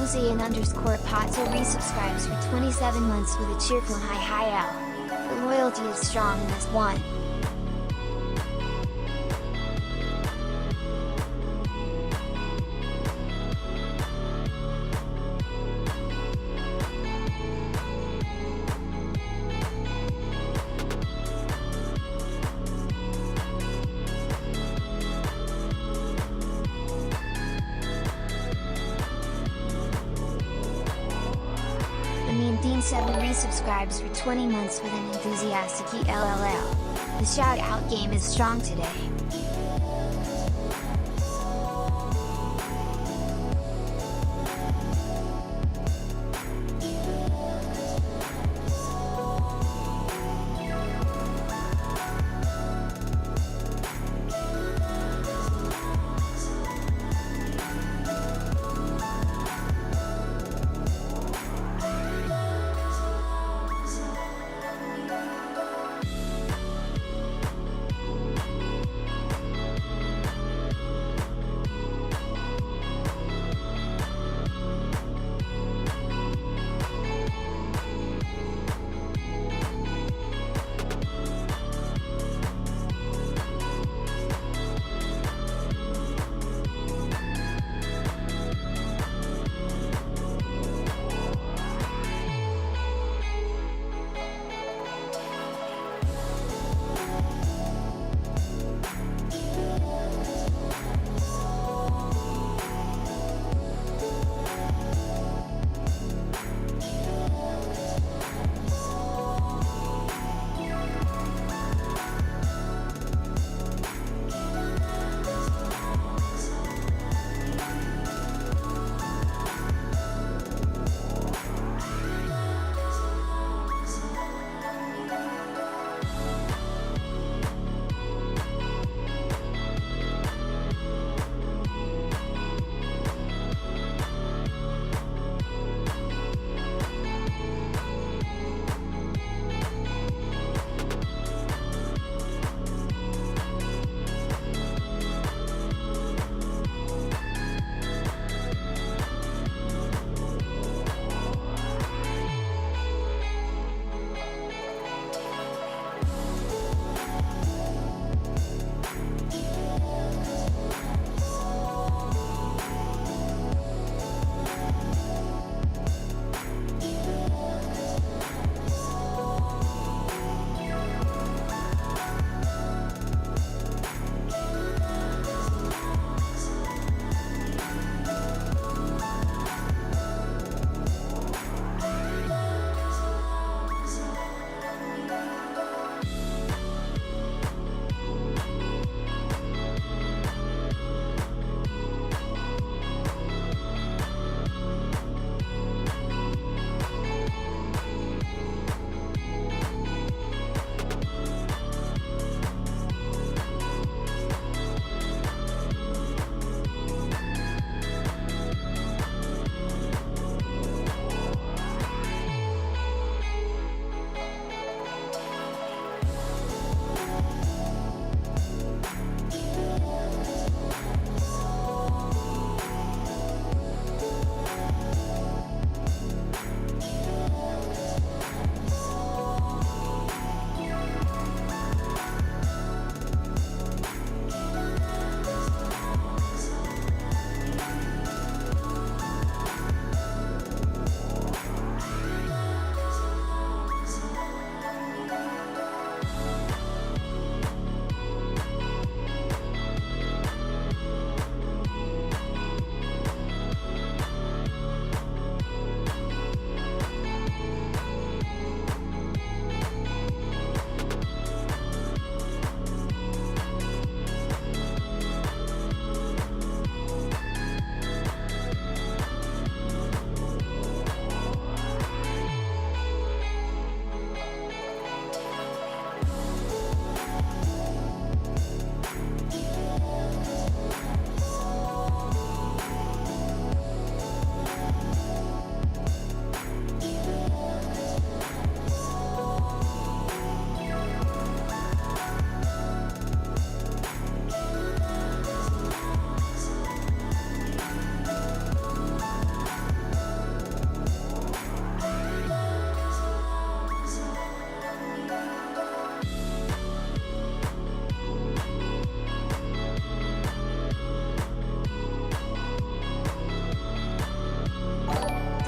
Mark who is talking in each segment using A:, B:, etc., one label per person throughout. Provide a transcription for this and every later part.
A: Jose_Potso resubscribes for 27 months with a cheerful hi L. The loyalty is strong in this one. Dean7 resubscribes for 20 months with an enthusiastic ELLL. The shout out game is strong today.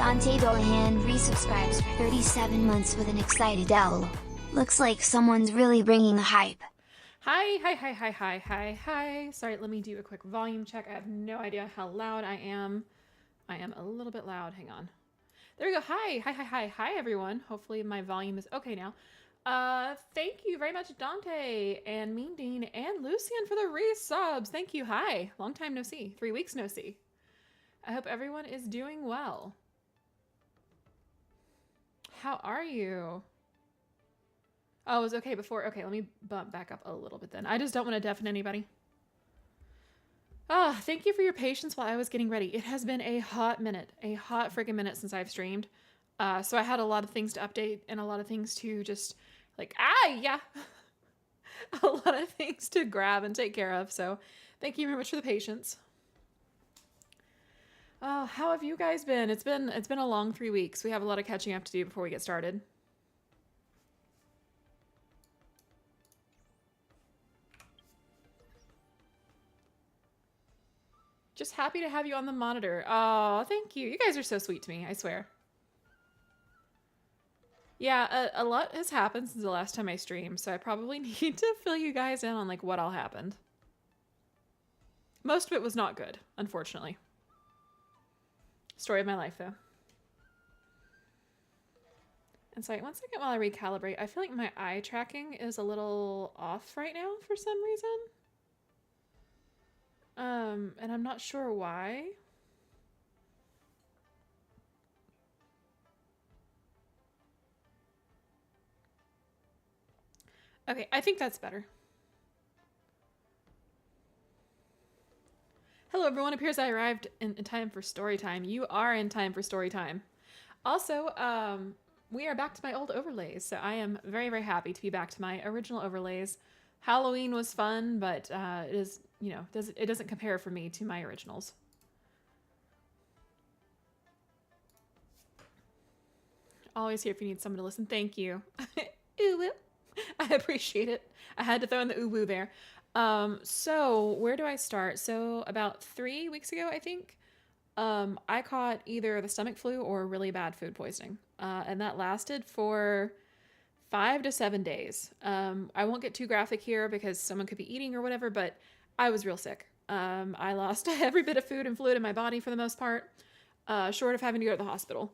A: Dante Dolahan resubscribes for 37 months with an excited L. Looks like someone's really bringing the hype.
B: Hi. Sorry, let me do a quick volume check. I have no idea how loud I am. I am a little bit loud. Hang on. There we go. Hi, everyone. Hopefully my volume is okay now. Thank you very much, Dante and Mean Dean and Lucian for the resubs. Thank you. Hi. Long time no see. 3 weeks no see. I hope everyone is doing well. How are you? Oh, it was okay before. Okay, let me bump back up a little bit then. I just don't want to deafen anybody. Thank you for your patience while I was getting ready. It has been a hot freaking minute since I've streamed. So I had a lot of things to update and a lot of things to just like, a lot of things to grab and take care of. So thank you very much for the patience. Oh, how have you guys been? It's been a long 3 weeks. We have a lot of catching up to do before we get started. Just happy to have you on the monitor. Oh, thank you. You guys are so sweet to me, I swear. Yeah, a lot has happened since the last time I streamed, so I probably need to fill you guys in on like what all happened. Most of it was not good, unfortunately. Story of my life, though. And sorry, 1 second while I recalibrate. I feel like my eye tracking is a little off right now for some reason. And I'm not sure why. Okay, I think that's better. Hello everyone, appears I arrived in time for story time. You are in time for story time. Also, we are back to my old overlays, so I am very, very happy to be back to my original overlays. Halloween was fun, but it is, you know, it doesn't compare for me to my originals. Always here if you need someone to listen. Thank you. Ooh, I appreciate it. I had to throw in the ooh woo there. So where do I start? So about 3 weeks ago, I think, I caught either the stomach flu or really bad food poisoning. And that lasted for 5 to 7 days. I won't get too graphic here because someone could be eating or whatever, but I was real sick. I lost every bit of food and fluid in my body for the most part, short of having to go to the hospital.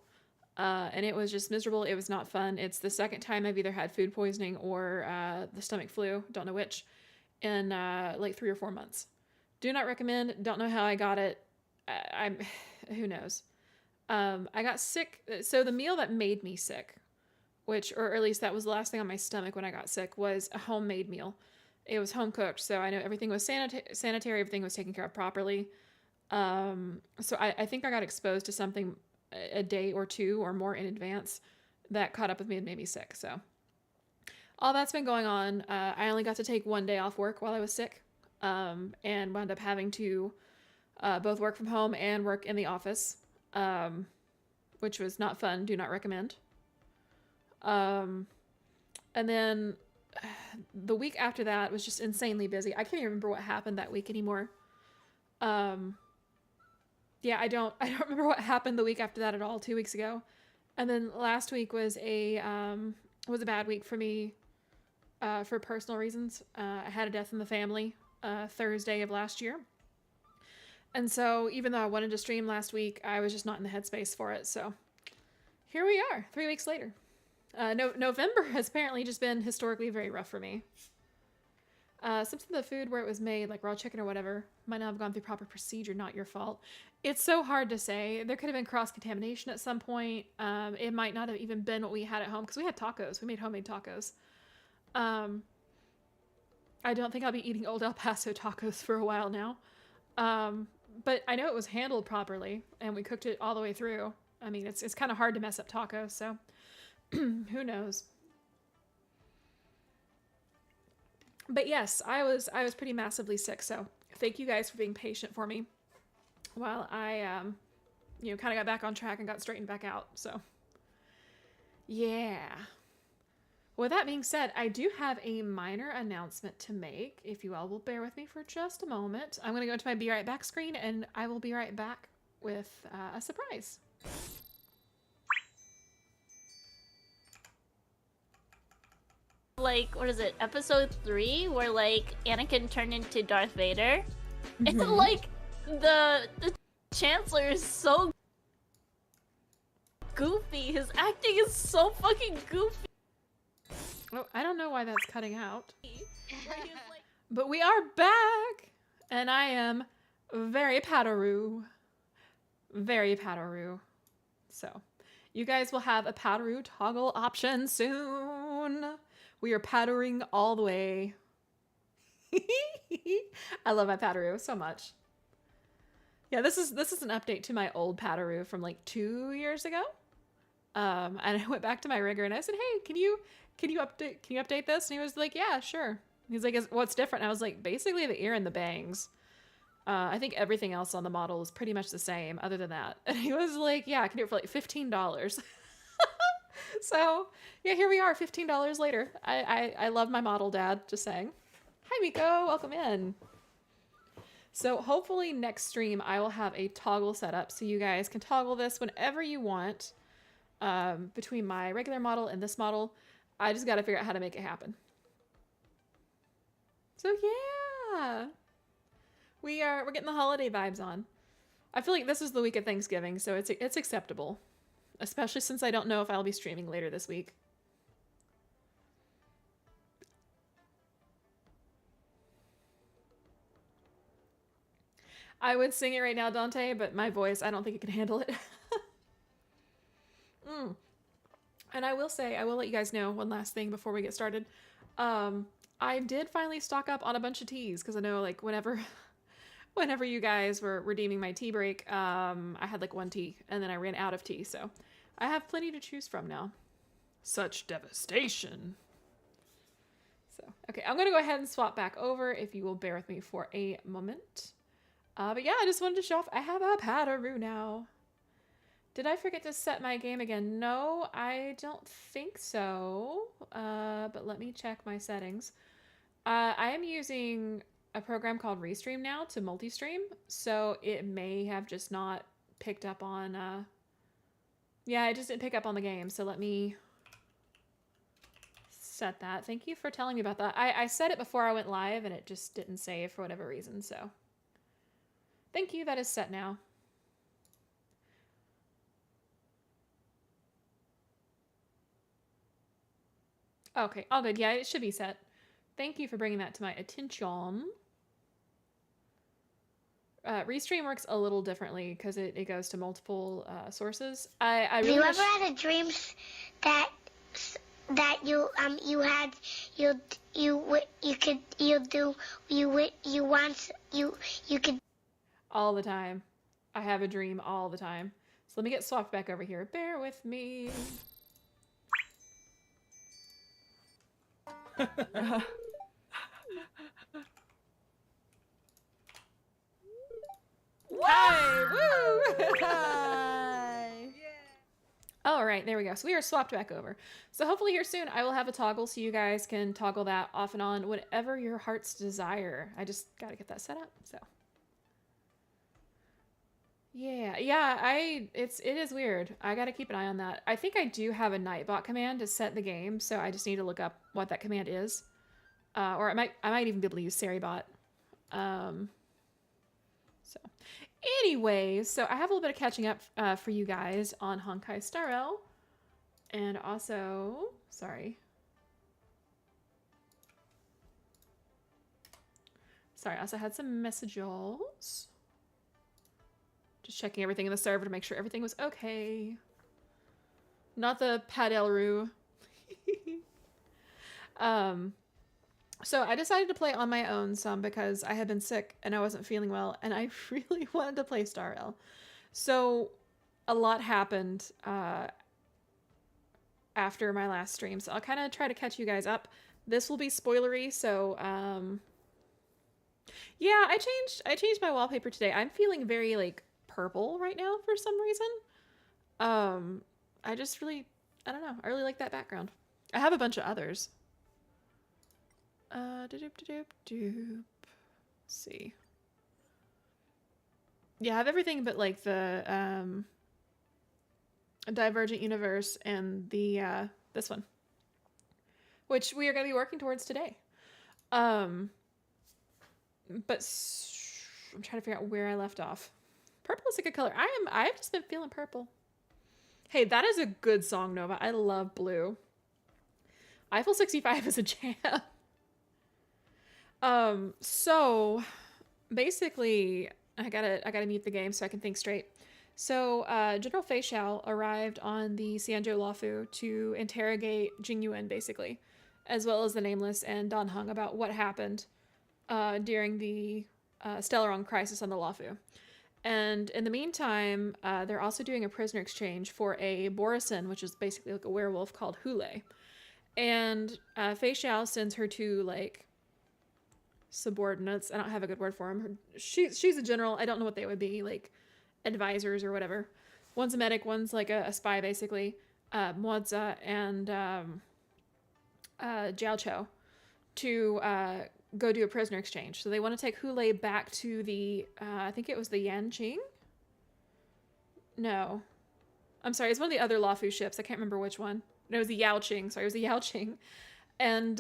B: And it was just miserable. It was not fun. It's the second time I've either had food poisoning or the stomach flu, don't know which, in like 3 or 4 months. Do not recommend. Don't know how I got it. Who knows? I got sick. So the meal that made me sick, which, or at least that was the last thing on my stomach when I got sick, was a homemade meal. It was home cooked, so I know everything was sanitary, everything was taken care of properly. So I think I got exposed to something a day or two or more in advance that caught up with me and made me sick. So all that's been going on. I only got to take 1 day off work while I was sick, and wound up having to both work from home and work in the office, which was not fun. Do not recommend. And then the week after that was just insanely busy. I can't even remember what happened that week anymore. Yeah, I don't remember what happened the week after that at all, 2 weeks ago. And then last week was a bad week for me, for personal reasons. I had a death in the family, Thursday of last year. And so even though I wanted to stream last week, I was just not in the headspace for it. So here we are, 3 weeks later. November has apparently just been historically very rough for me. Some of the food where it was made, like raw chicken or whatever, might not have gone through proper procedure, not your fault. It's so hard to say. There could have been cross-contamination at some point. It might not have even been what we had at home, because we had tacos. We made homemade tacos. I don't think I'll be eating Old El Paso tacos for a while now. But I know it was handled properly, and we cooked it all the way through. I mean, it's kind of hard to mess up tacos, so who knows? But yes, I was pretty massively sick, so thank you guys for being patient for me while I, kind of got back on track and got straightened back out, so yeah. With that being said, I do have a minor announcement to make, if you all will bear with me for just a moment. I'm going to go to my Be Right Back screen, and I will be right back with a surprise.
C: like, what is it, episode 3, where like Anakin turned into Darth Vader.
B: Mm-hmm.
C: And like the Chancellor is so goofy. His acting is so fucking goofy.
B: Oh, I don't know why that's cutting out.
C: Where he's like,
B: But we are back! And I am very Pataroo. Very Pataroo. So, you guys will have a Pataroo toggle option soon. We are Patering all the way. I love my Pataroo so much. Yeah, this is an update to my old Pataroo from like 2 years ago. And I went back to my rigger and I said, "Hey, can you update this?" And he was like, "Yeah, sure." He's like, "What's different?" And I was like, "Basically the ear and the bangs. I think everything else on the model is pretty much the same other than that." And he was like, "Yeah, I can do it for like $15." So yeah, here we are, $15 later. I love my model, Dad. Just saying. Hi, Miko. Welcome in. So hopefully next stream I will have a toggle set up so you guys can toggle this whenever you want between my regular model and this model. I just got to figure out how to make it happen. So yeah, we're getting the holiday vibes on. I feel like this is the week of Thanksgiving, so it's acceptable, especially since I don't know if I'll be streaming later this week. I would sing it right now, Dante, but my voice, I don't think it can handle it. And I will say, I will let you guys know one last thing before we get started. I did finally stock up on a bunch of teas, because I know like whenever you guys were redeeming my tea break, I had like 1 tea, and then I ran out of tea, so I have plenty to choose from now. Such devastation. So, okay, I'm going to go ahead and swap back over, if you will bear with me for a moment. But yeah, I just wanted to show off. I have a Pataroo now. Did I forget to set my game again? No, I don't think so. But let me check my settings. I am using a program called Restream now to multi-stream, so it may have just not picked up on... Yeah, it just didn't pick up on the game, so let me set that. Thank you for telling me about that. I set it before I went live, and it just didn't save for whatever reason, so... Thank you, that is set now. Okay, all good. Yeah, it should be set. Thank you for bringing that to my attention. Restream works a little differently because it goes to multiple sources. I really
D: you ever had a dream that you could
B: all the time. I have a dream all the time. So let me get swapped back over here. Bear with me. Hi! Woo! Hi! All right, there we go. So we are swapped back over. So hopefully here soon I will have a toggle so you guys can toggle that off and on whatever your heart's desire. I just got to get that set up. So yeah, it is weird. I got to keep an eye on that. I think I do have a Nightbot command to set the game, so I just need to look up what that command is. Or I might even be able to use Seribot. So anyways, so I have a little bit of catching up for you guys on Honkai Star Rail. And also, sorry, I also had some messages. Just checking everything in the server to make sure everything was okay. Not the Padelroo. So I decided to play on my own some because I had been sick and I wasn't feeling well and I really wanted to play Star Rail. So a lot happened after my last stream. So I'll kind of try to catch you guys up. This will be spoilery, so yeah, I changed my wallpaper today. I'm feeling very like purple right now for some reason. I just really, I don't know. I really like that background. I have a bunch of others. Let's see. Yeah, I have everything but like the Divergent Universe and the this one. which we are going to be working towards today. But I'm trying to figure out where I left off. Purple is a good color. I've just been feeling purple. Hey, that is a good song, Nova. I love blue. Eiffel 65 is a jam. So basically, I gotta mute the game so I can think straight. So, General Fei Xiao arrived on the Xianzhou Loufu to interrogate Jing Yuan, basically, as well as the Nameless and Dan Heng about what happened during the Stellaron crisis on the Lofu. And in the meantime, they're also doing a prisoner exchange for a Borisin, which is basically like a werewolf called Hule. And Fei Xiao sends her two, like, subordinates. I don't have a good word for them. She's a general. I don't know what they would be, like, advisors or whatever. One's a medic, one's like a spy, basically. Moza and Jiao Chou to go do a prisoner exchange. So they want to take Hule back to the, I think it was the Yanqing? No. I'm sorry, it's one of the other Lofu ships. I can't remember which one. No, it was the Yaoqing. Sorry, it was the Yaoqing. And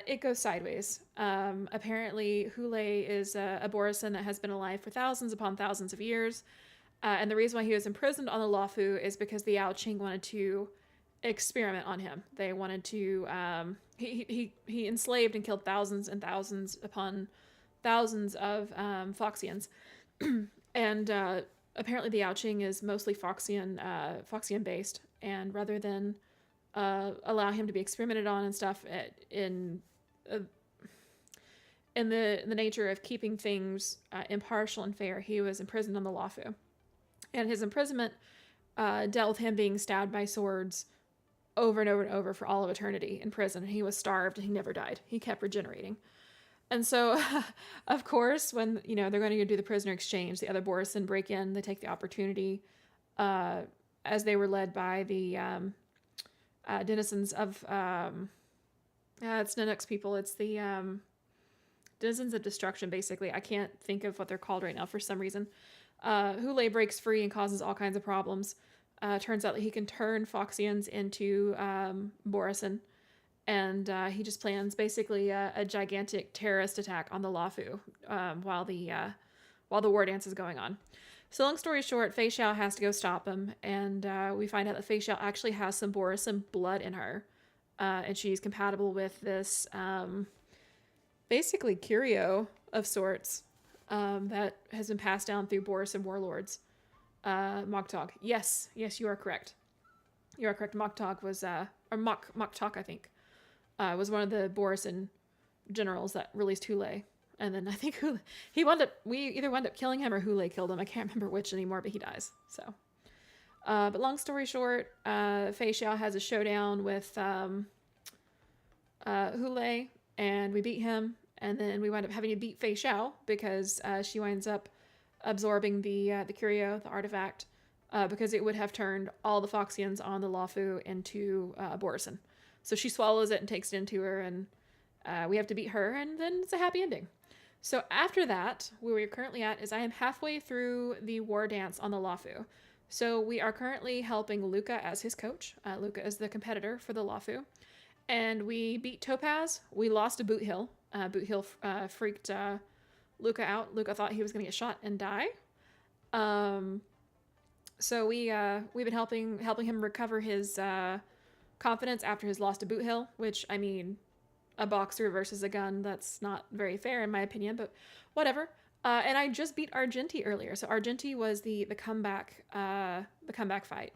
B: it goes sideways. Apparently, Hule is a Borisin that has been alive for thousands upon thousands of years. And the reason why he was imprisoned on the Lofu is because the Yaoqing wanted to experiment on him. They wanted to he enslaved and killed thousands and thousands upon thousands of Foxians. And apparently the Yaoqing is mostly Foxian based, and rather than allow him to be experimented on and stuff in the nature of keeping things impartial and fair, he was imprisoned on the Lofu. And his imprisonment dealt with him being stabbed by swords over and over and over for all of eternity in prison. He was starved and he never died. He kept regenerating. And so, of course, when, they're going to go do the prisoner exchange, the other Borisin break in, they take the opportunity, as they were led by the denizens of, it's Nanook's people. It's the denizens of destruction, basically. I can't think of what they're called right now for some reason. Hule breaks free and causes all kinds of problems. Turns out that he can turn Foxians into Borisin, and he just plans basically a gigantic terrorist attack on the Lofu while the Wardance is going on. So long story short, Fei Xiao has to go stop him, and we find out that Fei Xiao actually has some Borisin blood in her, and she's compatible with this basically curio of sorts that has been passed down through Borisin warlords. Mok'Tog. Yes, you are correct. You are correct. Mok'Tog was, or Mok'Tog, I think, was one of the Borisin generals that released Hule. And then I think we either wound up killing him or Hule killed him. I can't remember which anymore, but he dies. So, but long story short, Fei Xiao has a showdown with Hule, and we beat him. And then we wind up having to beat Fei Xiao because she winds up absorbing the curio, the artifact, because it would have turned all the Foxians on the Lofu into Borisin. So she swallows it and takes it into her, and we have to beat her, and then it's a happy ending. So after that, where we're currently at is I am halfway through the Wardance on the Lofu. So we are currently helping Luca as his coach. Luca is the competitor for the Lofu. And we beat Topaz. We lost to Boot Hill. Boot Hill freaked Luca out. Luca thought he was going to get shot and die. So we've been helping him recover his confidence after his loss to Boot Hill, which, I mean, a boxer versus a gun, that's not very fair in my opinion, but whatever. And I just beat Argenti earlier. So Argenti was the comeback fight.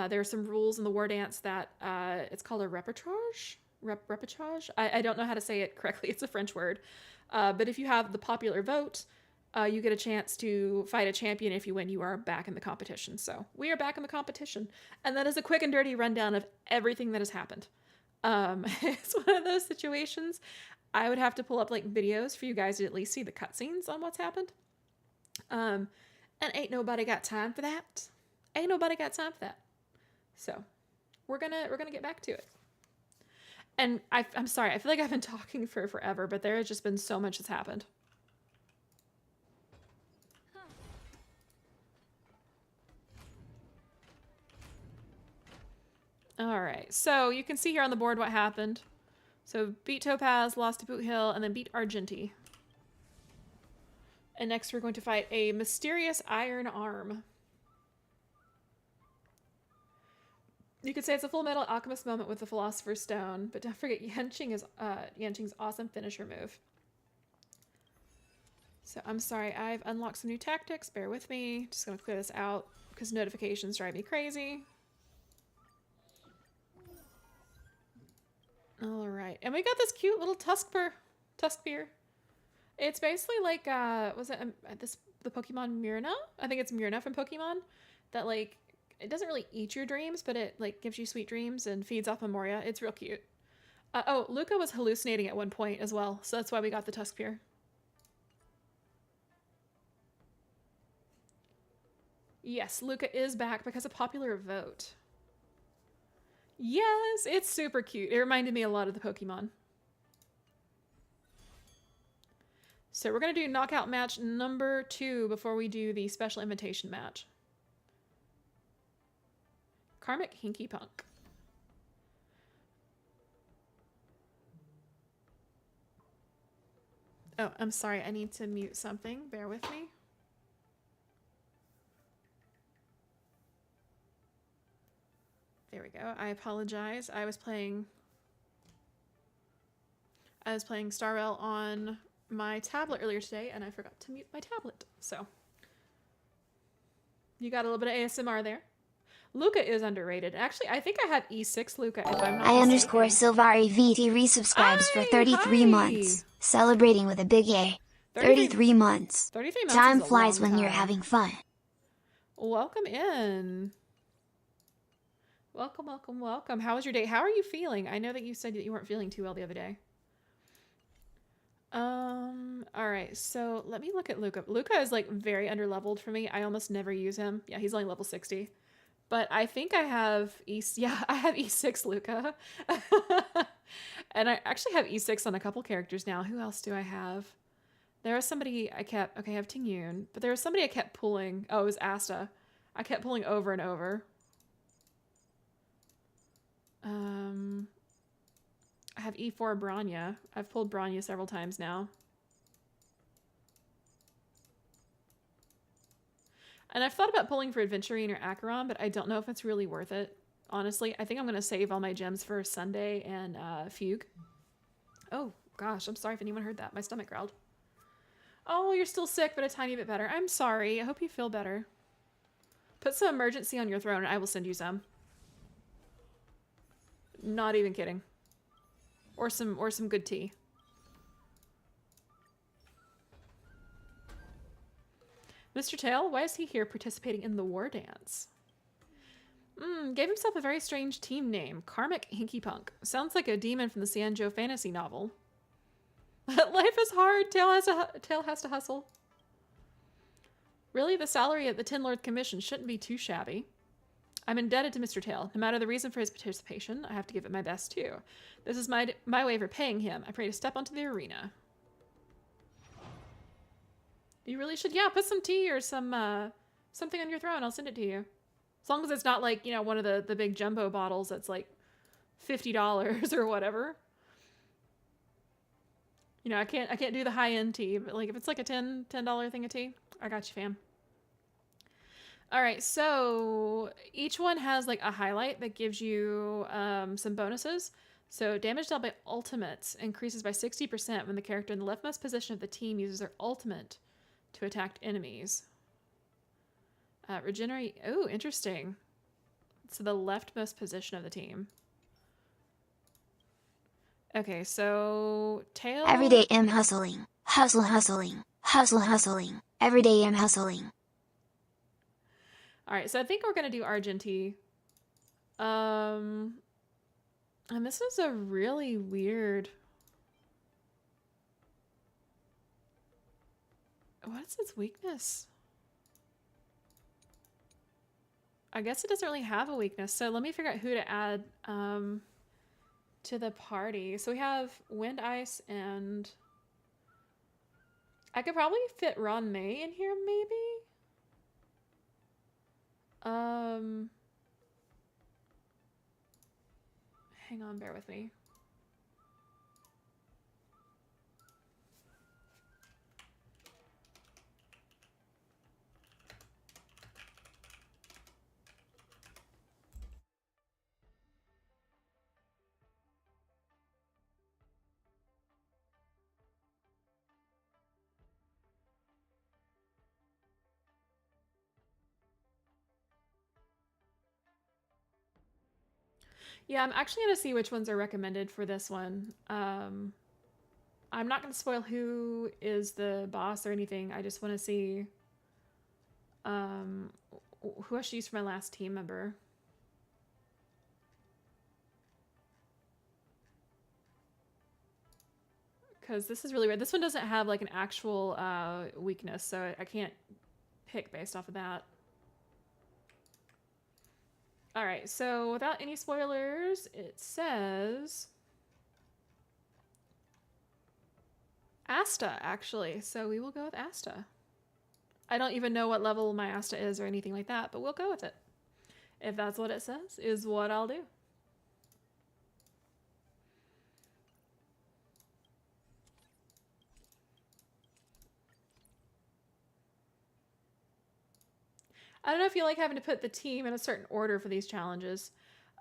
B: There are some rules in the Wardance that it's called a repertoire. I don't know how to say it correctly. It's a French word. But if you have the popular vote, you get a chance to fight a champion. If you win, you are back in the competition. So we are back in the competition. And that is a quick and dirty rundown of everything that has happened. It's one of those situations. I would have to pull up like videos for you guys to at least see the cutscenes on what's happened. And ain't nobody got time for that. So we're gonna get back to it. And I'm sorry, I feel like I've been talking for forever, but there has just been so much that's happened. All right, so you can see here on the board what happened. So beat Topaz, lost to Boot Hill, and then beat Argenti. And next we're going to fight a mysterious iron arm. You could say it's a Full Metal Alchemist moment with the Philosopher's Stone, but don't forget Yanqing's awesome finisher move. So I'm sorry, I've unlocked some new tactics. Bear with me. Just gonna clear this out because notifications drive me crazy. All right, and we got this cute little tusk beer. It's basically like was it the Pokemon Meirritory? I think it's Meirritory from Pokemon. That like it doesn't really eat your dreams, but it like gives you sweet dreams and feeds off Memoria. It's real cute. Oh, Luca was hallucinating at one point as well, so that's why we got the tusk beer. Yes, Luca is back because of popular vote. Yes, it's super cute. It reminded me a lot of the Pokemon. So we're going to do knockout match number 2 before we do the special invitation match. Karmic Hinky Punk. Oh, I'm sorry. I need to mute something. Bear with me. There we go. I apologize. I was playing Starrel on my tablet earlier today, and I forgot to mute my tablet. So you got a little bit of ASMR there. Luca is underrated. Actually, I think I have E6 Luca, if I'm not mistaken.
E: I_SilvariVT resubscribes for 33 months. Celebrating with a big A. 33 months.
B: 33 months
E: Time
B: is a
E: flies
B: long
E: when you're
B: time.
E: having fun.
B: Welcome in. Welcome, welcome, welcome. How was your day? How are you feeling? I know that you said that you weren't feeling too well the other day. All right, so let me look at Luca. Luca is like very underleveled for me. I almost never use him. Yeah, he's only level 60. But I think I have I have E6 Luca. And I actually have E6 on a couple characters now. Who else do I have? There was somebody I have Ting Yun, but there was somebody I kept pulling. Oh, it was Asta. I kept pulling over and over. I have E4 Branya. I've pulled Branya several times now. And I've thought about pulling for Adventurine or Acheron, but I don't know if it's really worth it. Honestly, I think I'm going to save all my gems for Sunday and Fugue. Oh, gosh, I'm sorry if anyone heard that. My stomach growled. Oh, you're still sick, but a tiny bit better. I'm sorry. I hope you feel better. Put some emergency on your throne, and I will send you some. Not even kidding. Or some good tea. Mr. Tail, why is he here participating in the Wardance? Gave himself a very strange team name, Karmic Hinky Punk. Sounds like a demon from the Xianzhou fantasy novel. Life is hard. Tail has to hustle. Really, the salary at the Tin Lord Commission shouldn't be too shabby. I'm indebted to Mr. Tail. No matter the reason for his participation, I have to give it my best too. This is my way of repaying him. I pray to step onto the arena. You really should, yeah, put some tea or some something on your throne. I'll send it to you. As long as it's not like, you know, one of the big jumbo bottles that's like $50 or whatever. You know, I can't do the high-end tea, but like if it's like a $10 thing of tea, I got you, fam. All right, so each one has like a highlight that gives you some bonuses. So damage dealt by ultimates increases by 60% when the character in the leftmost position of the team uses their ultimate to attack enemies. Regenerate. Oh, interesting. So the leftmost position of the team. Okay, so Tail.
E: Every day I'm hustling. Hustle, hustling. Hustle, hustling. Every day I'm hustling.
B: All right, so I think we're going to do Argenti. And this is a really weird... What's its weakness? I guess it doesn't really have a weakness. So let me figure out who to add to the party. So we have Wind, Ice, and... I could probably fit Ron May in here, maybe? Hang on, bear with me. Yeah, I'm actually gonna see which ones are recommended for this one. I'm not gonna spoil who is the boss or anything. I just want to see who I should use for my last team member. Because this is really weird. This one doesn't have like an actual weakness, so I can't pick based off of that. All right, so without any spoilers, it says Asta, actually. So we will go with Asta. I don't even know what level my Asta is or anything like that, but we'll go with it. If that's what it says, is what I'll do. I don't know if you like having to put the team in a certain order for these challenges.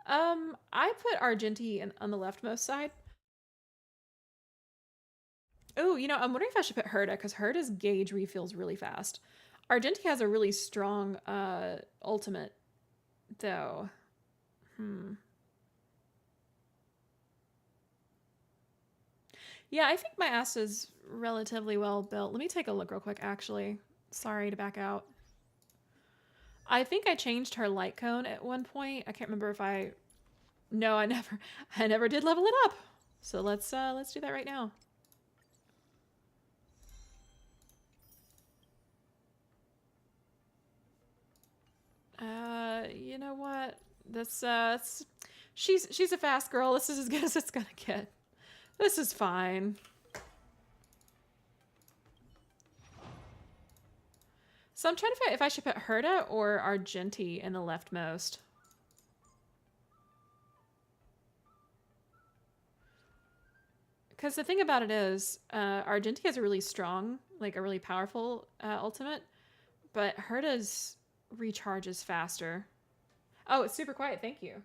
B: I put Argenti on the leftmost side. Oh, you know, I'm wondering if I should put Herda, because Herda's gauge refills really fast. Argenti has a really strong ultimate, though. Yeah, I think my ass is relatively well built. Let me take a look real quick, actually. Sorry to back out. I think I changed her light cone at one point. I can't remember if I... No, I never did level it up. So let's do that right now. You know what? This she's a fast girl. This is as good as it's gonna get. This is fine. So I'm trying to figure out if I should put Herda or Argenti in the leftmost. Because the thing about it is, Argenti has a really strong, like a really powerful ultimate, but Herda's recharges faster. Oh, it's super quiet. Thank you.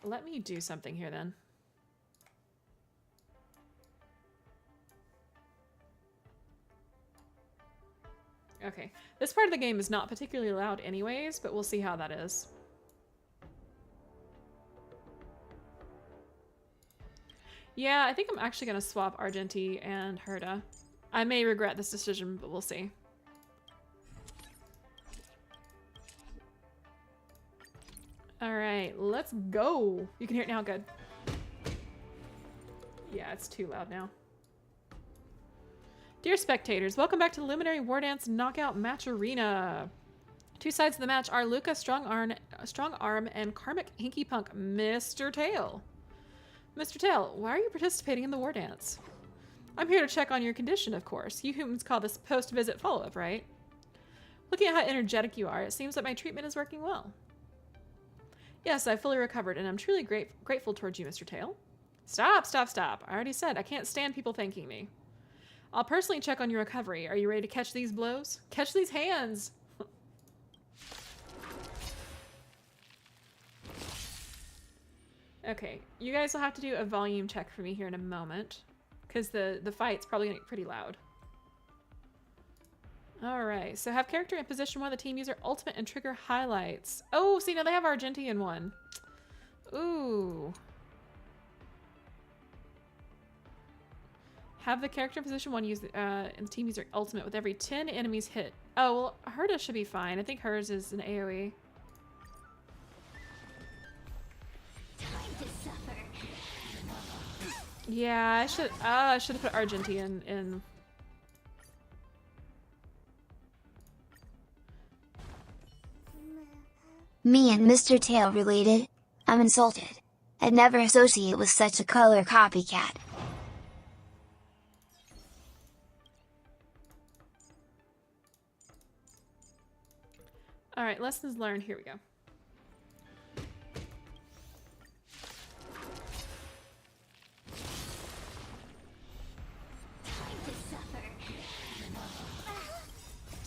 B: Let me do something here then. Okay, this part of the game is not particularly loud anyways, but we'll see how that is. Yeah, I think I'm actually going to swap Argenti and Herda. I may regret this decision, but we'll see. Alright, let's go! You can hear it now, good. Yeah, it's too loud now. Dear spectators, welcome back to the Luminary Wardance Knockout Match Arena. Two sides of the match are Luca Strong Arm and Karmic Hinky Punk Mr. Tail. Mr. Tail, why are you participating in the Wardance? I'm here to check on your condition, of course. You humans call this post-visit follow-up, right? Looking at how energetic you are, it seems that my treatment is working well. Yes, I've fully recovered, and I'm truly grateful towards you, Mr. Tail. Stop, stop, stop. I already said I can't stand people thanking me. I'll personally check on your recovery. Are you ready to catch these blows? Catch these hands! Okay, you guys will have to do a volume check for me here in a moment, because the fight's probably gonna get pretty loud. Alright, so have character in position 1 of the team user ultimate and trigger highlights. Oh, see, now they have Argenti in one. Ooh. Have the character in position 1 use and team user ultimate with every 10 enemies hit. Oh, well, Herda should be fine. I think hers is an AoE.
D: Time to suffer.
B: Yeah, I should have put Argenti in.
E: Me and Mr. Tail related? I'm insulted. I'd never associate with such a color copycat.
B: Alright, lessons learned. Here we go.
D: Time to suffer.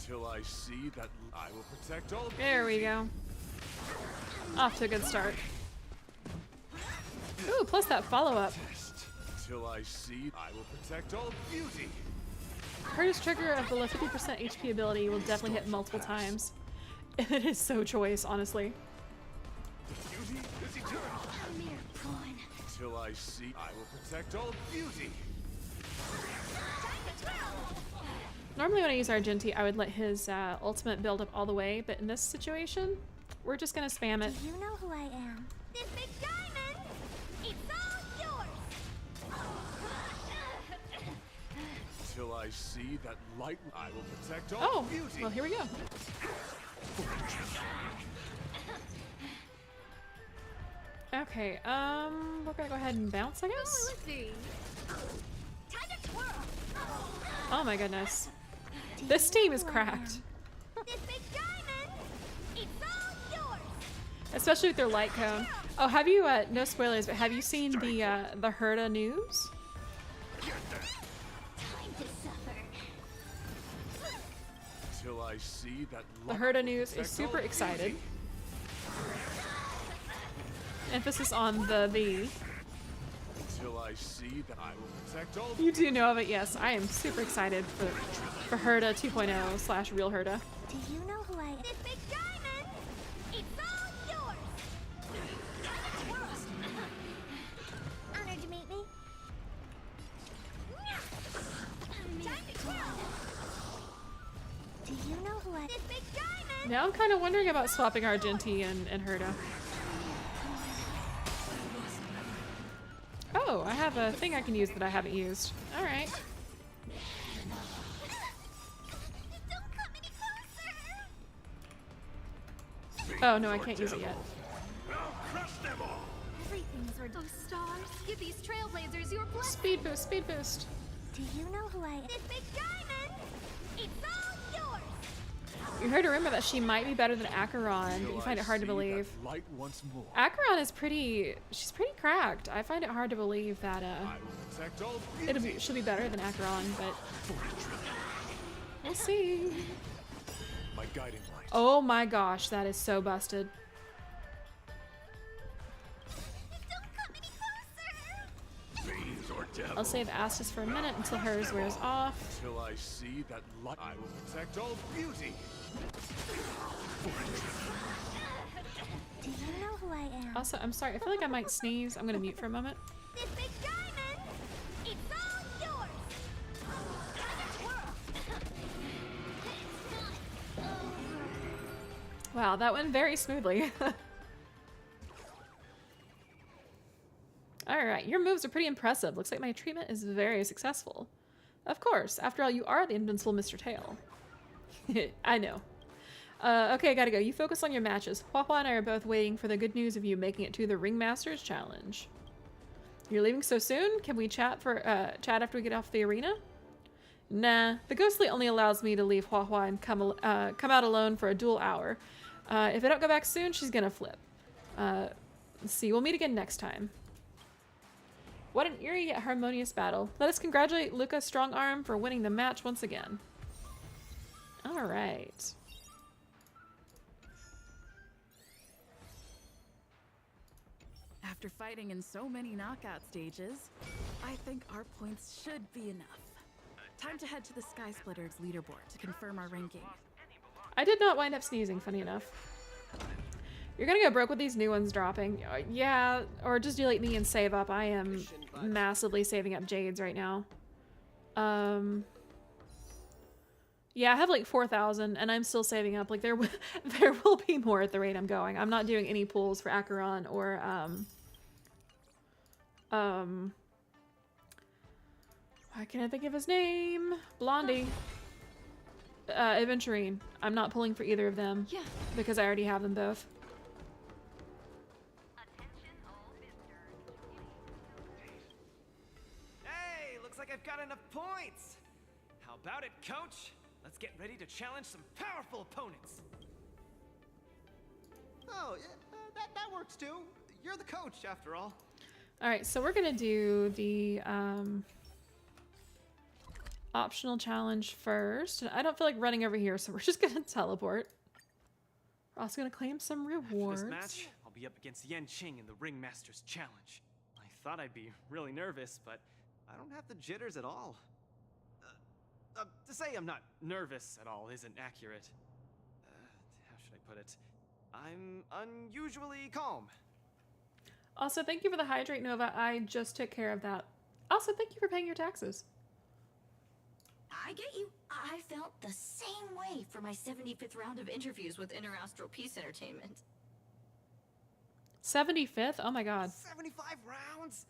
F: Till I see that I will protect all.
B: There we go. Off to a good start. Ooh, plus that follow-up.
F: Till I see I will protect all beauty.
B: Herda's trigger of below 50% HP ability will definitely hit multiple times. It is so choice, honestly.
F: Beauty is eternal. Till I see, I will protect all beauty.
B: Normally when I use Argenti, I would let his ultimate build up all the way, but in this situation, we're just gonna spam it.
A: Do you know who I am? This big diamond! It's all yours!
F: Till I see that light, I will protect all
B: Oh,
F: beauty.
B: well here we go. Okay, we're gonna go ahead and bounce, I guess?
A: Time to twirl!
B: Oh my goodness. This team is cracked.
A: This big diamond! It's all yours!
B: Especially with their light cone. Oh, have you, no spoilers, but have you seen the Herda news?
A: Time to suffer.
F: Till I see that
B: The
F: light,
B: Herda
F: I will
B: news is
F: protect
B: super
F: all
B: excited.
F: beauty.
B: Emphasis on the.
F: Till I see that I will protect all
B: You do know of it, yes. I am super excited for Herda 2.0 / real Herda.
A: Do you know who I am? This big diamond! It's all yours! Time to twirl! Honored to meet me. Time to twirl! Do you know who I am? This big diamond!
B: Now I'm kind of wondering about swapping Argenti and Herda. Oh, I have a thing I can use that I haven't used. Alright.
A: Don't come any closer!
B: Oh, no, I can't use it yet.
A: Everything's are those stars. Give these trailblazers your blessing.
B: Speed boost, speed boost.
A: Do you know who I am? This big diamond! It's all yours!
B: You heard a rumor that she might be better than Acheron, but you
F: Till
B: find
F: I
B: it hard to
F: see that
B: believe.
F: light once more.
B: Acheron is she's pretty cracked. I find it hard to believe that
F: I will protect all beauty.
B: she'll be better than Acheron, but we'll see.
F: My guiding light.
B: Oh my gosh, that is so busted.
A: Don't come any closer!
F: Fiends or devils.
B: I'll save Astus for a minute until hers wears off.
F: Till I see that light, I will protect all beauty.
A: Do you know who I am?
B: Also, I'm sorry, I feel like I might sneeze. I'm gonna mute for a moment.
A: This big diamond! It's all yours! Time to twirl!
B: Wow, that went very smoothly. Alright, your moves are pretty impressive. Looks like my treatment is very successful. Of course, after all, you are the invincible Mr. Tail. I know. Okay, gotta go. You focus on your matches. Hua Hua and I are both waiting for the good news of you making it to the Ringmasters Challenge. You're leaving so soon? Can we chat after we get off the arena? Nah, the Ghostly only allows me to leave Hua Hua and come out alone for a dual hour. If I don't go back soon, she's gonna flip. Let's see, we'll meet again next time. What an eerie yet harmonious battle. Let us congratulate Luca Strongarm for winning the match once again. Alright.
G: After fighting in so many knockout stages, I think our points should be enough. Time to head to the Sky Splitters leaderboard to confirm our ranking.
B: I did not wind up sneezing, funny enough. You're gonna go broke with these new ones dropping. Yeah, or just delete me and save up. I am massively saving up jades right now. Yeah, I have like 4,000 and I'm still saving up. Like there will be more at the rate I'm going. I'm not doing any pulls for Acheron or why can't I think of his name? Blondie. Aventurine. I'm not pulling for either of them.
G: Yeah.
B: Because I already have them both.
H: Hey, looks like I've got enough points. How about it, coach? Let's get ready to challenge some powerful opponents.
I: Oh, yeah, that works too. You're the coach, after all.
B: All right, so we're gonna do the optional challenge first. I don't feel like running over here, so we're just gonna teleport. We're also gonna claim some rewards.
H: After this match, I'll be up against Yen Qing in the Ringmasters Challenge. I thought I'd be really nervous, but
I: I don't have the jitters at all.
H: to say I'm not nervous at all isn't accurate. How should I put it? I'm unusually calm.
B: Also, thank you for the hydrate, Nova. I just took care of that. Also, thank you for paying your taxes.
J: I get you. I felt the same way for my 75th round of interviews with Interastral Peace Entertainment.
B: 75th? Oh my god.
H: 75 rounds?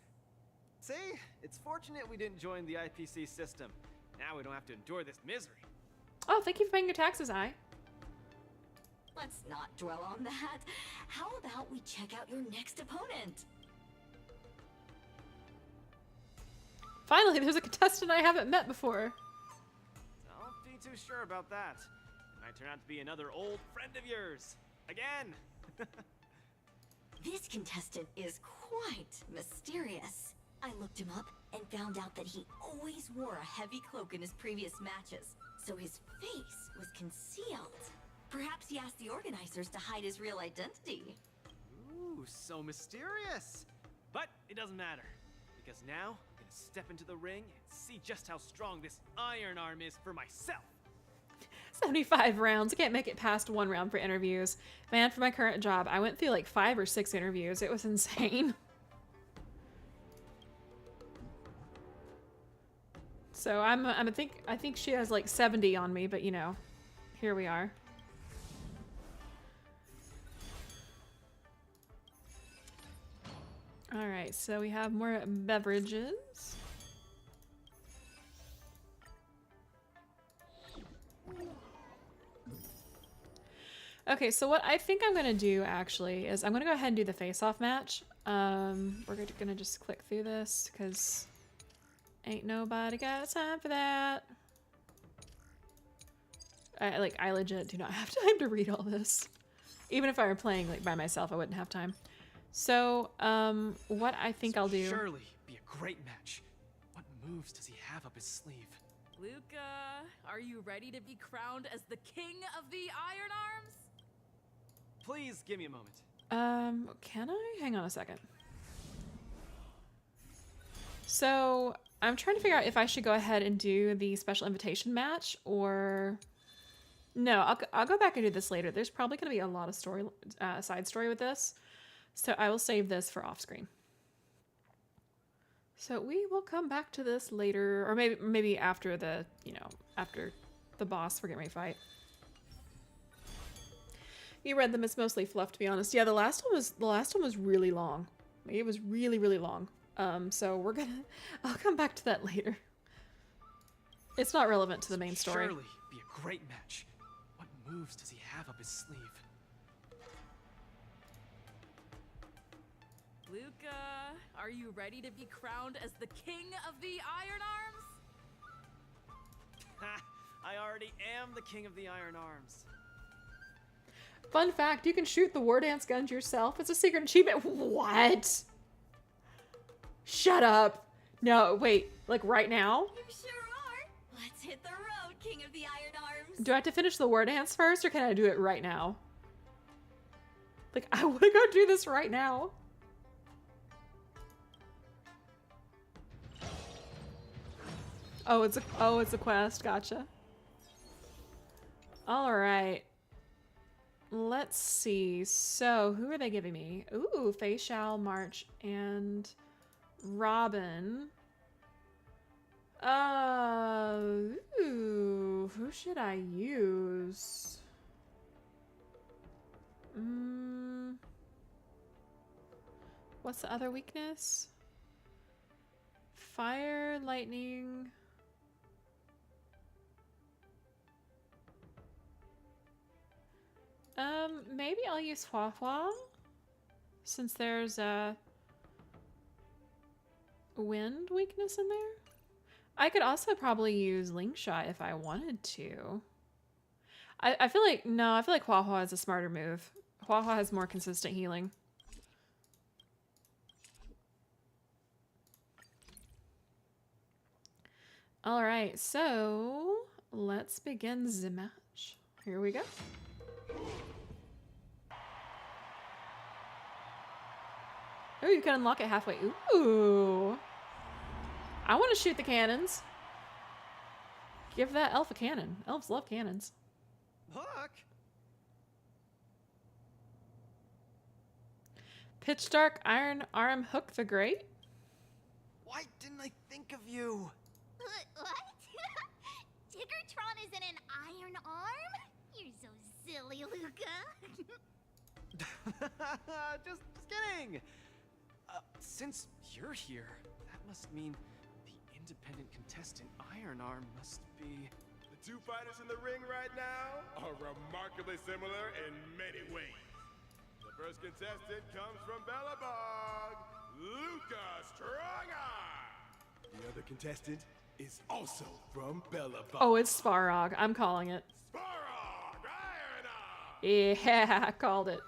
H: See? It's fortunate we didn't join the IPC system. Now we don't have to endure this misery.
B: Oh, thank you for paying your taxes, I.
J: Let's not dwell on that. How about we check out your next opponent?
B: Finally, there's a contestant I haven't met before.
H: Don't be too sure about that. It might turn out to be another old friend of yours. Again.
J: This contestant is quite mysterious. I looked him up and found out that he always wore a heavy cloak in his previous matches, so his face was concealed. Perhaps he asked the organizers to hide his real identity.
H: Ooh, so mysterious. But it doesn't matter, because now I'm gonna step into the ring and see just how strong this iron arm is for myself.
B: 75 rounds. I can't make it past 1 round for interviews. Man, for my current job, I went through like 5 or 6 interviews. It was insane. So I think she has like 70 on me, but you know, here we are. All right, so we have more beverages. Okay, so what I think I'm gonna do actually is I'm gonna go ahead and do the face-off match. We're gonna just click through this because ain't nobody got time for that. I legit do not have time to read all this. Even if I were playing like by myself, I wouldn't have time. So, what I think I'll do.
H: Surely be a great match. What moves does he have up his sleeve?
G: Luca, are you ready to be crowned as the king of the Iron Arms?
H: Please give me a moment.
B: Can I? Hang on a second. So, I'm trying to figure out if I should go ahead and do the special invitation match or... No, I'll go back and do this later. There's probably going to be a lot of story, side story with this. So I will save this for off screen. So we will come back to this later, or maybe after the, you know, after the boss we're getting ready to fight. You read them, it's mostly fluff, to be honest. Yeah, the last one was really long. It was really, really long. So I'll come back to that later. It's not relevant to the main story.
H: Surely be a great match. What moves does he have up his sleeve?
G: Luca, are you ready to be crowned as the king of the Iron Arms?
H: Ha! I already am the king of the Iron Arms.
B: Fun fact, you can shoot the Wardance guns yourself. It's a secret achievement. What? Shut up. No, wait. Like right now?
J: You sure are. Let's hit the road, king of the Iron Arms.
B: Do I have to finish the Wardance first, or can I do it right now? Like, I want to go do this right now. Oh, it's a quest. Gotcha. All right. Let's see. So, who are they giving me? Ooh, Fei Xiao, March, and Robin. Ooh, who should I use? What's the other weakness? Fire, lightning. Maybe I'll use Hua Hua, since there's a wind weakness in there. I could also probably use Ling Shot if I wanted to. I feel like, no, I feel like Hua Hua is a smarter move. Hua Hua has more consistent healing. Alright, so let's begin the match. Here we go. Oh, you can unlock it halfway. Ooh. I want to shoot the cannons. Give that elf a cannon. Elves love cannons.
I: Look!
B: Pitch Dark Iron Arm Hook the Great?
H: Why didn't I think of you?
D: What? Tiggertron isn't an iron arm? You're so silly, Luca.
H: just kidding. Since you're here, that must mean the independent contestant Iron Arm must be...
F: The two fighters in the ring right now are remarkably similar in many ways. The first contestant comes from Bellabog, Luca Strongarm. The other contestant is also from Bellabog.
B: Oh, it's Svarog. I'm calling it.
F: Sparrog, Iron Arm.
B: Yeah, I called it.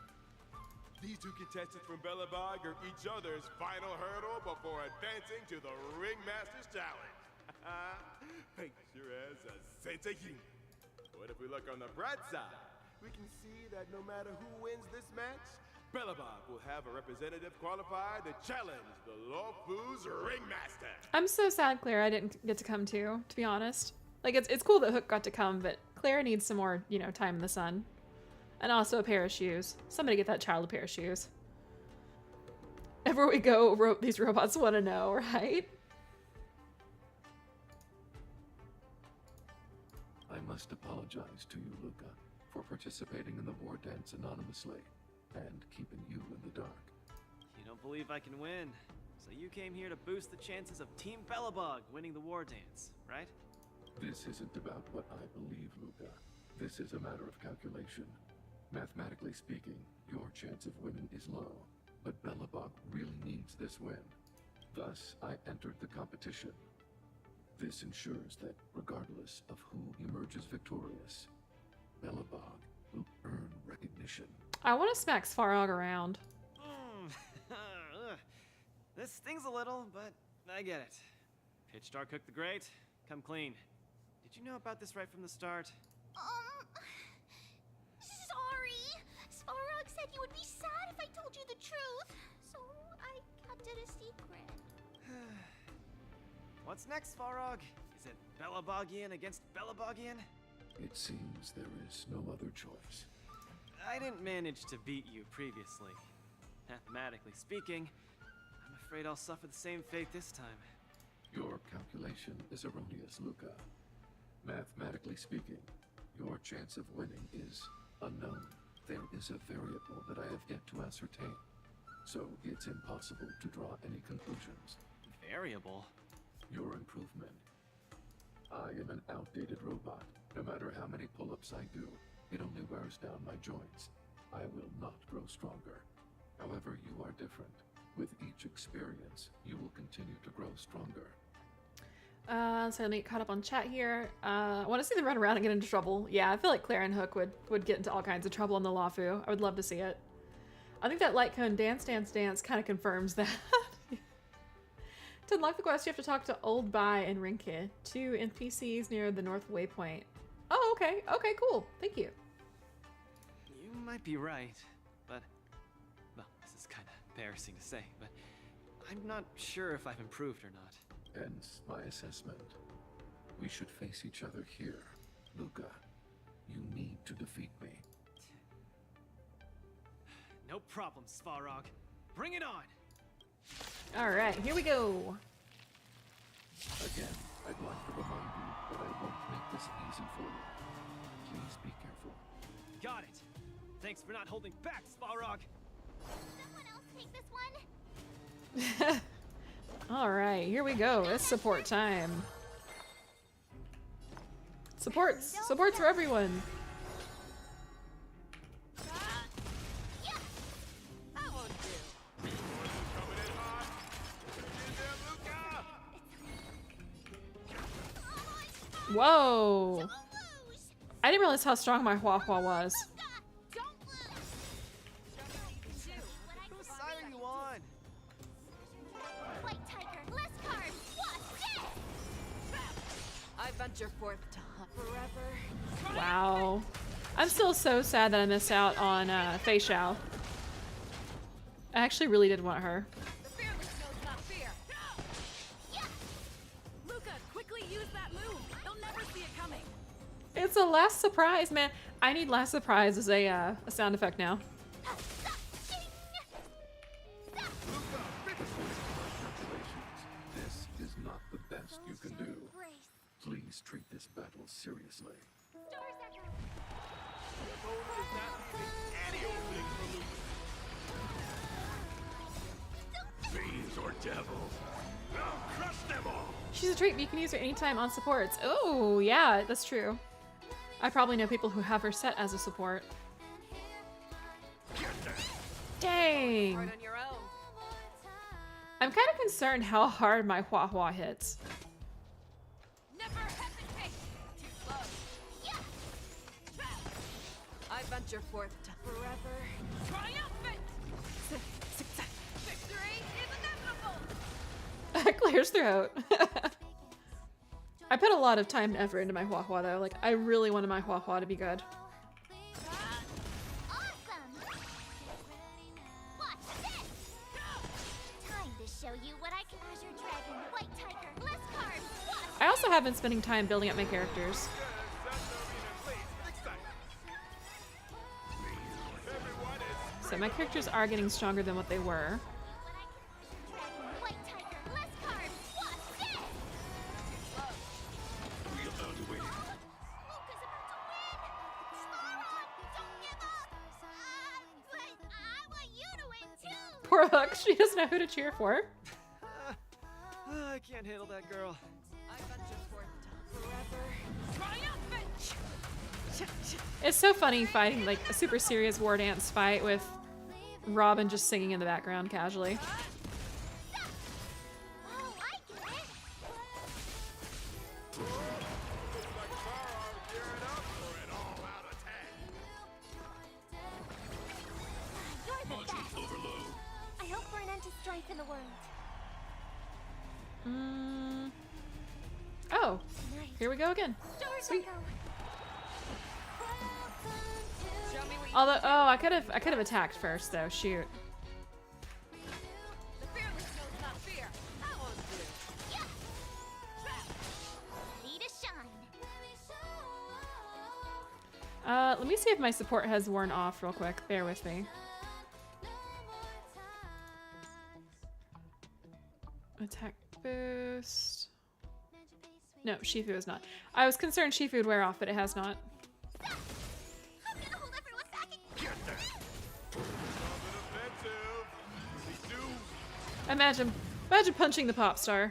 F: These two contestants from Bellabog are each other's final hurdle before advancing to the Ringmaster's Challenge. Sure has a sense of humor. But if we look on the bright side, we can see that no matter who wins this match, Bellabog will have a representative qualified to challenge the Lofu's Ringmaster.
B: I'm so sad Clara didn't get to come too, to be honest. Like, it's cool that Hook got to come, but Clara needs some more, you know, time in the sun. And also a pair of shoes. Somebody get that child a pair of shoes. Everywhere we go, these robots want to know, right?
K: I must apologize to you, Luca, for participating in the Wardance anonymously and keeping you in the dark.
H: You don't believe I can win, so you came here to boost the chances of Team Bellabog winning the Wardance, right?
K: This isn't about what I believe, Luca. This is a matter of calculation. Mathematically speaking, your chance of winning is low, but Bellabog really needs this win. Thus, I entered the competition. This ensures that, regardless of who emerges victorious, Bellabog will earn recognition.
B: I want to smack Svarog around.
H: This stings a little, but I get it. Pitch Dark Hook the Great, come clean. Did you know about this right from the start?
D: Sorry. Svarog said you would be sad if I told you the truth, so I kept it a secret.
H: What's next, Svarog? Is it Bellabogian against Bellabogian?
K: It seems there is no other choice.
H: I didn't manage to beat you previously. Mathematically speaking, I'm afraid I'll suffer the same fate this time.
K: Your calculation is erroneous, Luca. Mathematically speaking, your chance of winning is unknown. There is a variable that I have yet to ascertain, so it's impossible to draw any conclusions.
H: Variable?
K: Your improvement. I am an outdated robot. No matter how many pull-ups I do, it only wears down my joints. I will not grow stronger. However, you are different. With each experience, you will continue to grow stronger.
B: So let me get caught up on chat here. I want to see them run around and get into trouble. Yeah, I feel like Claire and Hook would get into all kinds of trouble in the Lofu. I would love to see it. I think that light cone dance kind of confirms that. To unlock the quest, you have to talk to Old Bai and Rinke, two NPCs near the North Waypoint. Oh, okay. Okay, cool. Thank you.
H: You might be right, but... Well, this is kind of embarrassing to say, but I'm not sure if I've improved or not.
K: Hence my assessment. We should face each other here, Luca. You need to defeat me.
H: No problem, Svarog. Bring it on!
B: Alright, here we go.
K: Again, I'd like to remind you that I won't make this easy for you. Please be careful.
H: Got it! Thanks for not holding back, Svarog!
D: Someone else take this one?
B: Alright, here we go. It's support time. Supports for everyone. Whoa! I didn't realize how strong my Hua was.
H: Whose side are you on?
D: White tiger, less cards. What's this?
G: I venture forth to hunt forever.
B: Wow. I'm still so sad that I missed out on Fei Xiao. I actually really did want her.
G: The fearless knows not fear. Luca, quickly use that move. They'll never see it coming.
B: It's a last surprise, man. I need last surprise as a sound effect now.
K: Please treat this battle seriously.
F: Fiends or devils, I'll crush them all.
B: She's a trait you can use her anytime on supports. Oh, yeah, that's true. I probably know people who have her set as a support. Dang.
G: Hard on your own.
B: I'm kind of concerned how hard my Hua Hua hits.
G: Never hesitate. Too slow. Yeah. I venture forth to forever triumphant. Victory is inevitable.
B: Claire's throat. I put a lot of time and effort into my Hua Hua though. Like, I really wanted my Hua Hua to be good. I also have been spending time building up my characters. So my characters are getting stronger than what they were. Poor Hook, she doesn't know who to cheer for.
H: I can't handle that girl.
B: It's so funny fighting like a super serious Wardance fight with Robin just singing in the background casually.
D: I hope for an end to strife in the world.
B: Oh, here we go again. Sweet. Although, oh, I could have attacked first though. Shoot. Let me see if my support has worn off real quick. Bear with me. Attack boost. No, Shifu is not. I was concerned Shifu would wear off, but it has not. Imagine punching the pop star.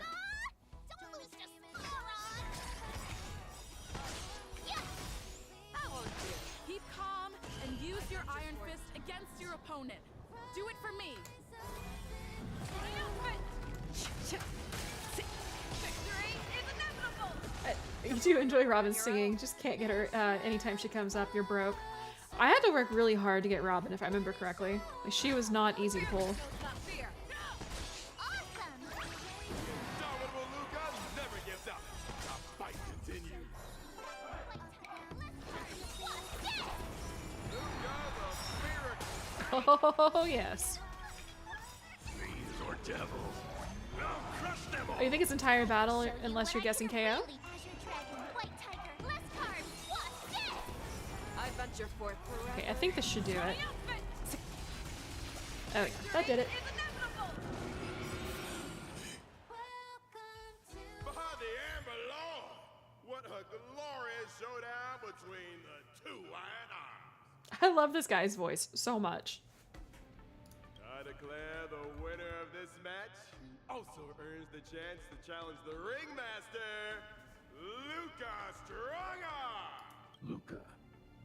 G: Keep calm and use your Iron Fist against your opponent. Do it for me.
B: I do enjoy Robin singing, just can't get her anytime she comes up. You're broke. I had to work really hard to get Robin, if I remember correctly. Like, she was not easy to pull. Oh, yes. Oh, you think it's entire battle unless you're guessing KO? Okay, I think this should do it. Oh, yeah, that did it.
F: What a glorious showdown between the two iron arms.
B: I love this guy's voice so much.
F: I declare the winner of this match also earns the chance to challenge the ringmaster, Luca Strongarm.
K: Luca,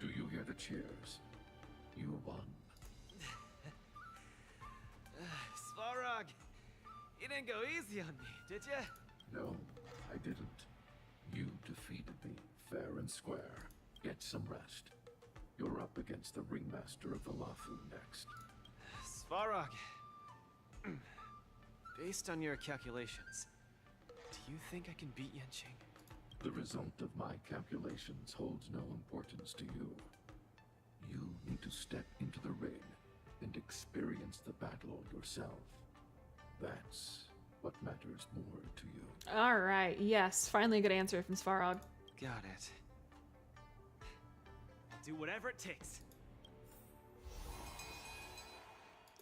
K: do you hear the cheers? You won.
H: Svarog, you didn't go easy on me, did ya?
K: No, I didn't. You defeated me fair and square. Get some rest. You're up against the ringmaster of the Lofu next.
H: Svarog, based on your calculations, do you think I can beat Yanqing?
K: The result of my calculations holds no importance to you. You need to step into the ring and experience the battle yourself. That's what matters more to you.
B: All right, yes, finally a good answer from Svarog.
H: Got it. I'll do whatever it takes.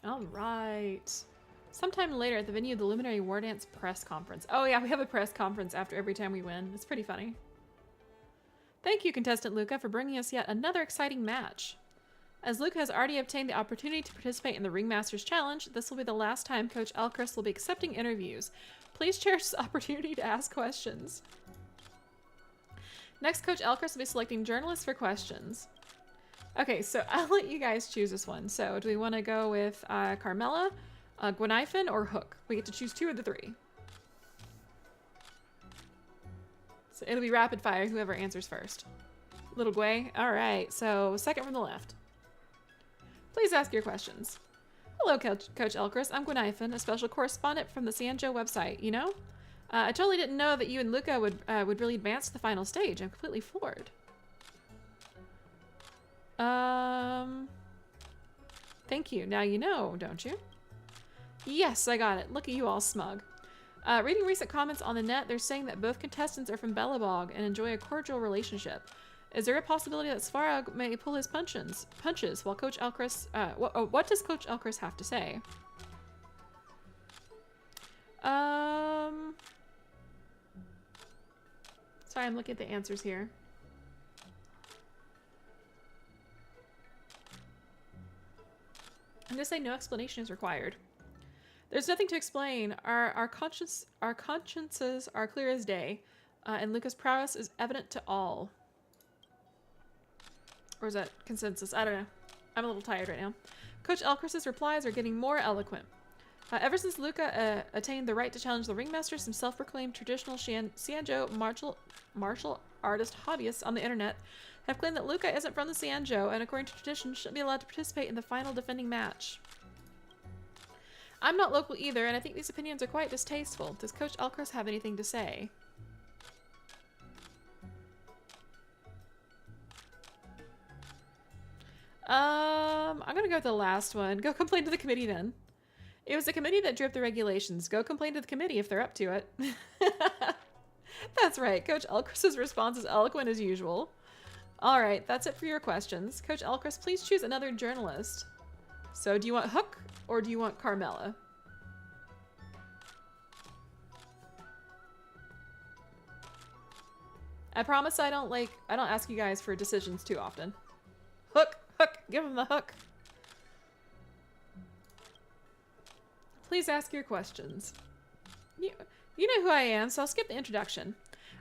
B: All right. Sometime later at the venue of the Luminary Wardance press conference. Oh yeah, we have a press conference after every time we win. It's pretty funny. Thank you, contestant Luca, for bringing us yet another exciting match. As Luca has already obtained the opportunity to participate in the Ringmasters Challenge, this will be the last time Coach Elcrys will be accepting interviews. Please cherish this opportunity to ask questions. Next, Coach Elcrys will be selecting journalists for questions. Okay, so I'll let you guys choose this one. So do we want to go with Carmella, Gwenifin, or Hook? We get to choose 2 of the 3. So it'll be rapid fire, whoever answers first. Little Gwei. All right, so second from the left. Please ask your questions. Hello, Coach Elcrys. I'm Gwenifin, a special correspondent from the Xianzhou website. You know? I totally didn't know that you and Luca would really advance to the final stage. I'm completely floored. Thank you. Now you know, don't you? Yes, I got it. Look at you all smug. Reading recent comments on the net, they're saying that both contestants are from Belobog and enjoy a cordial relationship. Is there a possibility that Svarog may pull his punches while Coach Elcrys... what does Coach Elcrys have to say? Sorry, I'm looking at the answers here. I'm gonna say no explanation is required. There's nothing to explain. Our consciences are clear as day, and Luca's prowess is evident to all. Or is that consensus? I don't know. I'm a little tired right now. Coach Elcrys' replies are getting more eloquent. Ever since Luca attained the right to challenge the Ringmaster, some self-proclaimed traditional Xianzhou martial artist hobbyists on the internet have claimed that Luca isn't from the Xianzhou and, according to tradition, shouldn't be allowed to participate in the final defending match. I'm not local either, and I think these opinions are quite distasteful. Does Coach Elcrys have anything to say? I'm gonna go with the last one. Go complain to the committee then. It was the committee that drew up the regulations. Go complain to the committee if they're up to it. That's right. Coach Elcrys' response is eloquent as usual. All right, that's it for your questions. Coach Elcrys, please choose another journalist. So do you want Hook or do you want Carmella? I promise I don't ask you guys for decisions too often. Hook, give him the hook. Please ask your questions. You know who I am, so I'll skip the introduction.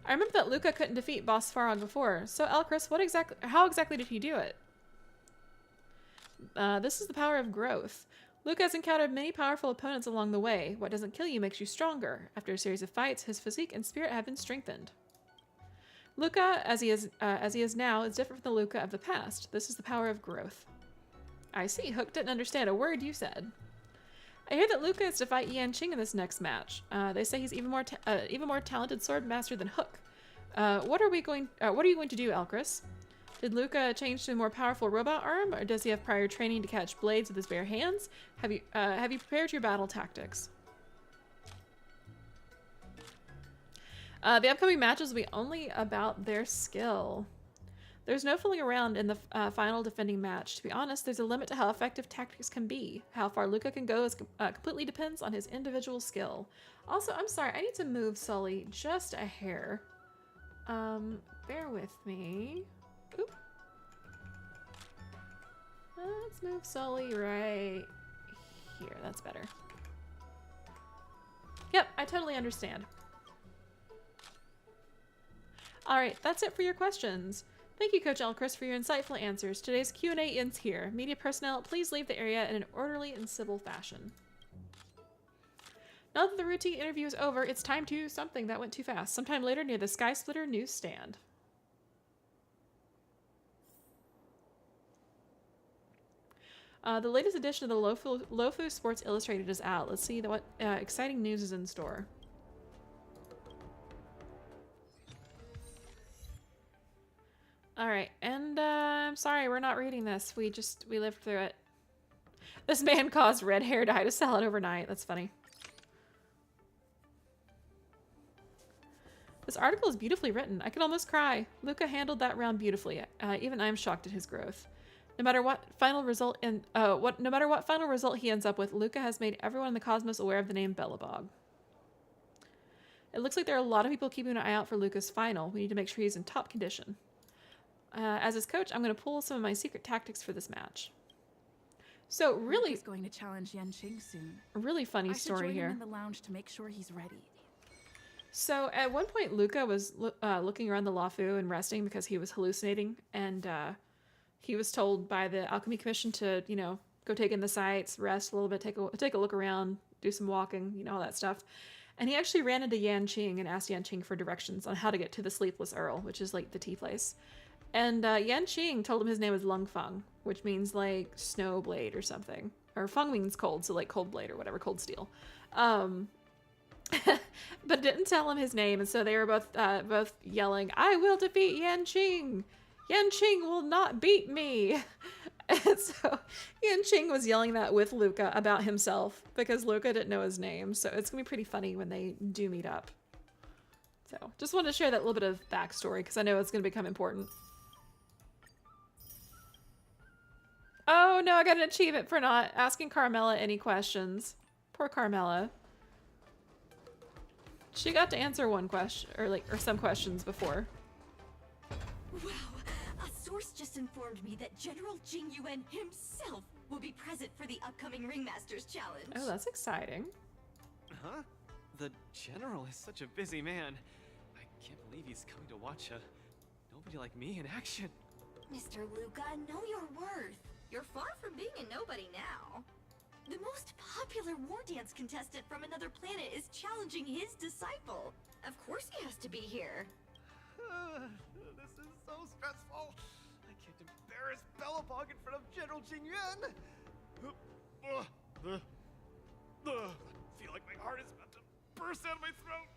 B: I remember that Luca couldn't defeat Boss Farog before, so Elcrys, how exactly did he do it? This is the power of growth. Luca has encountered many powerful opponents along the way. What doesn't kill you makes you stronger. After a series of fights, his physique and spirit have been strengthened. Luca, as he is now, is different from the Luca of the past. This is the power of growth. I see. Hook didn't understand a word you said. I hear that Luca is to fight Yanqing in this next match. They say he's even more talented sword master than Hook. What are you going to do, Elcrys? Did Luca change to a more powerful robot arm, or does he have prior training to catch blades with his bare hands? Have you prepared your battle tactics? The upcoming matches will be only about their skill. There's no fooling around in the final defending match. To be honest, there's a limit to how effective tactics can be. How far Luca can go completely depends on his individual skill. Also, I'm sorry, I need to move Sully just a hair. Bear with me. Oop. Let's move Sully right here. That's better. Yep, I totally understand. Alright, that's it for your questions. Thank you, Coach Elcrys, for your insightful answers. Today's Q&A ends here. Media personnel, please leave the area in an orderly and civil fashion. Now that the routine interview is over, it's time to something that went too fast. Sometime later near the Sky Splitter newsstand. The latest edition of the Lofu Sports Illustrated is out. Let's see what exciting news is in store. Alright, and I'm sorry, we're not reading this. We lived through it. This man caused red hair dye to sell it overnight. That's funny. This article is beautifully written. I could almost cry. Luca handled that round beautifully. Even I'm shocked at his growth. No matter what final result he ends up with, Luca has made everyone in the cosmos aware of the name Belobog. It looks like there are a lot of people keeping an eye out for Luca's final. We need to make sure he's in top condition. As his coach, I'm going to pull some of my secret tactics for this match. So really,
G: Luca's going to challenge Yanqing soon.
B: A really funny story here.
G: I should join him in the lounge to make sure he's ready.
B: So at one point, Luca was looking around the Lofu and resting because he was hallucinating, and he was told by the Alchemy Commission to, you know, go take in the sights, rest a little bit, take a look around, do some walking, you know, all that stuff. And he actually ran into Yanqing and asked Yanqing for directions on how to get to the Sleepless Earl, which is like the tea place. And Yanqing told him his name was Lungfeng, which means like snow blade or something. Or Feng means cold, so like cold blade or whatever, cold steel. But didn't tell him his name, and so they were both yelling, "I will defeat Yanqing! Yanqing will not beat me!" And so Yanqing was yelling that with Luca about himself because Luca didn't know his name. So it's gonna be pretty funny when they do meet up. So just wanted to share that little bit of backstory because I know it's gonna become important. Oh no, I got an achievement for not asking Carmela any questions. Poor Carmela. She got to answer one question, or some questions before.
J: Wow, a source just informed me that General Jing Yuan himself will be present for the upcoming Ringmasters Challenge.
B: Oh, that's exciting.
H: Huh? The General is such a busy man. I can't believe he's coming to watch a nobody like me in action.
J: Mr. Luca, know your worth. You're far from being a nobody now. The most popular Wardance contestant from another planet is challenging his disciple. Of course he has to be here.
H: This is so stressful. I can't embarrass Belobog in front of General Jing Yuan. I feel like my heart is about to burst out of my throat.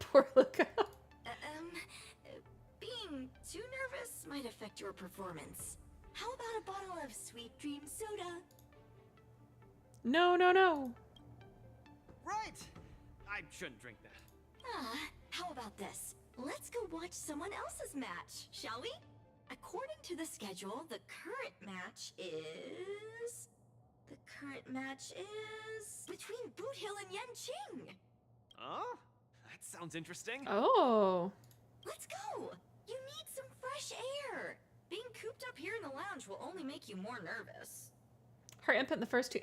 B: Poor Luca.
J: Being too nervous might affect your performance. How about a bottle of Sweet Dream Soda?
B: No, no, no.
H: Right. I shouldn't drink that.
J: How about this? Let's go watch someone else's match, shall we? According to the schedule, the current match is between Boot Hill and Yanqing.
H: Oh, that sounds interesting.
B: Oh.
J: Let's go. You need some fresh air. Being cooped up here in the lounge will only make you more nervous.
B: Her input in the first two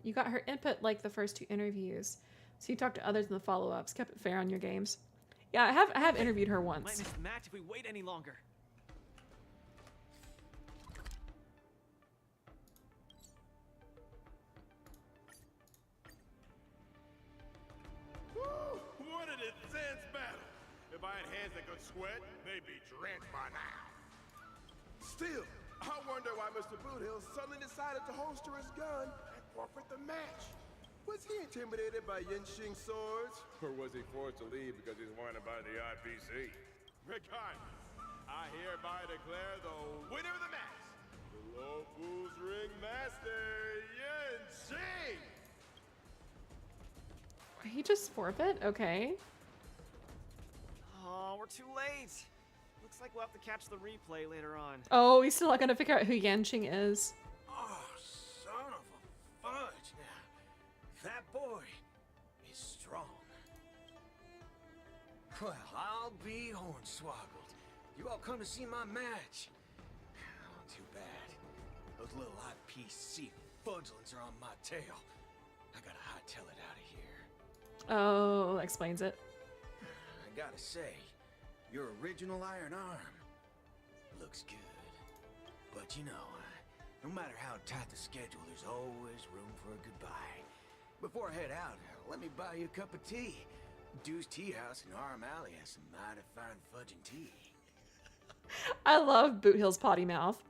B: you got her input like the first two interviews. So you talked to others in the follow-ups, kept it fair on your games. Yeah, I have interviewed her once.
H: Might miss the match if we wait any longer.
F: Woo! What an intense battle! If I had hands that could sweat, they'd be drenched by now. Still, I wonder why Mr. Boothill suddenly decided to holster his gun and forfeit the match. Was he intimidated by Yanqing's swords? Or was he forced to leave because he's worried about the IPC? Regardless, I hereby declare the winner of the match, the Lofu's Ringmaster, Yanqing!
B: He just forfeit? Okay.
H: Oh, we're too late. Looks like we'll have to catch the replay later on.
B: Oh, we still not gonna figure out who Yanqing is.
L: Oh, son of a fudge. Now, that boy is strong. Well, I'll be hornswoggled. You all come to see my match. Oh, too bad. Those little IPC fudgelins are on my tail. I gotta hightail it out of here.
B: Oh, that explains it.
L: I gotta say, your original iron arm looks good. But you know, no matter how tight the schedule, there's always room for a goodbye. Before I head out, let me buy you a cup of tea. Dew's Tea House in Arm Alley has some mighty fine fudging tea.
B: I love Boot Hill's potty mouth.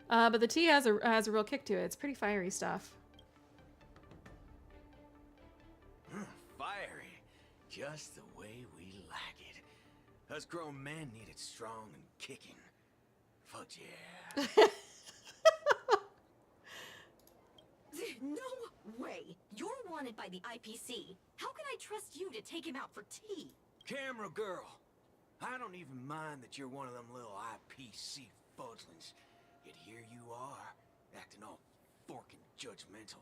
B: But the tea has a real kick to it. It's pretty fiery stuff.
L: Fiery, just the way we like it. Us grown men need it strong and kicking. Fudge yeah.
J: No way! You're wanted by the IPC. How can I trust you to take him out for tea?
L: Camera girl, I don't even mind that you're one of them little IPC fudglings. Yet here you are, acting all forking judgmental.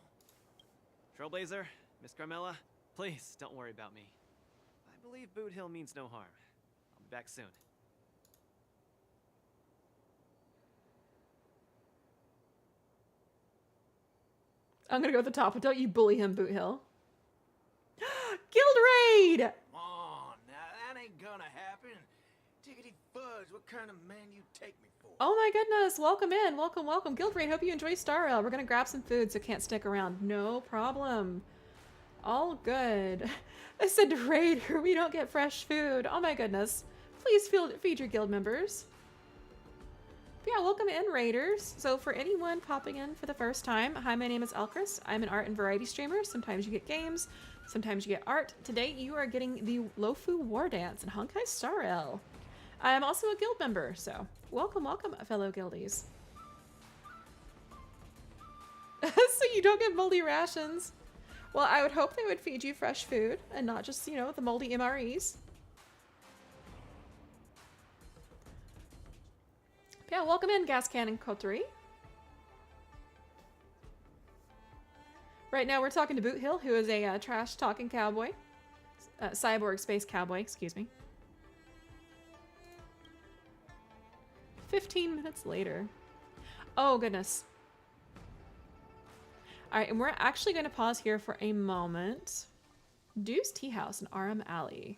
H: Trailblazer, Miss Carmella, please don't worry about me. I believe Boot Hill means no harm. I'll be back soon.
B: I'm gonna go with the top, but don't you bully him, Boot Hill. Guild raid!
L: Come on, now that ain't gonna happen. Diggity fudge, what kind of man you take me for?
B: Oh my goodness, welcome in, welcome, welcome. Guild raid, hope you enjoy Star Rail. We're gonna grab some food, so can't stick around. No problem. All good. I said to raid, we don't get fresh food. Oh my goodness. Please feed your guild members. But yeah, welcome in, Raiders. So for anyone popping in for the first time, hi, my name is Elcrys. I'm an art and variety streamer. Sometimes you get games, sometimes you get art. Today you are getting the Lofu Wardance and Honkai Star Rail. I am also a guild member, so welcome, welcome, fellow guildies. So you don't get moldy rations. Well, I would hope they would feed you fresh food and not just, you know, the moldy MREs. Yeah, welcome in, Gas Cannon Coterie. Right now we're talking to Boot Hill, who is a trash-talking cowboy. Cyborg space cowboy, excuse me. 15 minutes later. Oh, goodness. Alright, and we're actually going to pause here for a moment. Deuce Tea House in RM Alley.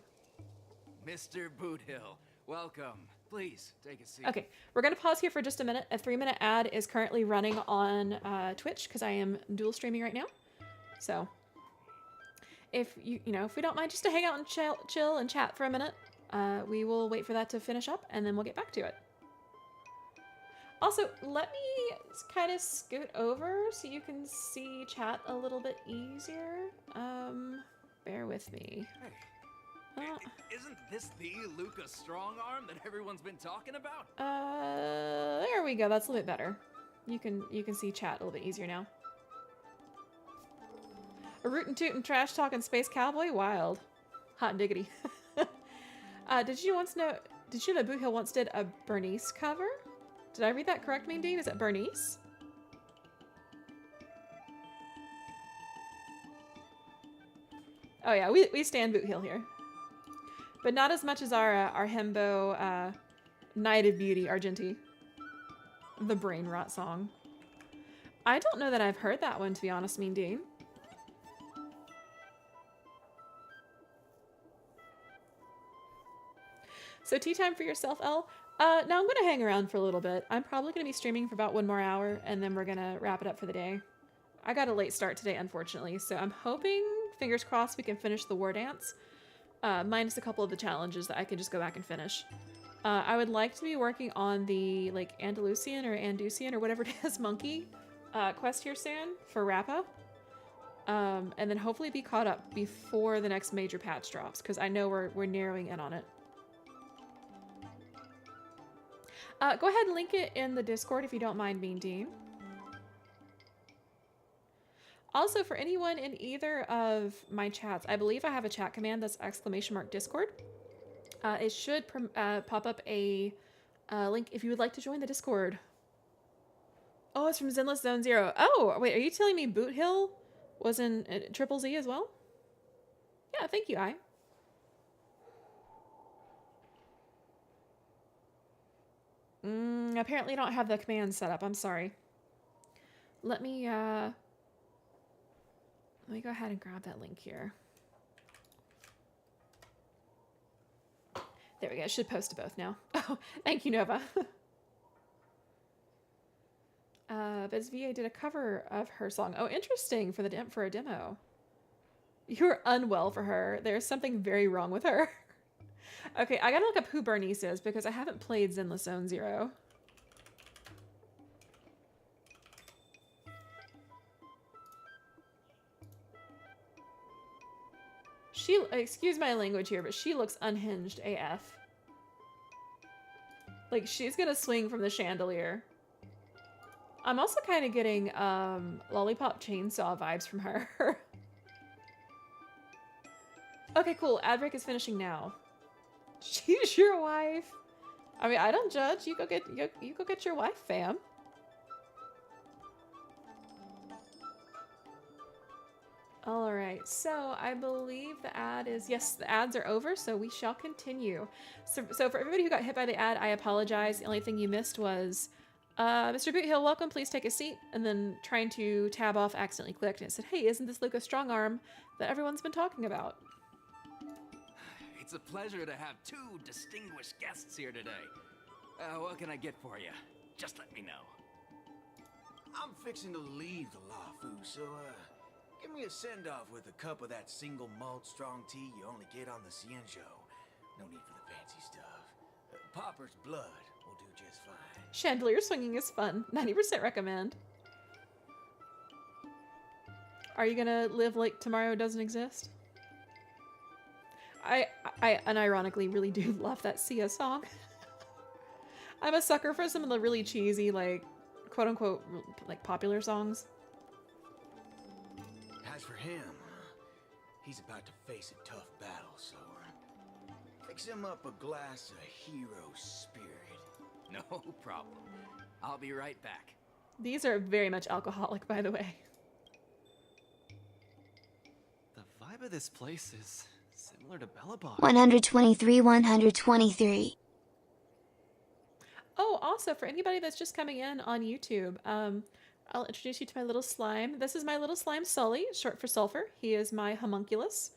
M: Mr. Boot Hill, welcome. Please, take a seat.
B: Okay, we're going to pause here for just a minute. A 3-minute ad is currently running on Twitch because I am dual streaming right now. So, if if we don't mind just to hang out and chill and chat for a minute, we will wait for that to finish up and then we'll get back to it. Also, let me kind of scoot over so you can see chat a little bit easier. Bear with me.
M: Hey. Isn't this the Luca strong arm that everyone's been talking about?
B: There we go. That's a little bit better. You can see chat a little bit easier now. A rootin' tootin' trash talking space cowboy, wild, hot diggity. Did you know that Boot Hill once did a Bernice cover? Did I read that correct, Mean Dean? Is it Bernice? Oh yeah, we stand Boot Hill here. But not as much as our hembo Knight of Beauty, Argenti. The Brain Rot song. I don't know that I've heard that one, to be honest, Mean Dean. So tea time for yourself, Elle? No, I'm going to hang around for a little bit. I'm probably going to be streaming for about 1 more hour, and then we're going to wrap it up for the day. I got a late start today, unfortunately, so I'm hoping, fingers crossed, we can finish the Wardance. Minus a couple of the challenges that I can just go back and finish. I would like to be working on the, like, Andalusian or Andusian or whatever it is, monkey quest here soon for Rappa. And then hopefully be caught up before the next major patch drops, because I know we're narrowing in on it. Go ahead and link it in the Discord if you don't mind, Mean Dean. Also, for anyone in either of my chats, I believe I have a chat command that's !Discord. It should pop up a link if you would like to join the Discord. Oh, it's from Zenless Zone Zero. Oh, wait, are you telling me Boot Hill was in Triple Z as well? Yeah, thank you, I. Apparently I don't have the command set up. I'm sorry. Let me go ahead and grab that link here. There we go. I should post to both now. Oh, thank you, Nova. BizVA did a cover of her song. Oh, interesting, for a demo. You're unwell for her. There's something very wrong with her. Okay, I gotta look up who Bernice is because I haven't played Zenless Zone Zero. Excuse my language here, but she looks unhinged AF. Like, she's gonna swing from the chandelier. I'm also kind of getting Lollipop Chainsaw vibes from her. Okay, cool. Ad break is finishing now. She's your wife. I mean, I don't judge. You go get your wife, fam. All right, so I believe the ad is, yes, the ads are over, so we shall continue. So for everybody who got hit by the ad, I apologize. The only thing you missed was, Mr. Boothill, welcome, please take a seat. And then trying to tab off, accidentally clicked, and it said, hey, isn't this Luca's strong arm that everyone's been talking about?
M: It's a pleasure to have two distinguished guests here today. What can I get for you? Just let me know.
L: I'm fixing to leave the Lofu, so, give me a send-off with a cup of that single malt strong tea you only get on the Xianzhou. No need for the fancy stuff. Popper's blood will do just fine.
B: Chandelier swinging is fun. 90% recommend. Are you gonna live like tomorrow doesn't exist? I unironically really do love that Sia song. I'm a sucker for some of the really cheesy, like, quote-unquote, like, popular songs.
L: As for him, he's about to face a tough battle, so fix him up a glass of hero spirit.
M: No problem. I'll be right back.
B: These are very much alcoholic, by the way.
H: The vibe of this place is similar to Belobog.
E: 123, 123.
B: Oh, also, for anybody that's just coming in on YouTube, I'll introduce you to my little slime. This is my little slime Sully, short for Sulfur. He is my homunculus.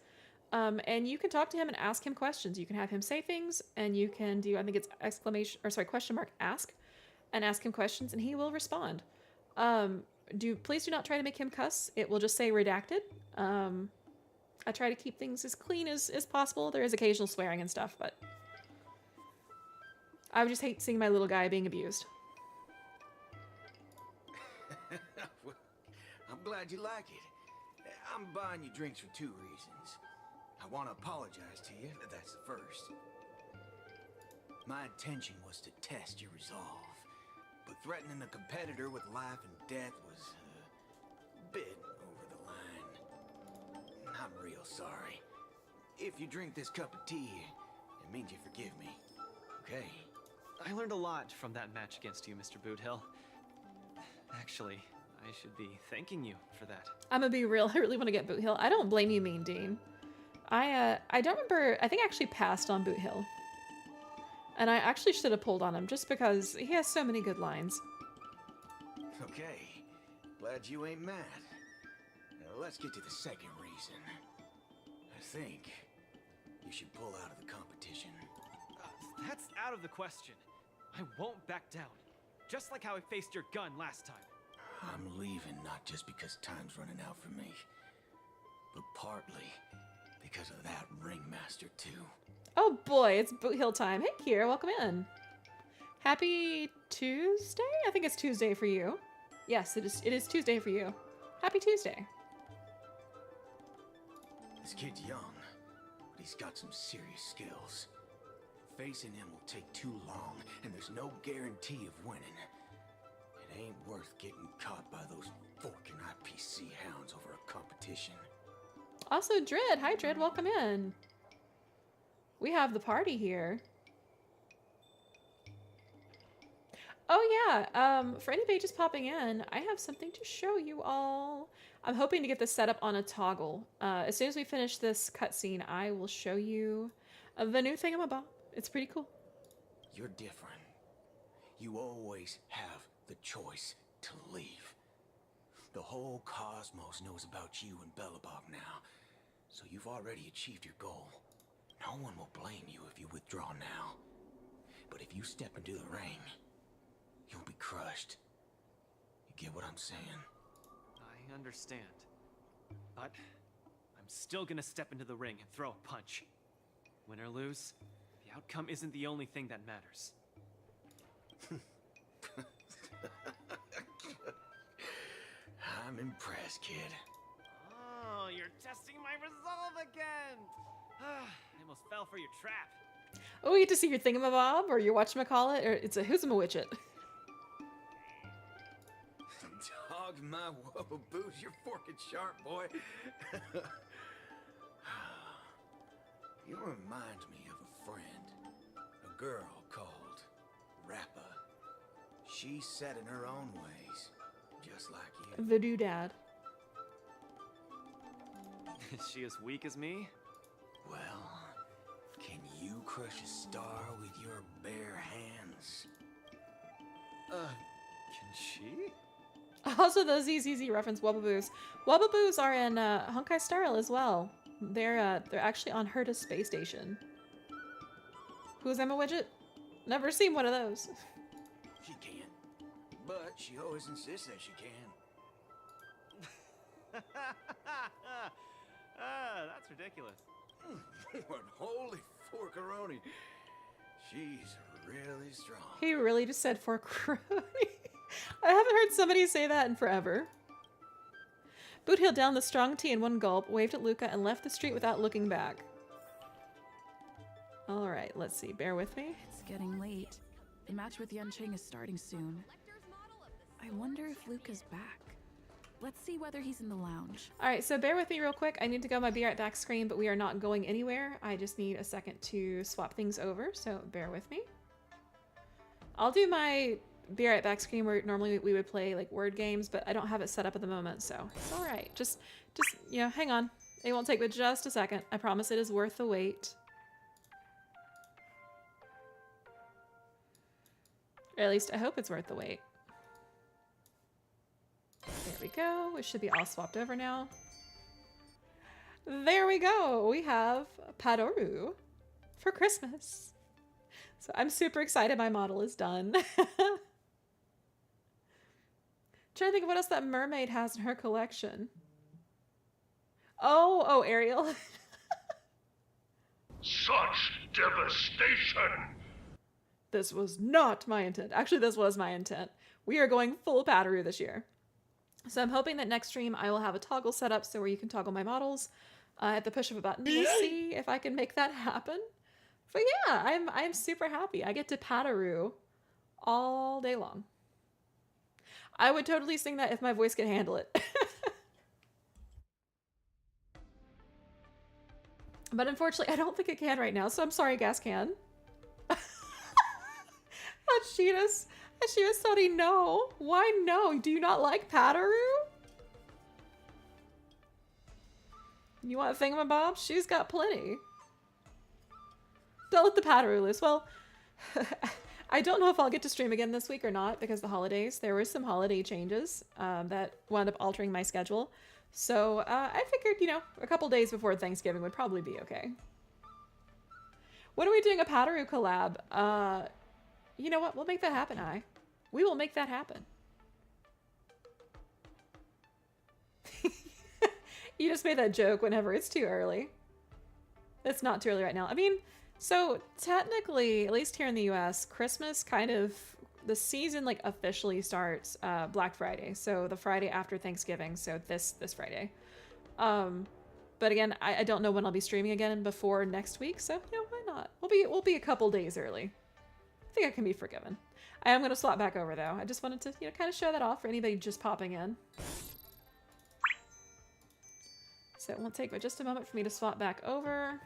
B: And you can talk to him and ask him questions. You can have him say things, and you can do, I think it's question mark, ask, and ask him questions, and he will respond. Please do not try to make him cuss. It will just say redacted. I try to keep things as clean as possible. There is occasional swearing and stuff, but I would just hate seeing my little guy being abused.
L: Well, I'm glad you like it. I'm buying you drinks for two reasons. I want to apologize to you, that's the first. My intention was to test your resolve, but threatening a competitor with life and death was a bit over the line. I'm real sorry. If you drink this cup of tea, it means you forgive me, okay?
H: I learned a lot from that match against you, Mr. Boothill. Actually, I should be thanking you for that.
B: I'm gonna be real. I really want to get Boothill. I don't blame you, Mean Dean. I don't remember. I think I actually passed on Boothill, and I actually should have pulled on him just because he has so many good lines.
L: Okay, glad you ain't mad. Now let's get to the second reason. I think you should pull out of the competition.
H: That's out of the question. I won't back down. Just like how I faced your gun last time.
L: I'm leaving not just because time's running out for me, but partly because of that ringmaster too.
B: Oh boy, it's Boothill time. Hey Kiera, welcome in. Happy Tuesday? I think it's Tuesday for you. Yes, it is Tuesday for you. Happy Tuesday.
L: This kid's young, but he's got some serious skills. Facing him will take too long, and there's no guarantee of winning. It ain't worth getting caught by those forking IPC hounds over a competition.
B: Also, Dred. Hi, Dred. Welcome in. We have the party here. Oh, yeah. For anybody just popping in, I have something to show you all. I'm hoping to get this set up on a toggle. As soon as we finish this cutscene, I will show you the new thingamabob. It's pretty cool.
L: You're different. You always have the choice to leave. The whole cosmos knows about you and Belobog now, so you've already achieved your goal. No one will blame you if you withdraw now. But if you step into the ring, you'll be crushed. You get what I'm saying?
H: I understand. But I'm still gonna step into the ring and throw a punch. Win or lose, the outcome isn't the only thing that matters.
L: I'm impressed, kid.
H: Oh, you're testing my resolve again! I almost fell for your trap.
B: Oh, we get to see your thingamabob, or your whatchamacallit, or it's a who's-a-witchet.
L: Dog my whoa, boots, you're forking sharp, boy. You remind me of a friend. a girl called Rappa. She's set in her own ways, just like you.
B: The doodad.
H: Is she as weak as me?
L: Well, can you crush a star with your bare hands?
H: Can she?
B: Also, the ZZZ reference Wubbaboos. Wubbaboos are in Honkai Star Rail as well. They're actually on Herta Space Station. Who's Emma Widget? Never seen one of those.
L: She can't, but she always insists that she can.
H: That's ridiculous.
L: What holy forkaroni. She's really strong.
B: He really just said for crony. I haven't heard somebody say that in forever. Boothill downed the strong tea in one gulp, waved at Luca, and left the street without looking back. Alright, let's see. Bear with me.
G: It's getting late. The match with Yanqing is starting soon. I wonder if Luca's back. Let's see whether he's in the lounge.
B: Alright, so bear with me real quick. I need to go my Be Right Back screen, but we are not going anywhere. I just need a second to swap things over, so bear with me. I'll do my Be Right Back screen where normally we would play like word games, but I don't have it set up at the moment, so it's alright. Just, you know, hang on. It won't take but just a second. I promise it is worth the wait. Or at least I hope it's worth the wait. There we go. We should be all swapped over now. There we go. We have Padoru for Christmas. So I'm super excited my model is done. Trying to think of what else that mermaid has in her collection. Oh, Ariel.
N: Such devastation!
B: This was not my intent. Actually, this was my intent. We are going full Padoru this year. So I'm hoping that next stream I will have a toggle set up so where you can toggle my models at the push of a button. We'll see if I can make that happen. But yeah, I'm super happy. I get to Padoru all day long. I would totally sing that if my voice could handle it. But unfortunately, I don't think it can right now, so I'm sorry, Gas Can. Ashida's sorry, no. Why no? Do you not like Padoru? You want thingamabob? She's got plenty. Don't let the Padoru loose. Well, I don't know if I'll get to stream again this week or not because the holidays. There were some holiday changes that wound up altering my schedule. So I figured, you know, a couple days before Thanksgiving would probably be okay. When are we doing a Padoru collab? You know what? We'll make that happen, We will make that happen. You just made that joke whenever it's too early. It's not too early right now. I mean, so technically, at least here in the US, Christmas kind of, the season like officially starts Black Friday. So the Friday after Thanksgiving. So this Friday. But again, I don't know when I'll be streaming again before next week. So, you know, why not? We'll be a couple days early. I think I can be forgiven. I am going to swap back over though. I just wanted to, you know, kind of show that off for anybody just popping in. So it won't take but just a moment for me to swap back over.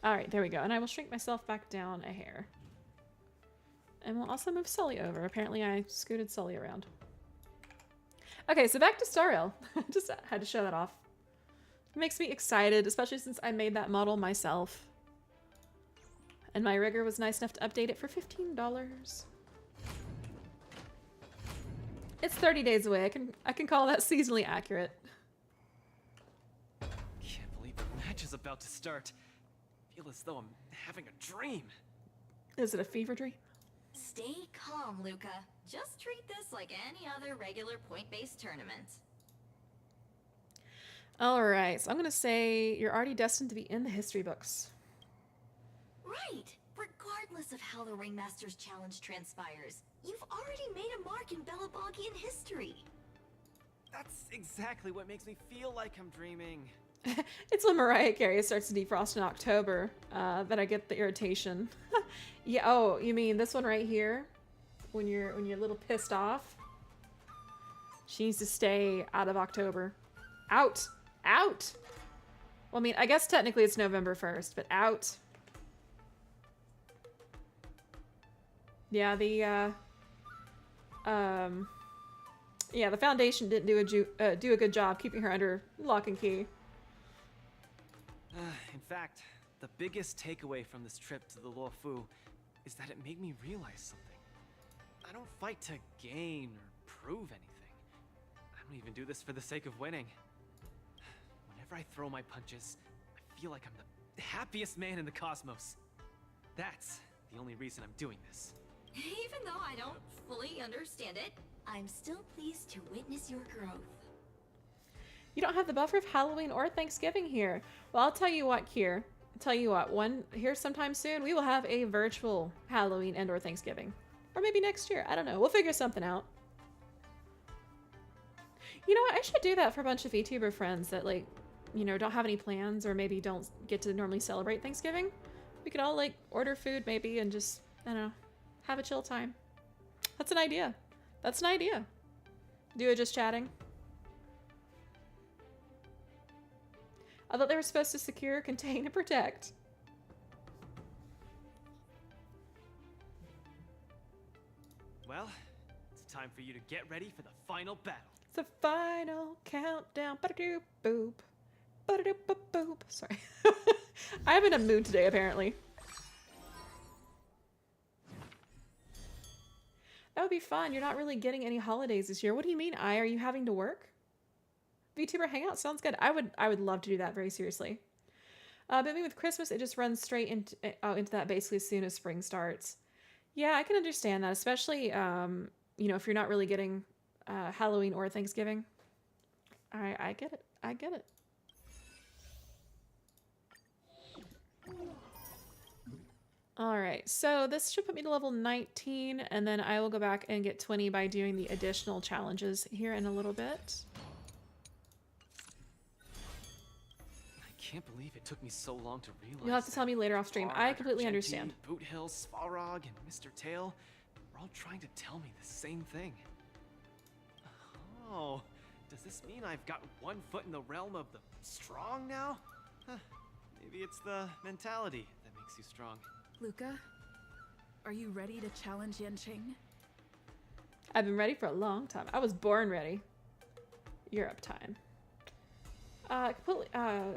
B: Alright, there we go. And I will shrink myself back down a hair. And we'll also move Sully over. Apparently I scooted Sully around. Okay, so back to Star Rail. Just had to show that off. It makes me excited, especially since I made that model myself. And my rigger was nice enough to update it for $15. It's 30 days away. I can call that seasonally accurate.
H: Can't believe the match is about to start. I feel as though I'm having a dream.
B: Is it a fever dream?
J: Stay calm, Luca. Just treat this like any other regular point-based tournament.
B: Alright, so I'm gonna say you're already destined to be in the history books.
J: Right! Regardless of how the Ringmaster's Challenge transpires, you've already made a mark in Belabogian history.
H: That's exactly what makes me feel like I'm dreaming.
B: It's when Mariah Carey starts to defrost in October that I get the irritation. Yeah, oh, you mean this one right here? When you're a little pissed off? She needs to stay out of October. Out! Out! Well, I mean, I guess technically it's November 1st, but out. Yeah, the foundation didn't do a good job keeping her under lock and key.
H: In fact, the biggest takeaway from this trip to the Lofu is that it made me realize something. I don't fight to gain or prove anything. I don't even do this for the sake of winning. Whenever I throw my punches, I feel like I'm the happiest man in the cosmos. That's the only reason I'm doing this.
J: Even though I don't fully understand it, I'm still pleased to witness your growth.
B: You don't have the buffer of Halloween or Thanksgiving here. Well, I'll tell you what, Kier. I'll tell you what, here sometime soon, we will have a virtual Halloween and or Thanksgiving. Or maybe next year. I don't know. We'll figure something out. You know what? I should do that for a bunch of VTuber friends that, like, you know, don't have any plans or maybe don't get to normally celebrate Thanksgiving. We could all, like, order food maybe and just, I don't know, have a chill time. That's an idea. That's an idea. Do it just chatting. I thought they were supposed to secure, contain, and protect.
H: Well, it's time for you to get ready for the final battle.
B: It's the final countdown. Ba-da-doo boop. Ba-da-doo boop boop. Sorry. I'm in a mood today, apparently. That would be fun. You're not really getting any holidays this year. What do you mean, Are you having to work? VTuber Hangout sounds good. I would love to do that very seriously. But maybe with Christmas, it just runs straight into that basically as soon as spring starts. Yeah, I can understand that, especially you know, if you're not really getting Halloween or Thanksgiving. I get it. I get it. All right, so this should put me to level 19, and then I will go back and get 20 by doing the additional challenges here in a little bit.
H: I can't believe it took me so long to realize.
B: You'll have to tell me later off stream. I completely understand.
H: Boot Hill, Svarog, and Mr. Tail are all trying to tell me the same thing. Oh, does this mean I've got one foot in the realm of the strong now? Huh, maybe it's the mentality that makes you strong.
G: Luca, are you ready to challenge Yanqing?
B: I've been ready for a long time. I was born ready. Europe time.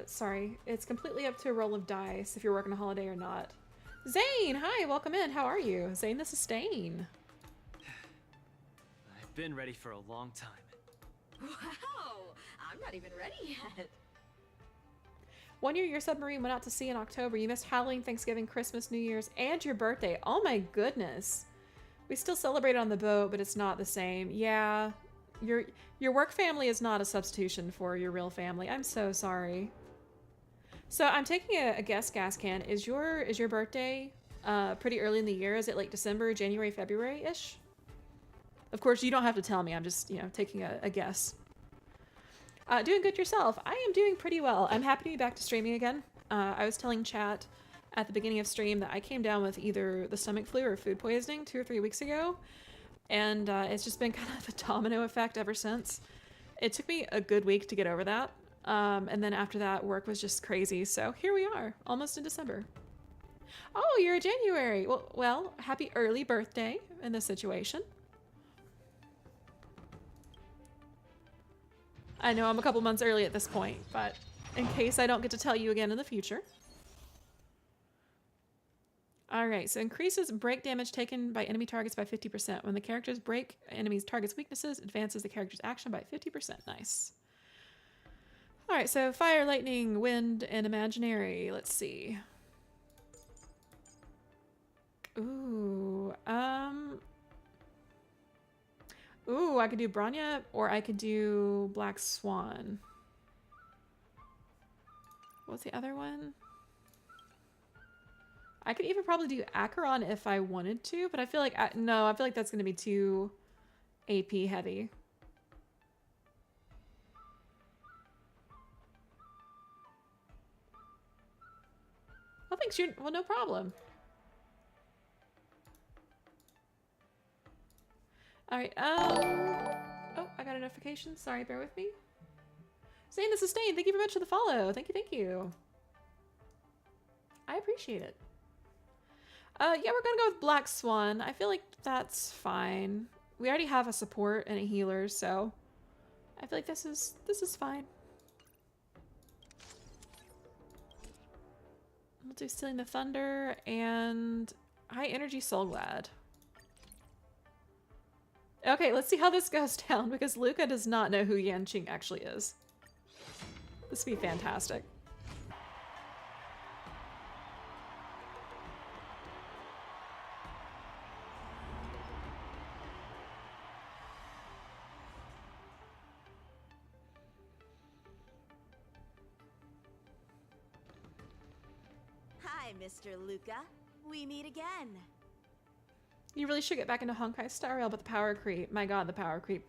B: Sorry. It's completely up to a roll of dice if you're working a holiday or not. Zane, hi, welcome in. How are you? Zane, this is Stain.
H: I've been ready for a long time.
J: Wow, I'm not even ready yet.
B: 1 year your submarine went out to sea in October. You missed Halloween, Thanksgiving, Christmas, New Year's, and your birthday. Oh my goodness. We still celebrate on the boat, but it's not the same. Yeah, your work family is not a substitution for your real family. I'm so sorry. So I'm taking a guess, Gascan. Is your birthday pretty early in the year? Is it like December, January, February-ish? Of course, you don't have to tell me. I'm just, you know, taking a guess. Doing good yourself. I am doing pretty well. I'm happy to be back to streaming again. I was telling chat at the beginning of stream that I came down with either the stomach flu or food poisoning 2 or 3 weeks ago. And it's just been kind of a domino effect ever since. It took me a good week to get over that. And then after that, work was just crazy. So here we are, almost in December. Oh, you're a January. Well, happy early birthday in this situation. I know I'm a couple months early at this point, but in case I don't get to tell you again in the future. Alright, so increases break damage taken by enemy targets by 50%. When the characters break enemies' targets' weaknesses, advances the character's action by 50%. Nice. Alright, so fire, lightning, wind, and imaginary. Let's see. Ooh, Ooh, I could do Branya, or I could do Black Swan. What's the other one? I could even probably do Acheron if I wanted to, but I feel like, no, I feel like that's going to be too AP heavy. Oh, thanks, well, no problem. All right, oh, I got a notification. Sorry, bear with me. Saying the sustain. Thank you very much for the follow. Thank you, thank you. I appreciate it. Yeah, we're gonna go with Black Swan. I feel like that's fine. We already have a support and a healer, so I feel like this is fine. We'll do Stealing the Thunder and High Energy Soul Glad. Okay, let's see how this goes down because Luca does not know who Yanqing actually is. This would be fantastic.
O: Hi, Mr. Luca. We meet again.
B: You really should get back into Honkai Star Rail, but the power creep. My god, the power creep.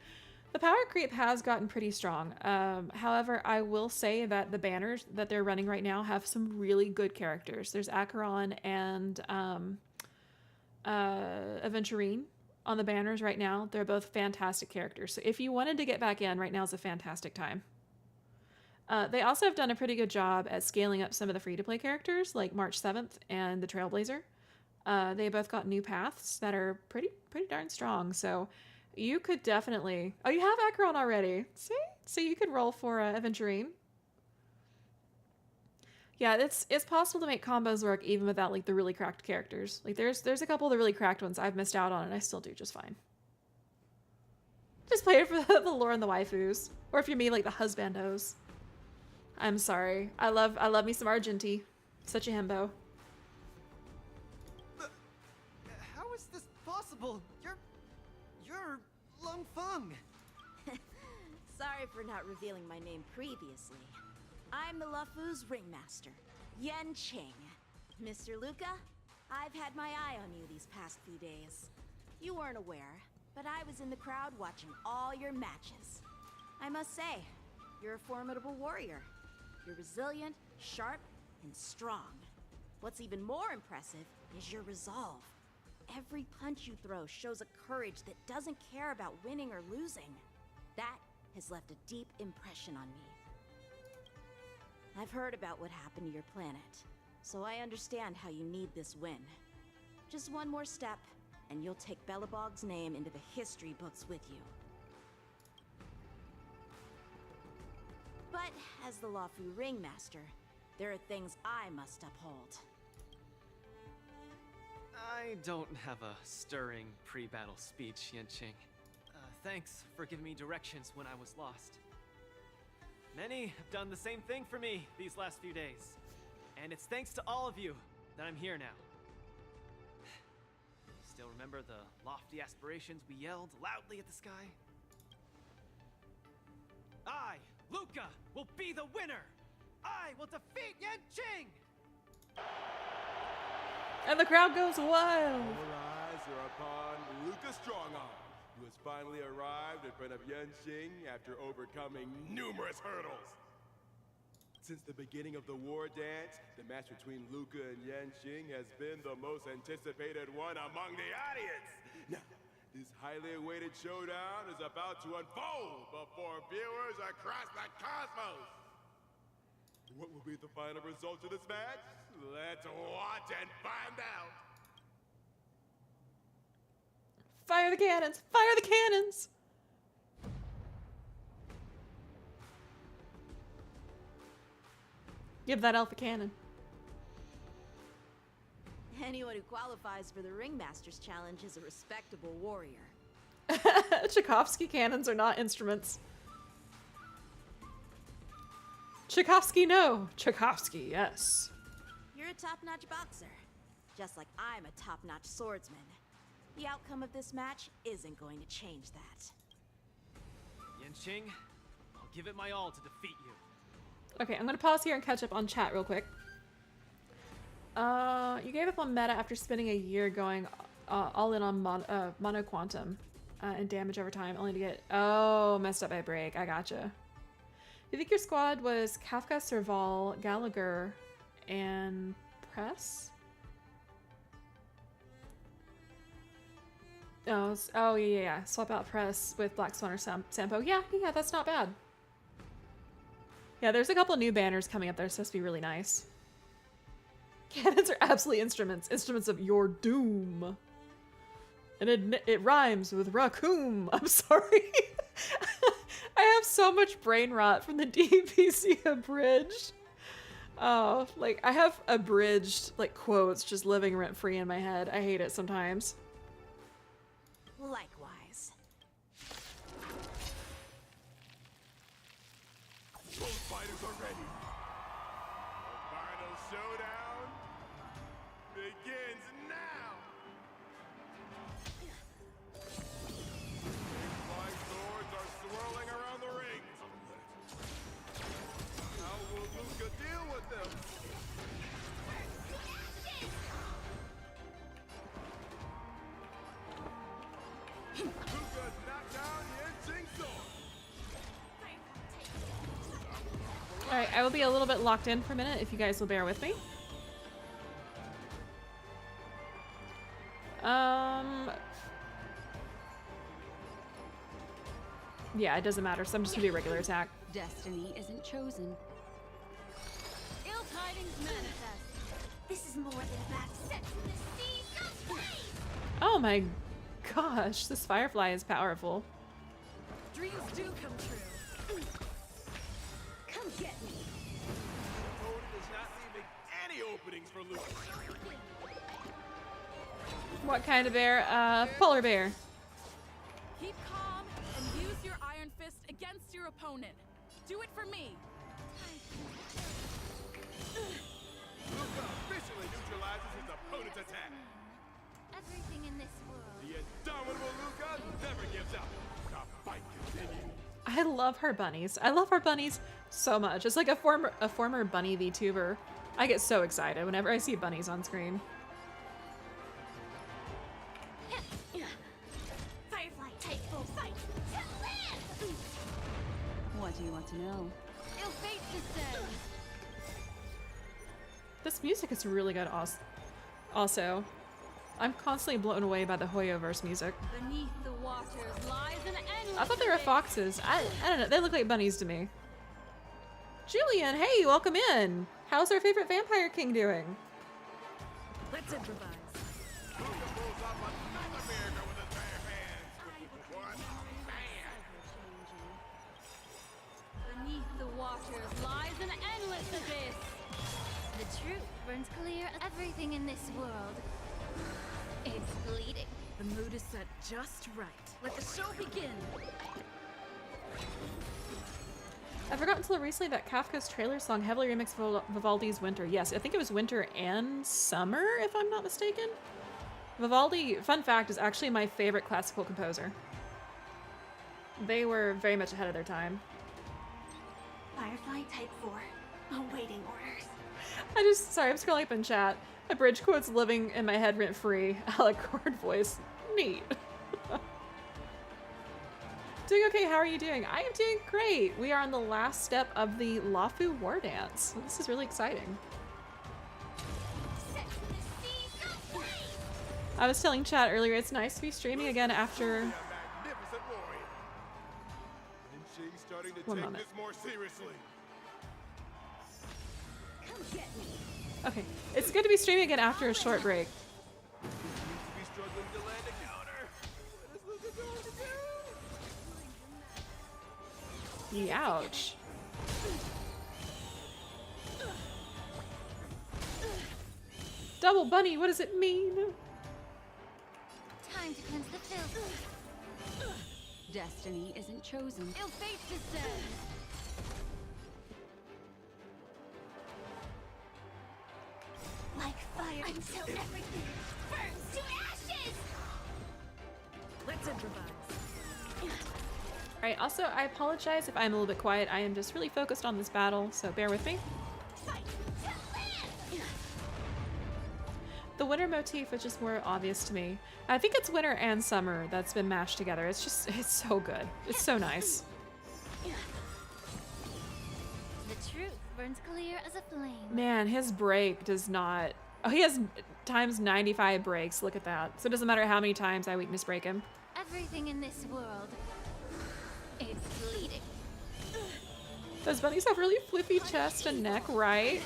B: The power creep has gotten pretty strong. However, I will say that the banners that they're running right now have some really good characters. There's Acheron and Aventurine on the banners right now. They're both fantastic characters. So if you wanted to get back in, right now is a fantastic time. They also have done a pretty good job at scaling up some of the free-to-play characters, like March 7th and the Trailblazer. They both got new paths that are pretty darn strong. So you could definitely... Oh, you have Acheron already. See? So you could roll for Aventurine. Yeah, it's possible to make combos work even without like the really cracked characters. Like there's a couple of the really cracked ones I've missed out on and I still do just fine. Just play it for the lore and the waifus. Or if you're me, like the husbandos. I'm sorry. I love me some Argenti. Such a himbo.
I: How is this possible? You're Lung Feng.
O: Sorry for not revealing my name previously. I'm the Lofu's ringmaster, Yanqing. Mr. Luca, I've had my eye on you these past few days. You weren't aware, but I was in the crowd watching all your matches. I must say, you're a formidable warrior. You're resilient, sharp, and strong. What's even more impressive is your resolve. Every punch you throw shows a courage that doesn't care about winning or losing. That has left a deep impression on me. I've heard about what happened to your planet, so I understand how you need this win. Just one more step, and you'll take Belobog's name into the history books with you. But as the Lofu ringmaster, there are things I must uphold.
H: I don't have a stirring pre-battle speech, Yanqing. Thanks for giving me directions when I was lost. Many have done the same thing for me these last few days. And it's thanks to all of you that I'm here now. Still remember the lofty aspirations we yelled loudly at the sky? I, Luca, will be the winner! I will defeat Yanqing!
B: And the crowd goes wild!
F: All eyes are upon Luca Strongarm, who has finally arrived in front of Yanqing after overcoming numerous hurdles. Since the beginning of the Wardance, the match between Luca and Yanqing has been the most anticipated one among the audience. Now, this highly awaited showdown is about to unfold before viewers across the cosmos. What will be the final result of this match? Let's watch and find out.
B: Fire the cannons! Fire the cannons! Give that elf a cannon.
O: Anyone who qualifies for the Ringmaster's Challenge is a respectable warrior.
B: Tchaikovsky cannons are not instruments. Tchaikovsky, no. Tchaikovsky, yes.
O: You're a top-notch boxer, just like I'm a top-notch swordsman. The outcome of this match isn't going to change that.
H: Yanqing, I'll give it my all to defeat you.
B: Okay, I'm gonna pause here and catch up on chat real quick. You gave up on meta after spending a year going all in on mono quantum and damage over time, only to get messed up by break. I gotcha. You think your squad was Kafka, Serval, Gallagher, and Press? Oh yeah. Swap out press with Black Swan or Sampo. Yeah, that's not bad. Yeah, there's a couple new banners coming up that are supposed to be really nice. Cannons are absolutely instruments. Instruments of your doom. And it rhymes with raccoon. I'm sorry. I have so much brain rot from the DPC abridged. Oh, like I have abridged like quotes just living rent free in my head. I hate it sometimes.
O: Likewise.
F: Both fighters are ready. The final showdown begins now. Flying swords are swirling around the ring. How will Luca deal with them? Luca's knocked down Xianzhou sword.
B: Alright, I will be a little bit locked in for a minute if you guys will bear with me. Yeah, it doesn't matter, so I'm just gonna do a regular attack.
P: Destiny isn't chosen.
O: Ill tidings manifest.
D: This is more than bad sex in the sea. Go play!
B: Oh my gosh, this Firefly is powerful.
G: Dreams do come true.
O: Come get me.
F: Opponent is not leaving any openings for Luca.
B: What kind of bear? Polar bear.
G: Keep calm and use your iron fist against your opponent. Do it for me.
F: Luca officially neutralizes his opponent's attack.
D: Everything in this world.
F: The indomitable Luca never gives up. The fight continues.
B: I love her bunnies. I love her bunnies so much. It's like a former bunny VTuber. I get so excited whenever I see bunnies on screen.
D: Firefly, hateful, fight to live!
P: What do you want to know?
O: Ill fate descends.
B: This music is really good also. I'm constantly blown away by the Hoyoverse music.
O: Beneath the waters lies an endless.
B: I thought they were foxes. I don't know. They look like bunnies to me. Julian, hey, welcome in. How's our favorite vampire king doing?
G: Let's improvise.
F: Luca pulls off another miracle with his bare hands. What a man!
O: Beneath the waters lies an endless abyss.
D: The truth burns clear. Everything in this world is bleeding.
G: The mood is set just right. Let the show begin.
B: I forgot until recently that Kafka's trailer song heavily remixed Vivaldi's Winter. Yes, I think it was Winter and Summer, if I'm not mistaken. Vivaldi, fun fact, is actually my favorite classical composer. They were very much ahead of their time.
D: Firefly Type 4. Awaiting orders.
B: Sorry, I'm scrolling up in chat. A bridge quote's living in my head rent free. Alec Cord voice. Neat. Doing okay, how are you doing? I am doing great. We are on the last step of the Lofu Wardance. This is really exciting. I was telling chat earlier, it's nice to be streaming again after...
F: Magnificent warrior. And she's starting to
B: One
F: take
B: moment.
F: this more seriously.
O: Come get me.
B: Okay, it's good to be streaming again after a short break.
F: Seems to be struggling to land a counter. What is Luca going to do?
B: Ouch. Double bunny, what does it mean?
D: Time to cleanse the filth.
P: Destiny isn't chosen.
O: Ill fate descends.
D: Like fire until everything burns to ashes!
G: Let's improvise.
B: Alright, also, I apologize if I'm a little bit quiet. I am just really focused on this battle, so bear with me.
D: Fight to live!
B: The winter motif is just more obvious to me. I think it's winter and summer that's been mashed together. It's so good. It's so nice.
D: The truth burns clear as a flame.
B: Man, his break does not Oh, he has times 95 breaks. Look at that. So it doesn't matter how many times I weakness break him.
D: Everything in this world is bleeding.
B: Those bunnies have really flippy chest and neck, right?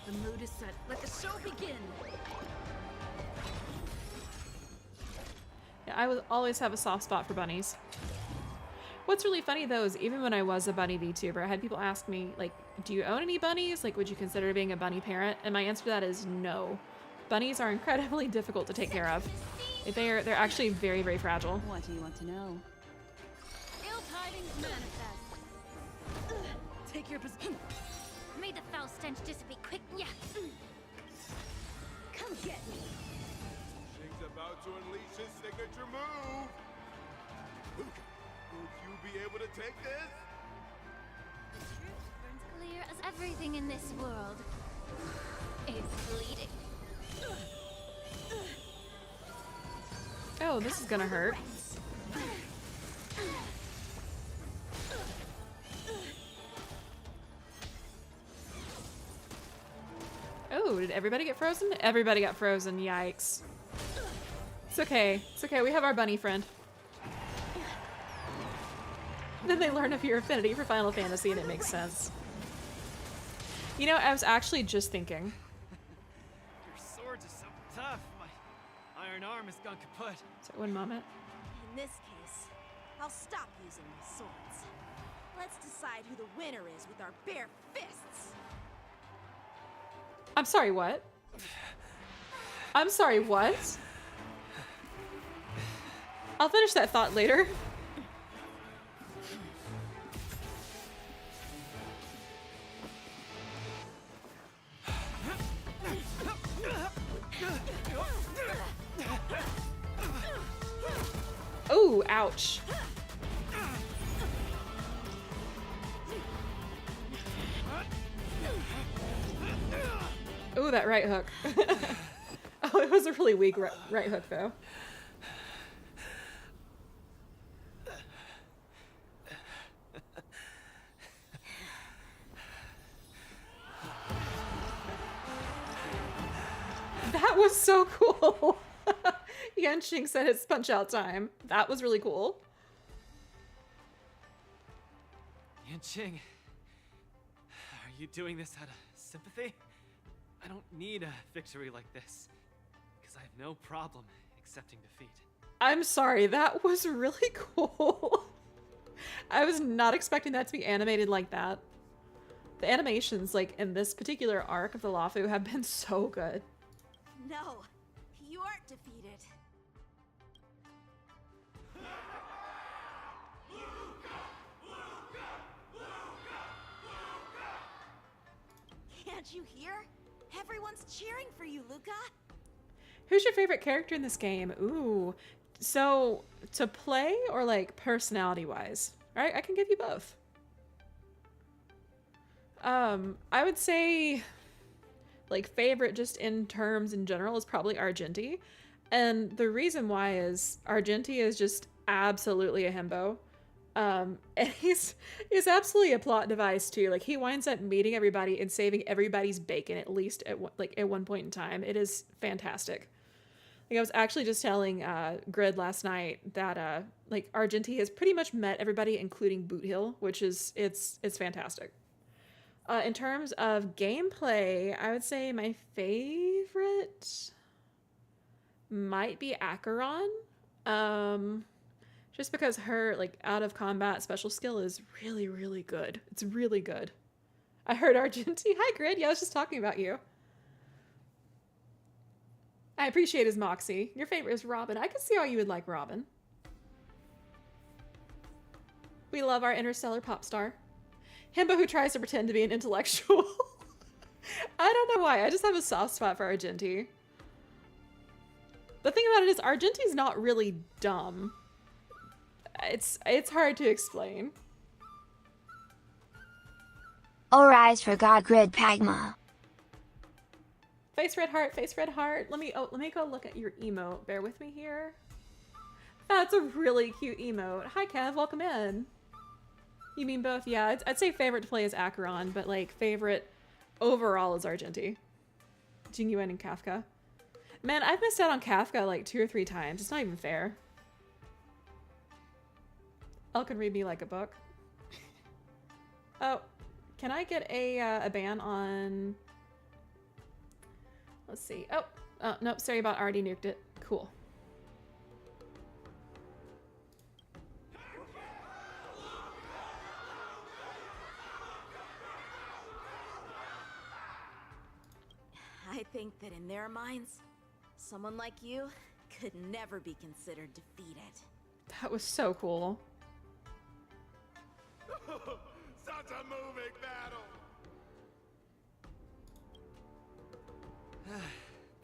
G: The mood is set. Let the show begin.
B: Yeah, I would always have a soft spot for bunnies. What's really funny though is even when I was a bunny VTuber, I had people ask me, like, do you own any bunnies? Like, would you consider being a bunny parent? And my answer to that is no. Bunnies are incredibly difficult to take care of. They're actually very, very fragile.
P: What do you want to know?
D: Ill tidings manifest.
G: Take your position.
D: May the foul stench dissipate quick. Yeah.
G: Come get me.
F: Shing's about to unleash his signature move. Luca, will you be able to take this?
D: Burns clear as everything in this world is bleeding.
B: Oh, this is gonna hurt. Oh, did everybody get frozen? Everybody got frozen, yikes. It's okay, it's okay, we have our bunny friend. Then they learn of your affinity for Final Fantasy and it makes sense. You know, I was actually just thinking.
H: Your swords are so tough. My iron arm has gone kaput.
B: So one moment.
O: In this case, I'll stop using my swords. Let's decide who the winner is with our bare fists.
B: I'm sorry, what? I'm sorry, what? I'll finish that thought later. Oh, ouch. Oh, that right hook. Oh, it was a really weak right hook, though. That was so cool. Yanqing said it's punch out time. That was really cool.
H: Yanqing, are you doing this out of sympathy? I don't need a victory like this, because I have no problem accepting defeat.
B: I'm sorry, that was really cool. I was not expecting that to be animated like that. The animations, like, in this particular arc of the Lofu have been so good.
O: No, you aren't defeated. Can't you hear? Everyone's cheering for you, Luca.
B: Who's your favorite character in this game? Ooh. So, to play or like personality-wise? Alright, I can give you both. I would say like favorite just in terms in general is probably Argenti. And the reason why is Argenti is just absolutely a himbo. And he's absolutely a plot device too. Like he winds up meeting everybody and saving everybody's bacon at least at one point in time. It is fantastic. Like I was actually just telling Grid last night that like Argenti has pretty much met everybody, including Boot Hill, which is it's fantastic. In terms of gameplay, I would say my favorite might be Acheron. Just because her like out of combat special skill is really, really good. It's really good. I heard Argenti. Hi Grid. Yeah, I was just talking about you. I appreciate his moxie. Your favorite is Robin. I can see how you would like Robin. We love our interstellar pop star. Himbo who tries to pretend to be an intellectual. I don't know why. I just have a soft spot for Argenti. The thing about it is Argenti's not really dumb. It's hard to explain.
E: All rise for God Grid Pagma.
B: Face red heart, face red heart. Let me go look at your emote. Bear with me here. That's a really cute emote. Hi Kev, welcome in. You mean both? Yeah, I'd say favorite to play is Acheron, but like favorite overall is Argenti. Jingyuan and Kafka. Man, I've missed out on Kafka like 2 or 3 times. It's not even fair. Elle can read me like a book. Oh, can I get a ban on... Let's see. Oh, nope, sorry about already nuked it. Cool.
O: I think that in their minds, someone like you could never be considered defeated.
B: That was so cool.
F: Such a moving battle!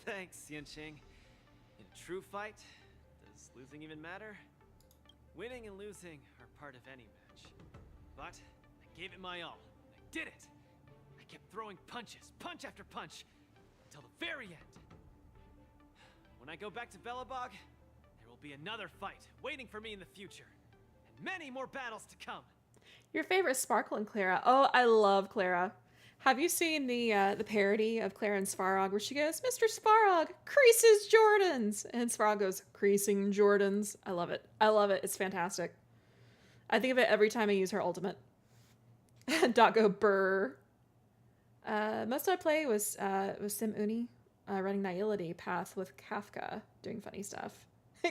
H: Thanks, Xianqing. In a true fight, does losing even matter? Winning and losing are part of any match. But I gave it my all. I did it! I kept throwing punches, punch after punch, until the very end. When I go back to Belobog, there will be another fight waiting for me in the future. And many more battles to come.
B: Your favorite Sparkle and Clara. Oh, I love Clara. Have you seen the parody of Clara and Svarog where she goes, Mr. Svarog, creases Jordans. And Svarog goes, creasing Jordans. I love it. I love it. It's fantastic. I think of it every time I use her ultimate. Dot go burr. Most I play was Sim Uni, running Nihility path with Kafka, doing funny stuff.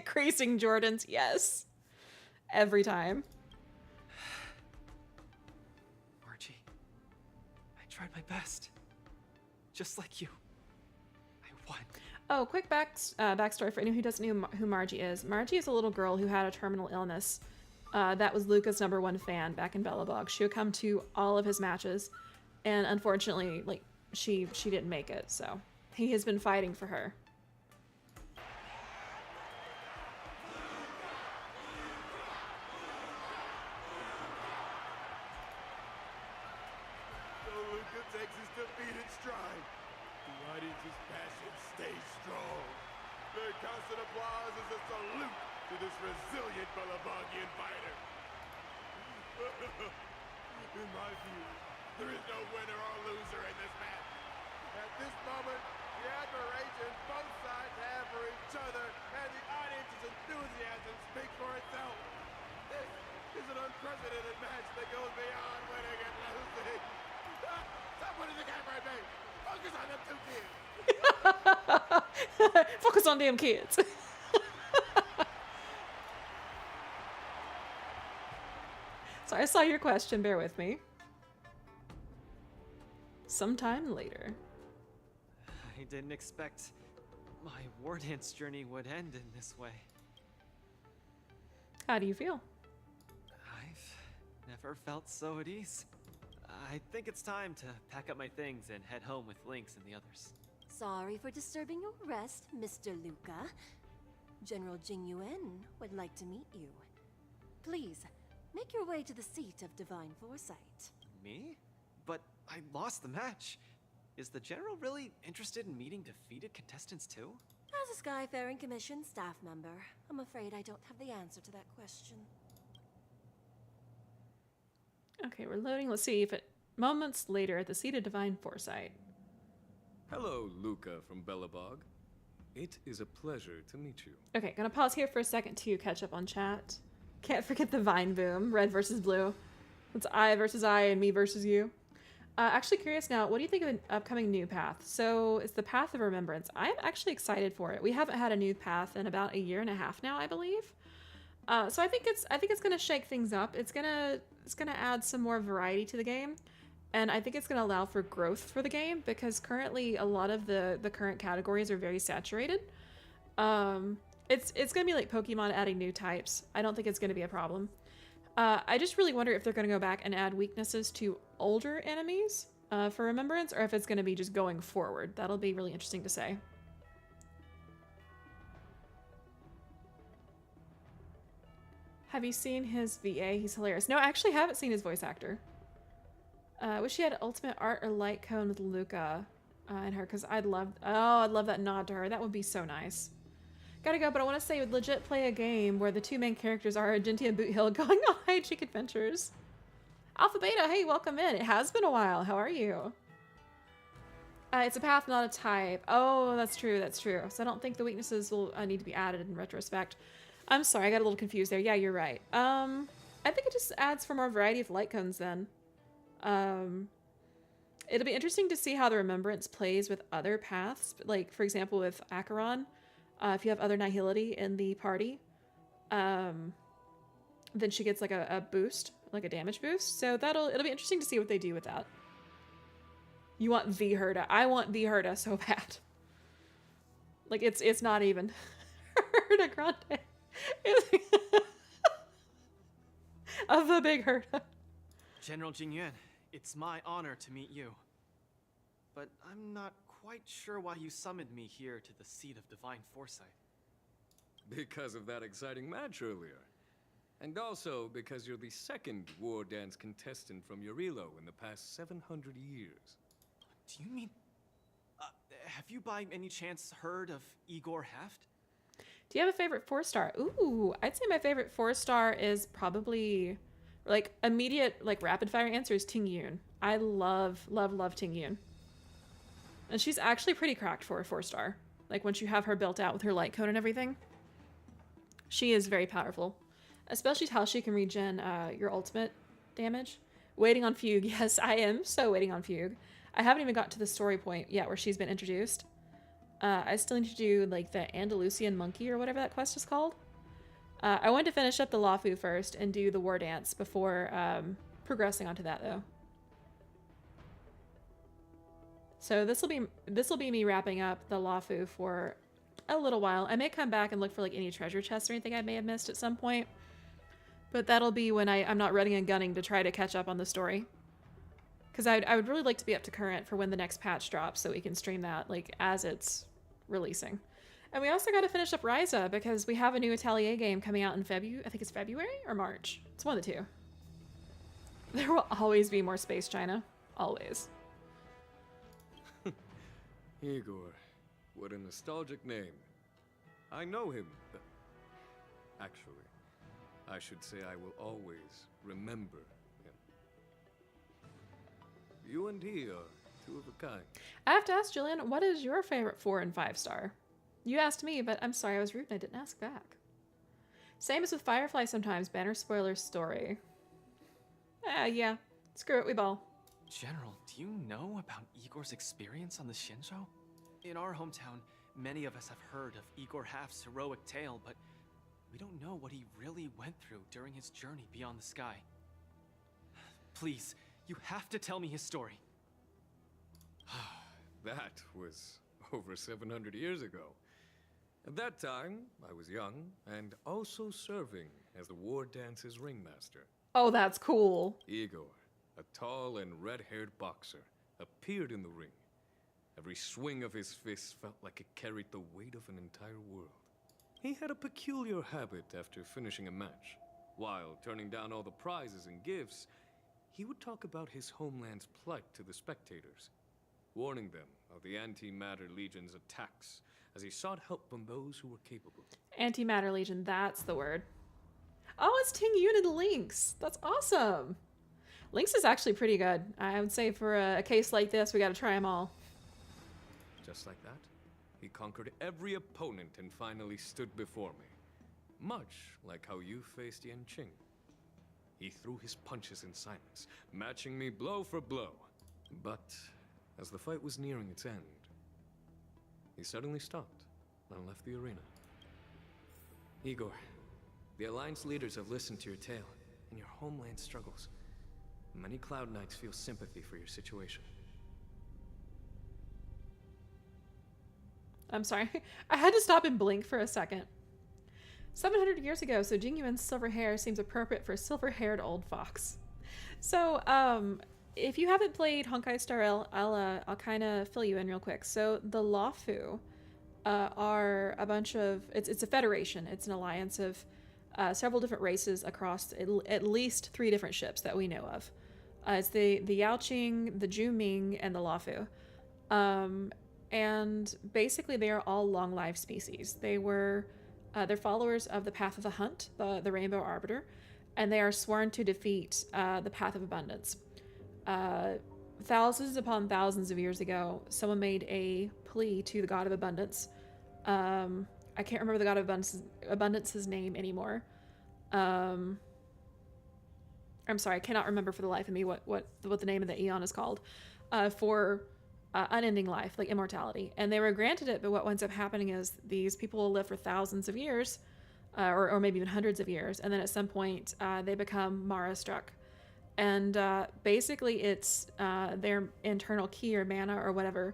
B: Creasing Jordans, yes. Every time.
H: I tried my best. Just like you. I won.
B: Oh, quick backstory for anyone who doesn't know who Margie is. Margie is a little girl who had a terminal illness. That was Luca's #1 fan back in Belobog. She would come to all of his matches, and unfortunately, like, she didn't make it, so he has been fighting for her.
F: Takes his defeat in stride. The audience's passion stays strong. Their constant applause is a salute to this resilient Belabogian fighter. In my view, there is no winner or loser in this match. At this moment, the admiration both sides have for each other and the audience's enthusiasm speaks for itself. This is an unprecedented match that goes beyond winning and losing. Stop putting the camera at me! Focus on them 2 kids!
B: Focus on them kids. So I saw your question, bear with me. Sometime later.
H: I didn't expect my Wardance journey would end in this way.
B: How do you feel?
H: I've never felt so at ease. I think it's time to pack up my things and head home with Lynx and the others.
Q: Sorry for disturbing your rest, Mr. Luca. General Jingyuan would like to meet you. Please, make your way to the seat of Divine Foresight.
H: Me? But I lost the match. Is the General really interested in meeting defeated contestants too?
Q: As a Skyfaring Commission staff member, I'm afraid I don't have the answer to that question.
B: Okay, we're loading. Let's see if it... Moments later at the seat of Divine Foresight.
R: Hello, Luca from Belobog. It is a pleasure to meet you.
B: Okay, gonna pause here for a second to catch up on chat. Can't forget the Vine boom. Red versus blue. It's I versus I and me versus you. Actually curious now, what do you think of an upcoming new path? So it's the Path of Remembrance. I'm actually excited for it. We haven't had a new path in about 1.5 years now, I believe. So I think it's gonna shake things up. It's gonna add some more variety to the game, and I think it's gonna allow for growth for the game, because currently a lot of the current categories are very saturated. It's gonna be like Pokemon adding new types. I don't think it's gonna be a problem. I just really wonder if they're gonna go back and add weaknesses to older enemies for Remembrance, or if it's gonna be just going forward. That'll be really interesting to say. Have you seen his VA? He's hilarious. No, I actually haven't seen his voice actor. Wish he had ultimate art or light cone with Luca and her, because I'd love that nod to her. That would be so nice. Gotta go, but I want to say would legit play a game where the 2 main characters are Argentia and Boot Hill going on hijink adventures. Alpha Beta, hey, welcome in. It has been a while. How are you? It's a path, not a type. Oh, that's true. That's true. So I don't think the weaknesses will need to be added in retrospect. I'm sorry, I got a little confused there. Yeah, you're right. I think it just adds for more variety of light cones then. It'll be interesting to see how the Remembrance plays with other paths. Like, for example, with Acheron. If you have other Nihility in the party, then she gets like a boost, like a damage boost. So it'll be interesting to see what they do with that. You want the Herda. I want the Herda so bad. Like, it's not even Herda Grande. Of the big Herda.
H: General Jingyuan, it's my honor to meet you. But I'm not quite sure why you summoned me here to the seat of divine foresight.
R: Because of that exciting match earlier. And also because you're the second Wardance contestant from Eurilo in the past 700 years.
H: Do you mean... have you by any chance heard of Igor Haft?
B: Do you have a favorite 4-star? Ooh, I'd say my favorite 4-star is probably... like, immediate, like, rapid-fire answer is Ting Yun. I love, love, love Ting Yun. And she's actually pretty cracked for a 4-star. Like, once you have her built out with her light cone and everything. She is very powerful. Especially how she can regen your ultimate damage. Waiting on Fugue. Yes, I am so waiting on Fugue. I haven't even got to the story point yet where she's been introduced. I still need to do, like, the Andalusian Monkey or whatever that quest is called. I wanted to finish up the Lofu first and do the Wardance before progressing onto that, though. So this will be me wrapping up the Lofu for a little while. I may come back and look for like any treasure chests or anything I may have missed at some point, but that'll be when I'm not running and gunning to try to catch up on the story. Because I would really like to be up to current for when the next patch drops, so we can stream that like as it's releasing. And we also got to finish up Ryza because we have a new Atelier game coming out in February. I think it's February or March. It's one of the two. There will always be more Space China. Always.
R: Igor. What a nostalgic name. I know him. Actually, I should say I will always remember him. You and he are two of a kind.
B: I have to ask, Jillian, what is your favorite 4 and 5-star? You asked me, but I'm sorry I was rude and I didn't ask back. Same as with Firefly sometimes. Banner spoiler story. Yeah. Screw it, we ball.
H: General, do you know about Igor's experience on the Xianzhou? In our hometown, many of us have heard of Igor Haft's heroic tale, but we don't know what he really went through during his journey beyond the sky. Please, you have to tell me his story.
R: That was over 700 years ago. At that time, I was young and also serving as the Wardance's ringmaster.
B: Oh, that's cool.
R: Igor, a tall and red-haired boxer, appeared in the ring. Every swing of his fist felt like it carried the weight of an entire world. He had a peculiar habit after finishing a match. While turning down all the prizes and gifts, he would talk about his homeland's plight to the spectators, warning them of the Antimatter Legion's attacks as he sought help from those who were capable.
B: Antimatter Legion, that's the word. Oh, it's Ting Yun and Lynx. That's awesome. Lynx is actually pretty good. I would say for a case like this, we gotta try them all.
R: Just like that, he conquered every opponent and finally stood before me. Much like how you faced Yanqing. He threw his punches in silence, matching me blow for blow. But as the fight was nearing its end, he suddenly stopped and left the arena. Igor, the Alliance leaders have listened to your tale and your homeland struggles. Many Cloud Knights feel sympathy for your situation.
B: I'm sorry. I had to stop and blink for a second. 700 years ago, so Jingyuan's silver hair seems appropriate for a silver-haired old fox. So, if you haven't played Honkai Star Rail, I'll kind of fill you in real quick. So, the Lofu are a bunch of... It's a federation. It's an alliance of several different races across at least 3 different ships that we know of. It's the Yaoqing, the Juming, and the Lofu. And basically they are all long-lived species. They're followers of the Path of the Hunt, the Rainbow Arbiter. and they are sworn to defeat the path of abundance. Thousands upon thousands of years ago, someone made a plea to the god of abundance. I can't remember the god of abundance's name anymore. I'm sorry, I cannot remember for the life of me what the name of the eon is called. For unending life, like immortality. And they were granted it, but what winds up happening is these people will live for thousands of years, or maybe even hundreds of years, and then at some point they become Mara struck. And basically it's their internal ki or mana or whatever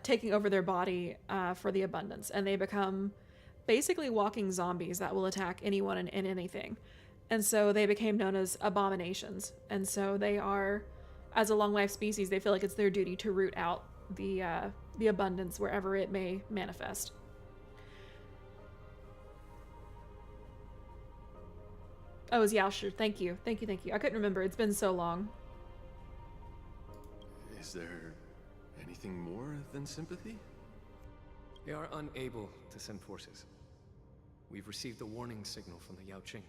B: taking over their body for the abundance. And they become basically walking zombies that will attack anyone and anything. And so they became known as abominations. And so they are, as a long life species, they feel like it's their duty to root out the abundance wherever it may manifest. Oh, it was Yaoshi. Thank you. Thank you, thank you. I couldn't remember. It's been so long.
K: Is there anything more than sympathy?
R: They are unable to send forces. We've received a warning signal from the Yaoqing,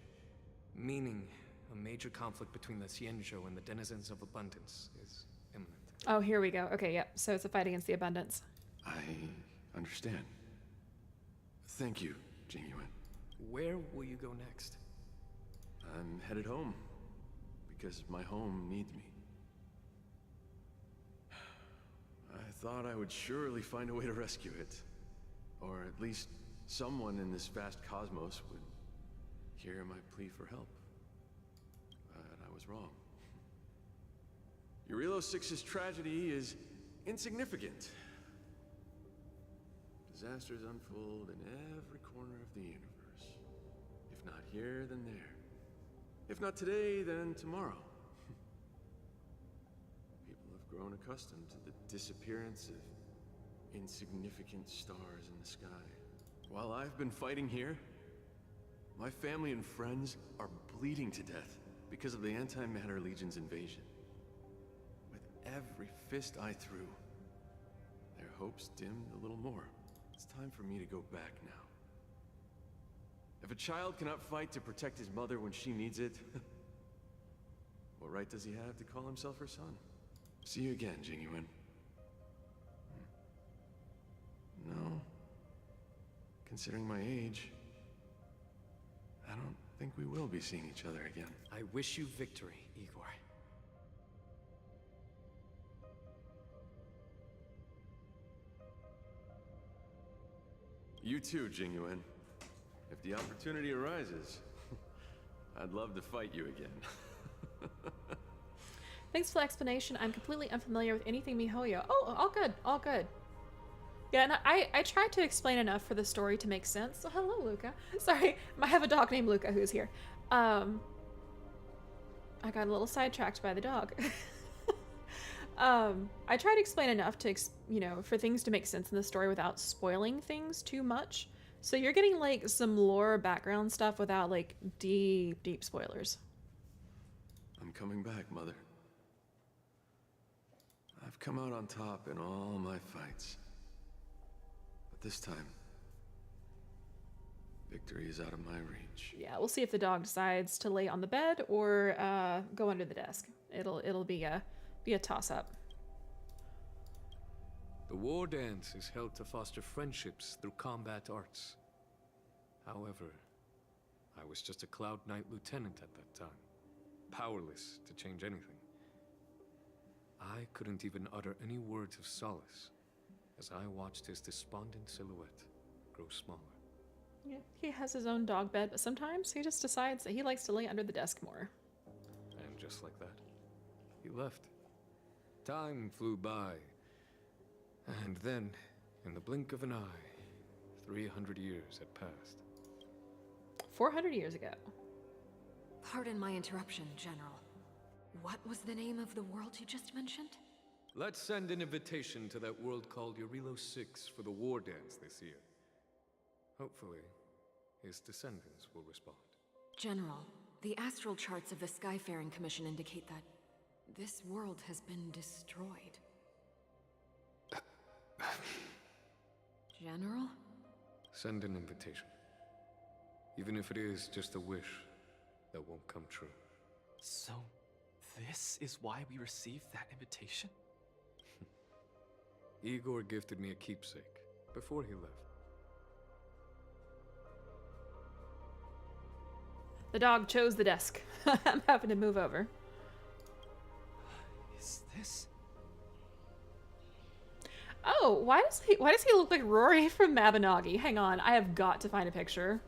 R: meaning a major conflict between the Xianzhou and the denizens of abundance is imminent.
B: Oh, here we go. Okay, yep. So it's a fight against the abundance.
K: I understand. Thank you, Jingyuan.
R: Where will you go next?
K: I'm headed home, because my home needs me. I thought I would surely find a way to rescue it. Or at least someone in this vast cosmos would hear my plea for help. But I was wrong. Eurilo 6's tragedy is insignificant. Disasters unfold in every corner of the universe. If not here, then there. If not today, then tomorrow. People have grown accustomed to the disappearance of insignificant stars in the sky. While I've been fighting here, my family and friends are bleeding to death because of the Antimatter Legion's invasion. With every fist I threw, their hopes dimmed a little more. It's time for me to go back now. If a child cannot fight to protect his mother when she needs it, what right does he have to call himself her son? See you again, Jingyuan. No. Considering my age, I don't think we will be seeing each other again.
R: I wish you victory, Igor.
K: You too, Jingyuan. If the opportunity arises, I'd love to fight you again.
B: Thanks for the explanation. I'm completely unfamiliar with anything MiHoYo. Oh, all good, all good. Yeah, and I tried to explain enough for the story to make sense. So hello, Luca. Sorry, I have a dog named Luca who's here. I got a little sidetracked by the dog. I tried to explain enough to, for things to make sense in the story without spoiling things too much. So you're getting like some lore background stuff without like deep spoilers.
K: I'm coming back, Mother. I've come out on top in all my fights. But this time, victory is out of my reach.
B: Yeah, we'll see if the dog decides to lay on the bed or go under the desk. It'll be a toss-up.
R: The Wardance is held to foster friendships through combat arts. However, I was just a Cloud Knight lieutenant at that time, powerless to change anything. I couldn't even utter any words of solace as I watched his despondent silhouette grow smaller.
B: Yeah, he has his own dog bed, but sometimes he just decides that he likes to lay under the desk more.
R: And just like that, he left. Time flew by. And then, in the blink of an eye, 300 years had passed.
B: 400 years ago.
S: Pardon my interruption, General. What was the name of the world you just mentioned?
R: Let's send an invitation to that world called Eurilo 6 for the Wardance this year. Hopefully, his descendants will respond.
S: General, the astral charts of the Skyfaring Commission indicate that this world has been destroyed. General?
R: Send an invitation. Even if it is just a wish, that won't come true.
H: So, this is why we received that invitation?
R: Igor gifted me a keepsake before he left.
B: The dog chose the desk. I'm having to move over.
H: Is this?
B: Oh, why does he look like Rory from Mabinogi? Hang on, I have got to find a picture.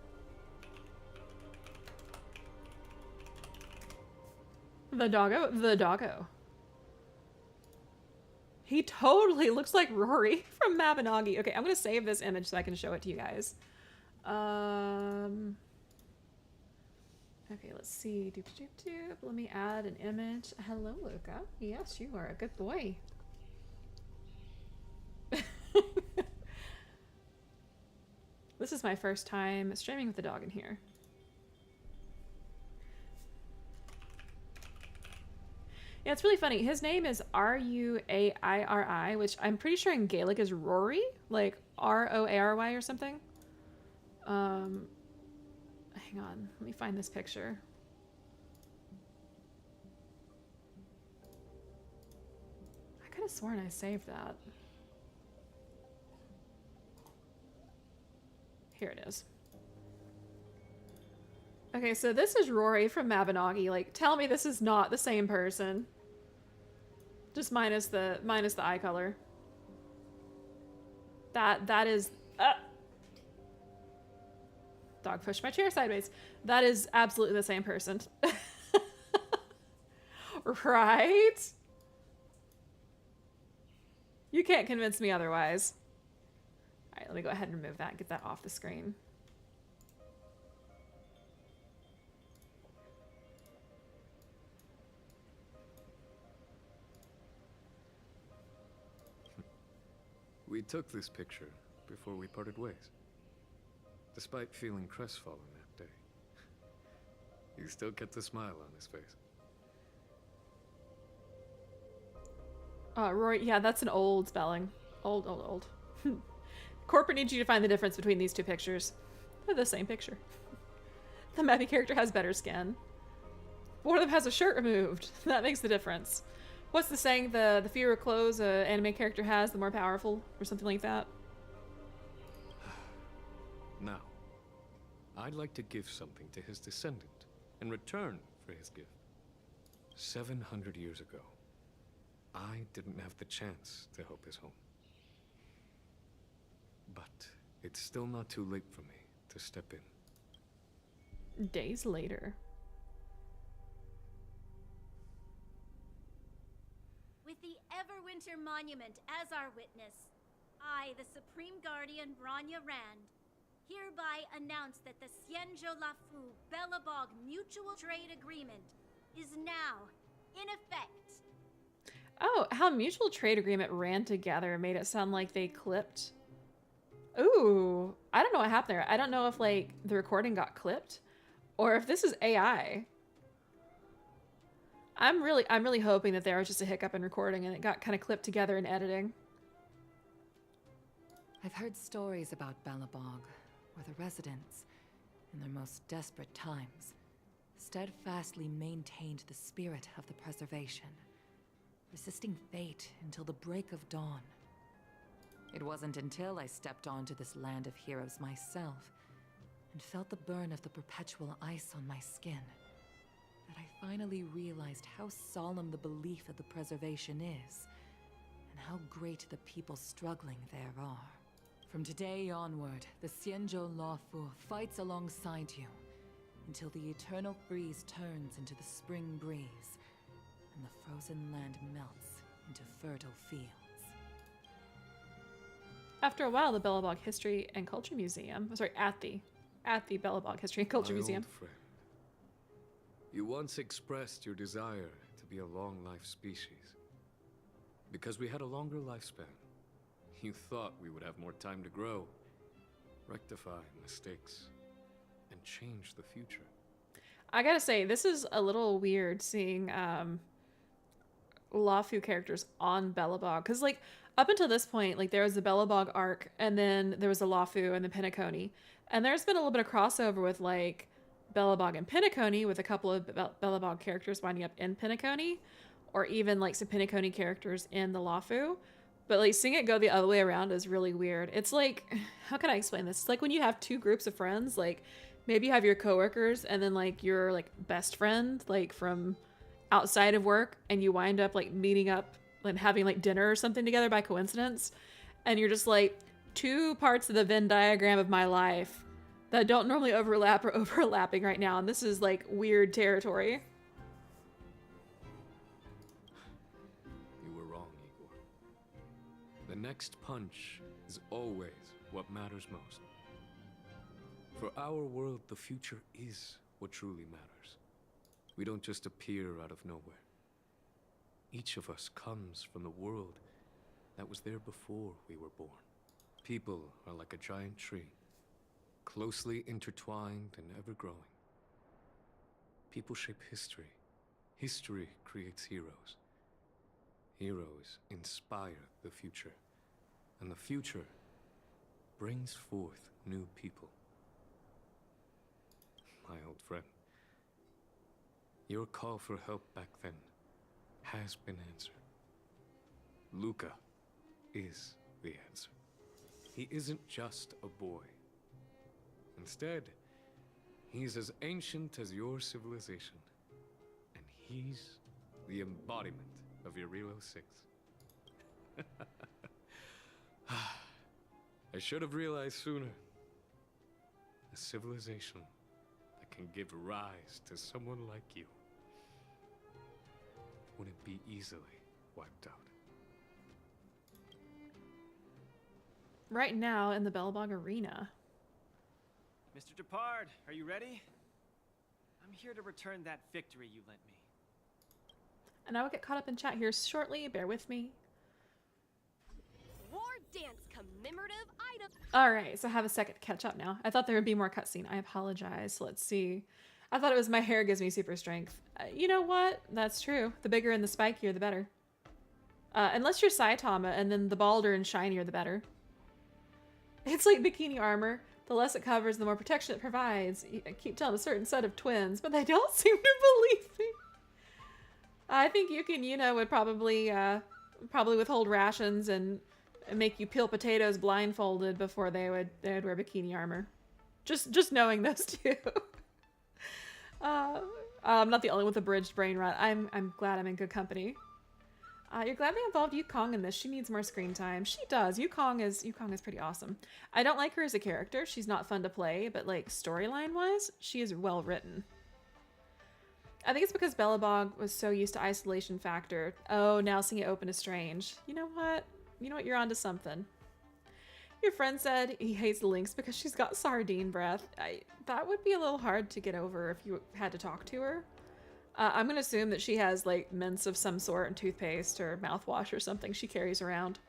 B: The doggo. He totally looks like Rory from Mabinogi. Okay, I'm gonna save this image so I can show it to you guys. Okay, let's see. Doop, doop, doop. Let me add an image. Hello, Luca. Yes, you are a good boy. This is my first time streaming with the dog in here. Yeah, it's really funny. His name is Ruairi, which I'm pretty sure in Gaelic is Rory, like Roary or something. Hang on, let me find this picture. I could have sworn I saved that. Here it is. Okay, so this is Rory from Mabinogi. Like, tell me this is not the same person. Just minus the eye color. That is dog pushed my chair sideways. That is absolutely the same person. Right? You can't convince me otherwise. All right, let me go ahead and remove that and get that off the screen.
R: We took this picture before we parted ways. Despite feeling crestfallen that day, he still kept a smile on his face.
B: Rory, yeah, that's an old spelling. Old. Corporate needs you to find the difference between these two pictures. They're the same picture. The Mappy character has better skin. One of them has a shirt removed. That makes the difference. What's the saying? The fewer clothes an anime character has, the more powerful, or something like that?
R: Now, I'd like to give something to his descendant in return for his gift. 700 years ago, I didn't have the chance to help his home. But it's still not too late for me to step in.
B: Days later.
D: With the Everwinter Monument as our witness, I, the Supreme Guardian Bronya Rand, hereby announce that the Xianzhou Loufu Belobog Mutual Trade Agreement is now in effect.
B: Oh, how mutual trade agreement ran together made it sound like they clipped. Ooh, I don't know what happened there. I don't know if like the recording got clipped or if this is AI. I'm really hoping that there was just a hiccup in recording and it got kind of clipped together in editing.
S: I've heard stories about Belobog, where the residents, in their most desperate times, steadfastly maintained the spirit of the preservation, resisting fate until the break of dawn. It wasn't until I stepped onto this land of heroes myself and felt the burn of the perpetual ice on my skin that I finally realized how solemn the belief of the preservation is and how great the people struggling there are. From today onward, the Xianzhou Loufu fights alongside you until the eternal freeze turns into the spring breeze and the frozen land melts into fertile fields.
B: After a while, the Belobog History and Culture Museum, at the Belobog History and Culture
R: My
B: Museum.
R: old friend, you once expressed your desire to be a long-life species. Because we had a longer lifespan, you thought we would have more time to grow, rectify mistakes, and change the future.
B: I gotta say, this is a little weird seeing Lofu characters on Belobog, because like up until this point, like there was the Belobog arc, and then there was the Lofu and the Penacony, and there's been a little bit of crossover with like Bellabog and Penacony, with a couple of Bellabog characters winding up in Penacony, or even like some Penacony characters in the Lofu. But like seeing it go the other way around is really weird. It's like, how can I explain this? It's like when you have two groups of friends, like maybe you have your coworkers and then like your like best friend, like from outside of work, and you wind up like meeting up and having like dinner or something together by coincidence. And you're just like, two parts of the Venn diagram of my life that don't normally overlap or overlapping right now. And this is like weird territory.
R: You were wrong, Igor. The next punch is always what matters most. For our world, the future is what truly matters. We don't just appear out of nowhere. Each of us comes from the world that was there before we were born. People are like a giant tree, closely intertwined and ever-growing. People shape history. History creates heroes. Heroes inspire the future. And the future brings forth new people. My old friend, your call for help back then has been answered. Luca is the answer. He isn't just a boy. Instead, he's as ancient as your civilization. And he's the embodiment of your Relo 6. I should have realized sooner. A civilization that can give rise to someone like you wouldn't be easily wiped out.
B: Right now in the Bellabog Arena.
H: Mr. Depard, are you ready? I'm here to return that victory you lent me.
B: And I will get caught up in chat here shortly. Bear with me.
Q: Wardance commemorative item.
B: All right, so I have a second to catch up now. I thought there would be more cutscene. I apologize. Let's see. I thought it was my hair gives me super strength. You know what? That's true. The bigger and the spikier, the better. Unless you're Saitama, and then the balder and shinier, the better. It's like bikini armor. The less it covers, the more protection it provides. I keep telling a certain set of twins, but they don't seem to believe me. I think Yuki and Yuna would probably withhold rations and make you peel potatoes blindfolded before they would wear bikini armor. Just knowing those two. I'm not the only one with a bridged brain rot. I'm glad I'm in good company. You're glad they involved Yukong in this. She needs more screen time. She does. Yukong is pretty awesome. I don't like her as a character. She's not fun to play, but like storyline wise, she is well written. I think it's because Bellabog was so used to isolation factor. Oh, now seeing it open is strange. You know what? You're onto something. Your friend said he hates the Lynx because she's got sardine breath. That would be a little hard to get over if you had to talk to her. I'm going to assume that she has like mints of some sort and toothpaste or mouthwash or something she carries around.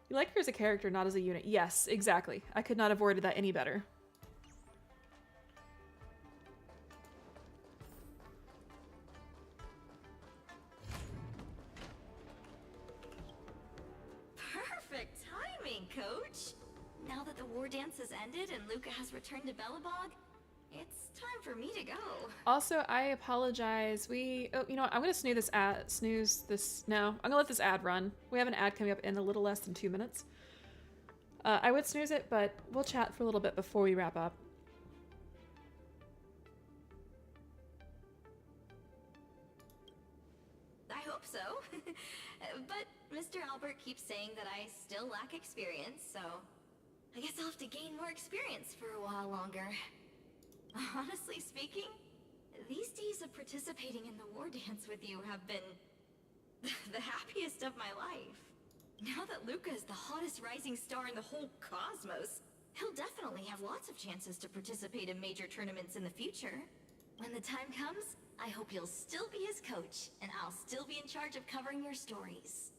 B: You like her as a character, not as a unit. Yes, exactly. I could not have worded that any better.
J: Perfect timing, Coach! Now that the war dance has ended and Luca has returned to Bellabog, it's time for me to go.
B: Also, I apologize. Oh, you know what? I'm gonna No, I'm gonna let this ad run. We have an ad coming up in a little less than 2 minutes. I would snooze it, but we'll chat for a little bit before we wrap up.
J: I hope so. But Mr. Albert keeps saying that I still lack experience, so I guess I'll have to gain more experience for a while longer. Honestly speaking, these days of participating in the war dance with you have been the happiest of my life. Now that Luca is the hottest rising star in the whole cosmos, he'll definitely have lots of chances to participate in major tournaments in the future. When the time comes, I hope you'll still be his coach, and I'll still be in charge of covering your stories.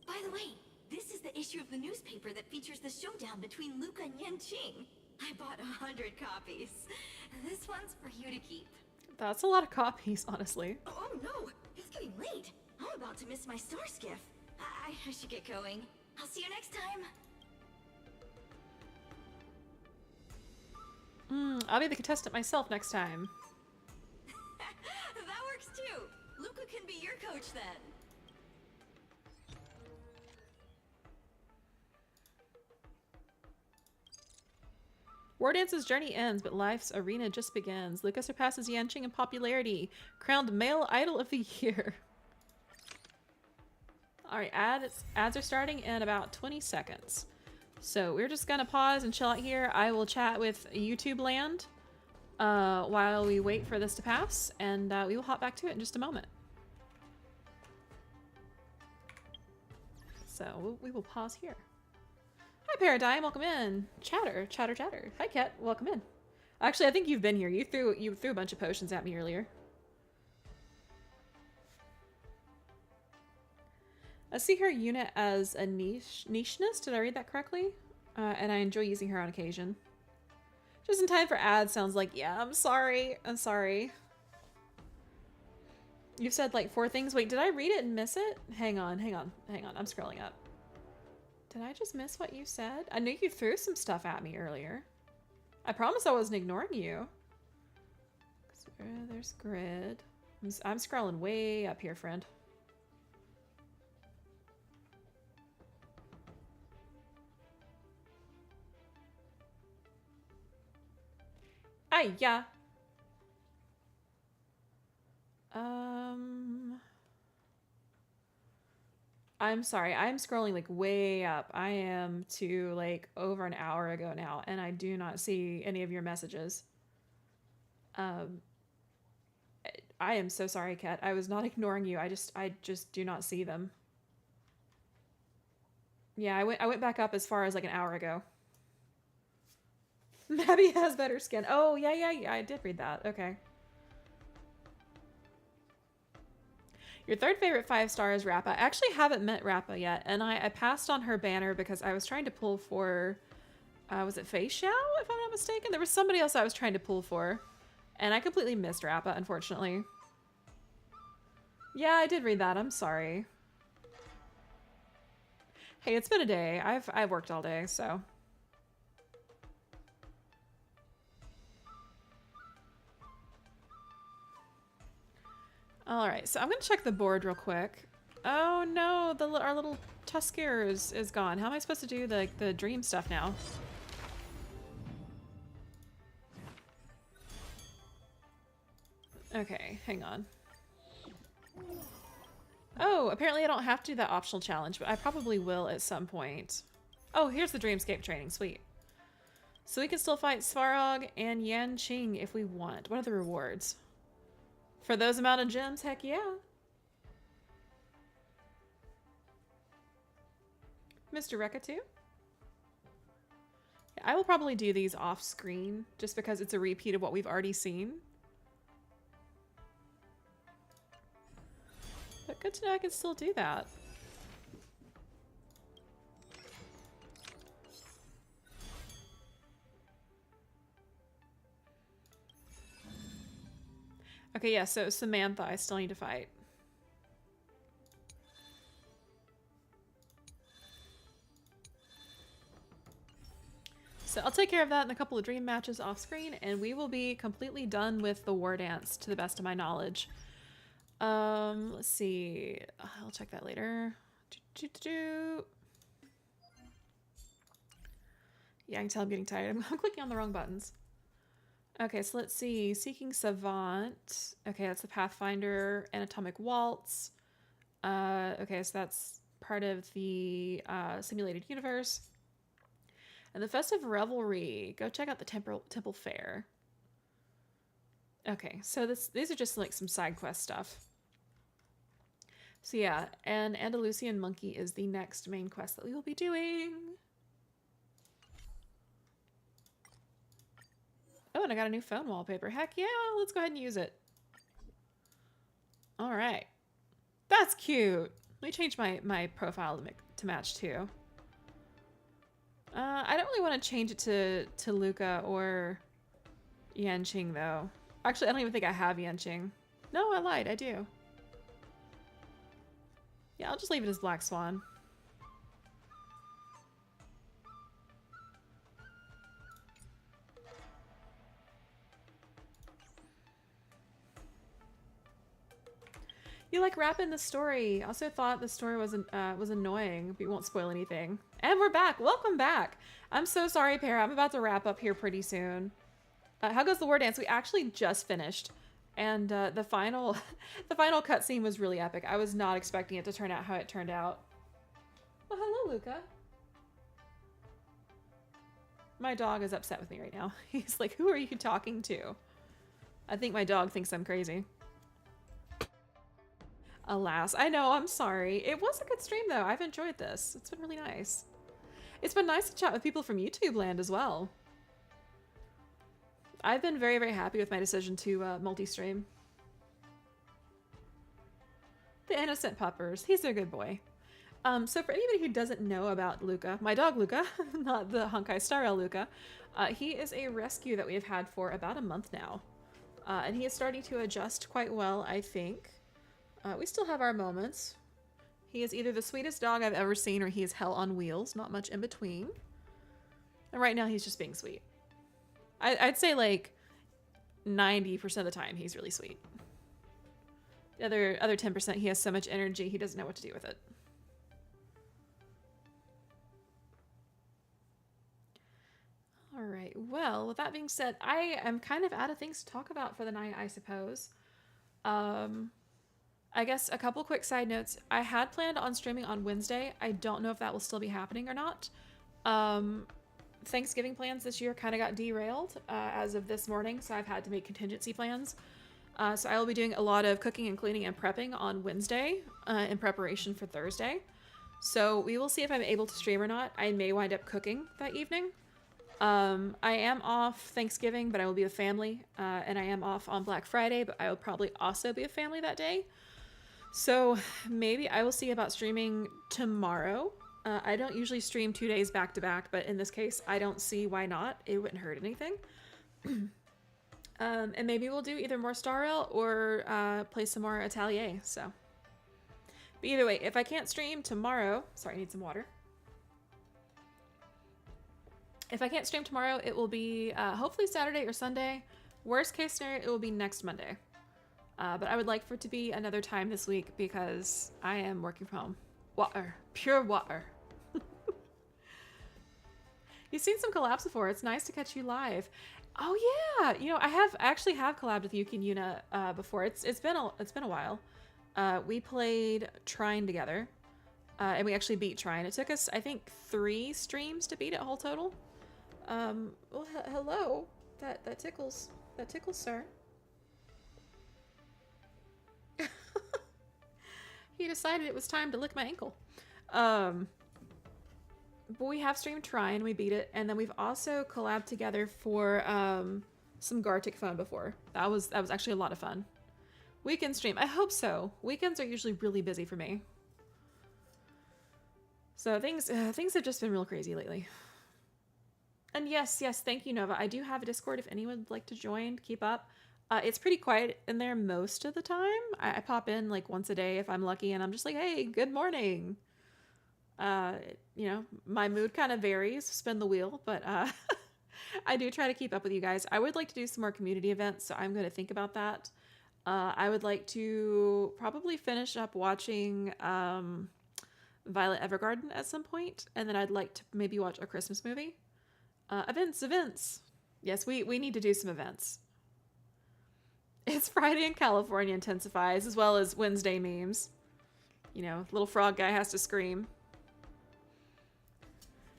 J: By the way, this is the issue of the newspaper that features the showdown between Luca and Yanqing. I bought 100 copies. This one's for you to keep.
B: That's a lot of copies, honestly.
J: Oh no, it's getting late. I'm about to miss my star skiff. I should get going. I'll see you next time.
B: I'll be the contestant myself next time.
J: That works too. Luca can be your coach then.
B: Wardance's journey ends, but life's arena just begins. Luca surpasses Yanqing in popularity, crowned male idol of the year. Alright, ads are starting in about 20 seconds. So we're just gonna pause and chill out here. I will chat with YouTube land while we wait for this to pass, and we will hop back to it in just a moment. So we will pause here. Hi Paradigm, welcome in. Chatter. Hi Kat, welcome in. Actually, I think you've been here. You threw a bunch of potions at me earlier. I see her unit as a nicheness. Did I read that correctly? And I enjoy using her on occasion. Just in time for ads sounds like, yeah, I'm sorry. You said like 4 things. Wait, did I read it and miss it? Hang on. I'm scrolling up. Did I just miss what you said? I knew you threw some stuff at me earlier. I promise I wasn't ignoring you. There's grid. I'm scrolling way up here, friend. Yeah. I'm sorry. I'm scrolling like way up. I am to like over an hour ago now, and I do not see any of your messages. I am so sorry, Kat. I was not ignoring you. I just do not see them. Yeah, I went back up as far as like an hour ago. Mabby has better skin. Oh, yeah, I did read that. Okay. Your third favorite 5-star is Rappa. I actually haven't met Rappa yet, and I passed on her banner because I was trying to pull for, was it Fei Xiao, if I'm not mistaken? There was somebody else I was trying to pull for, and I completely missed Rappa, unfortunately. Yeah, I did read that. I'm sorry. Hey, it's been a day. I've worked all day, so... Alright, so I'm gonna check the board real quick. Oh no, our little Tusker is gone. How am I supposed to do the dream stuff now? Okay, hang on. Oh, apparently I don't have to do that optional challenge, but I probably will at some point. Oh, here's the Dreamscape training, sweet. So we can still fight Svarog and Yanqing if we want. What are the rewards? For those amount of gems, heck yeah. Mr. Rekka too? I will probably do these off screen just because it's a repeat of what we've already seen. But good to know I can still do that. Okay, yeah, so Samantha, I still need to fight. So I'll take care of that in a couple of dream matches off screen, and we will be completely done with the Wardance to the best of my knowledge. Let's see. I'll check that later. Yeah, I can tell I'm getting tired. I'm clicking on the wrong buttons. Okay, so let's see. Seeking Savant. Okay, that's the Pathfinder Anatomic Waltz. Okay, so that's part of the simulated universe. And the Festive Revelry. Go check out the Temple Fair. Okay, so these are just like some side quest stuff. So yeah, and Andalusian Monkey is the next main quest that we will be doing. Oh, and I got a new phone wallpaper. Heck yeah, let's go ahead and use it. All right. That's cute. Let me change my profile to match too. I don't really want to change it to Luca or Yanqing though. Actually, I don't even think I have Yanqing. No, I lied. I do. Yeah, I'll just leave it as Black Swan. You like wrapping the story. Also thought the story was annoying, but you won't spoil anything. And we're back. Welcome back. I'm so sorry, Para. I'm about to wrap up here pretty soon. How goes the Wardance? We actually just finished, and the final cutscene was really epic. I was not expecting it to turn out how it turned out. Well, hello, Luca. My dog is upset with me right now. He's like, "Who are you talking to?" I think my dog thinks I'm crazy. Alas, I know, I'm sorry. It was a good stream though. I've enjoyed this. It's been really nice. It's been nice to chat with people from YouTube land as well. I've been very, very happy with my decision to multi-stream. The innocent puppers. He's a good boy. So for anybody who doesn't know about Luca, my dog Luca, not the Honkai Star Rail Luca, he is a rescue that we have had for about a month now. And he is starting to adjust quite well, I think. We still have our moments. He is either the sweetest dog I've ever seen or he is hell on wheels. Not much in between. And right now he's just being sweet. I'd say like 90% of the time he's really sweet. The other 10% he has so much energy he doesn't know what to do with it. Alright, well, with that being said, I am kind of out of things to talk about for the night, I suppose. I guess a couple quick side notes. I had planned on streaming on Wednesday. I don't know if that will still be happening or not. Thanksgiving plans this year kind of got derailed as of this morning, so I've had to make contingency plans. So I will be doing a lot of cooking and cleaning and prepping on Wednesday in preparation for Thursday. So we will see if I'm able to stream or not. I may wind up cooking that evening. I am off Thanksgiving, but I will be with family, and I am off on Black Friday, but I will probably also be with family that day. So maybe I will see about streaming tomorrow. I don't usually stream 2 days back to back, but in this case, I don't see why not. It wouldn't hurt anything. And maybe we'll do either more Star Rail or play some more Atelier. So, but either way, if I can't stream tomorrow, sorry, I need some water. If I can't stream tomorrow, it will be hopefully Saturday or Sunday. Worst case scenario, it will be next Monday. But I would like for it to be another time this week because I am working from home. Water. Pure water. You've seen some collabs before. It's nice to catch you live. Oh yeah, you know I actually have collabed with Yuki and Yuna before. It's been a while. We played Trine together, and we actually beat Trine. It took us I think 3 streams to beat it whole total. Well, hello. That tickles, sir. He decided it was time to lick my ankle. But we have streamed Trine, we beat it, and then we've also collabed together for some Gartic fun before. That was actually a lot of fun. Weekend stream, I hope so. Weekends are usually really busy for me. So things have just been real crazy lately. And yes, thank you, Nova. I do have a Discord if anyone would like to join, keep up. It's pretty quiet in there most of the time. I pop in like once a day if I'm lucky, and I'm just like, hey, good morning. You know, my mood kind of varies, spin the wheel, but I do try to keep up with you guys. I would like to do some more community events, so I'm going to think about that. I would like to probably finish up watching Violet Evergarden at some point, and then I'd like to maybe watch a Christmas movie. Events. Yes, we need to do some events. It's Friday in California intensifies, as well as Wednesday memes. You know, little frog guy has to scream.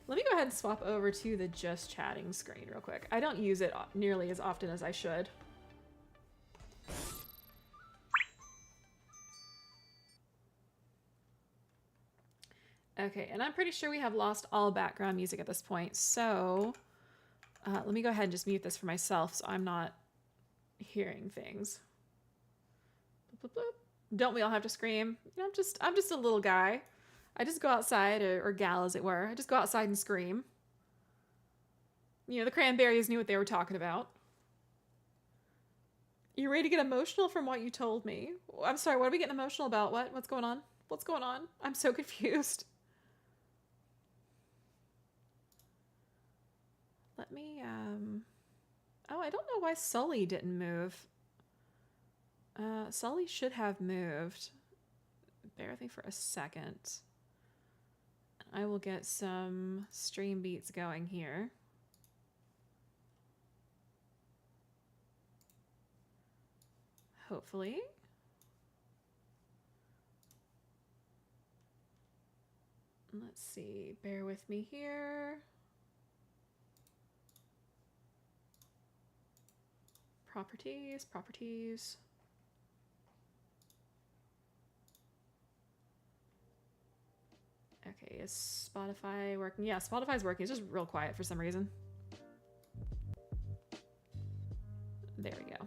B: Let me go ahead and swap over to the just chatting screen real quick. I don't use it nearly as often as I should. Okay, and I'm pretty sure we have lost all background music at this point, so let me go ahead and just mute this for myself so I'm not hearing things. Bloop, bloop, bloop. Don't we all have to scream? You know, I'm just a little guy. I just go outside, or gal as it were. I just go outside and scream. You know, the Cranberries knew what they were talking about. You ready to get emotional from what you told me? I'm sorry, what are we getting emotional about? What's going on? What's going on? I'm so confused. Let me, oh, I don't know why Sully didn't move. Sully should have moved. bear with me for a second. I will get some stream beats going here. Hopefully. Let's see, bear with me here. Properties. Okay, is Spotify working? Yeah, Spotify's working. It's just real quiet for some reason. There we go.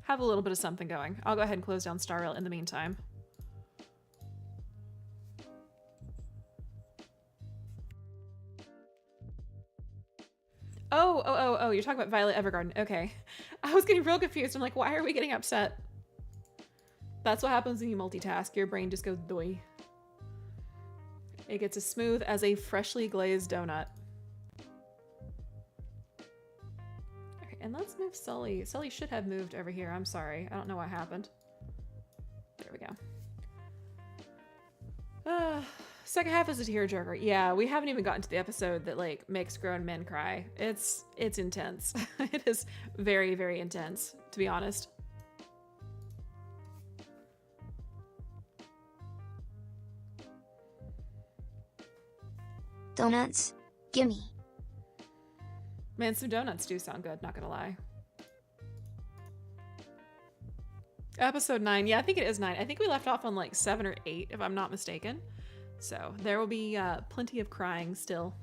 B: Have a little bit of something going. I'll go ahead and close down StarRail in the meantime. Oh, you're talking about Violet Evergarden. Okay. I was getting real confused. I'm like, why are we getting upset? That's what happens when you multitask. Your brain just goes doy. It gets as smooth as a freshly glazed donut. Okay, and let's move Sully. Sully should have moved over here. I'm sorry. I don't know what happened. There we go. Second half is a tearjerker. Yeah, we haven't even gotten to the episode that like makes grown men cry. It's intense. It is very, very intense, to be honest.
E: Donuts? Gimme.
B: Man, some donuts do sound good, not gonna lie. Episode 9. Yeah, I think it is 9. I think we left off on like 7 or 8, if I'm not mistaken. So there will be plenty of crying still.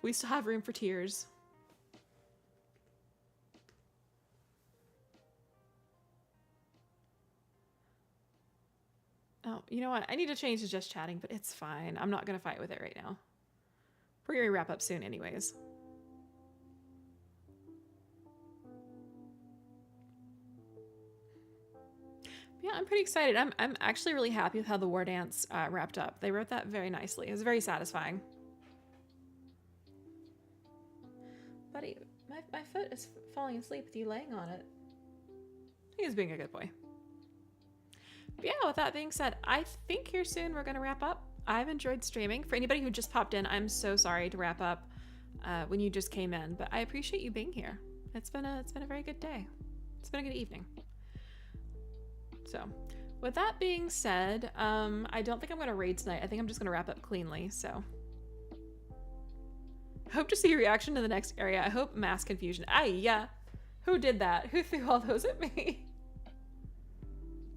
B: We still have room for tears. Oh, you know what? I need to change to just chatting, but it's fine. I'm not going to fight with it right now. We're going to wrap up soon anyways. Yeah, I'm pretty excited. I'm actually really happy with how the Wardance wrapped up. They wrote that very nicely. It was very satisfying. Buddy, my foot is falling asleep with you laying on it. He's being a good boy. But yeah, with that being said, I think here soon we're going to wrap up. I've enjoyed streaming. For anybody who just popped in, I'm so sorry to wrap up when you just came in, but I appreciate you being here. It's been a very good day. It's been a good evening. So, with that being said, I don't think I'm going to raid tonight. I think I'm just going to wrap up cleanly, so. Hope to see your reaction to the next area. I hope mass confusion. Yeah. Who did that? Who threw all those at me?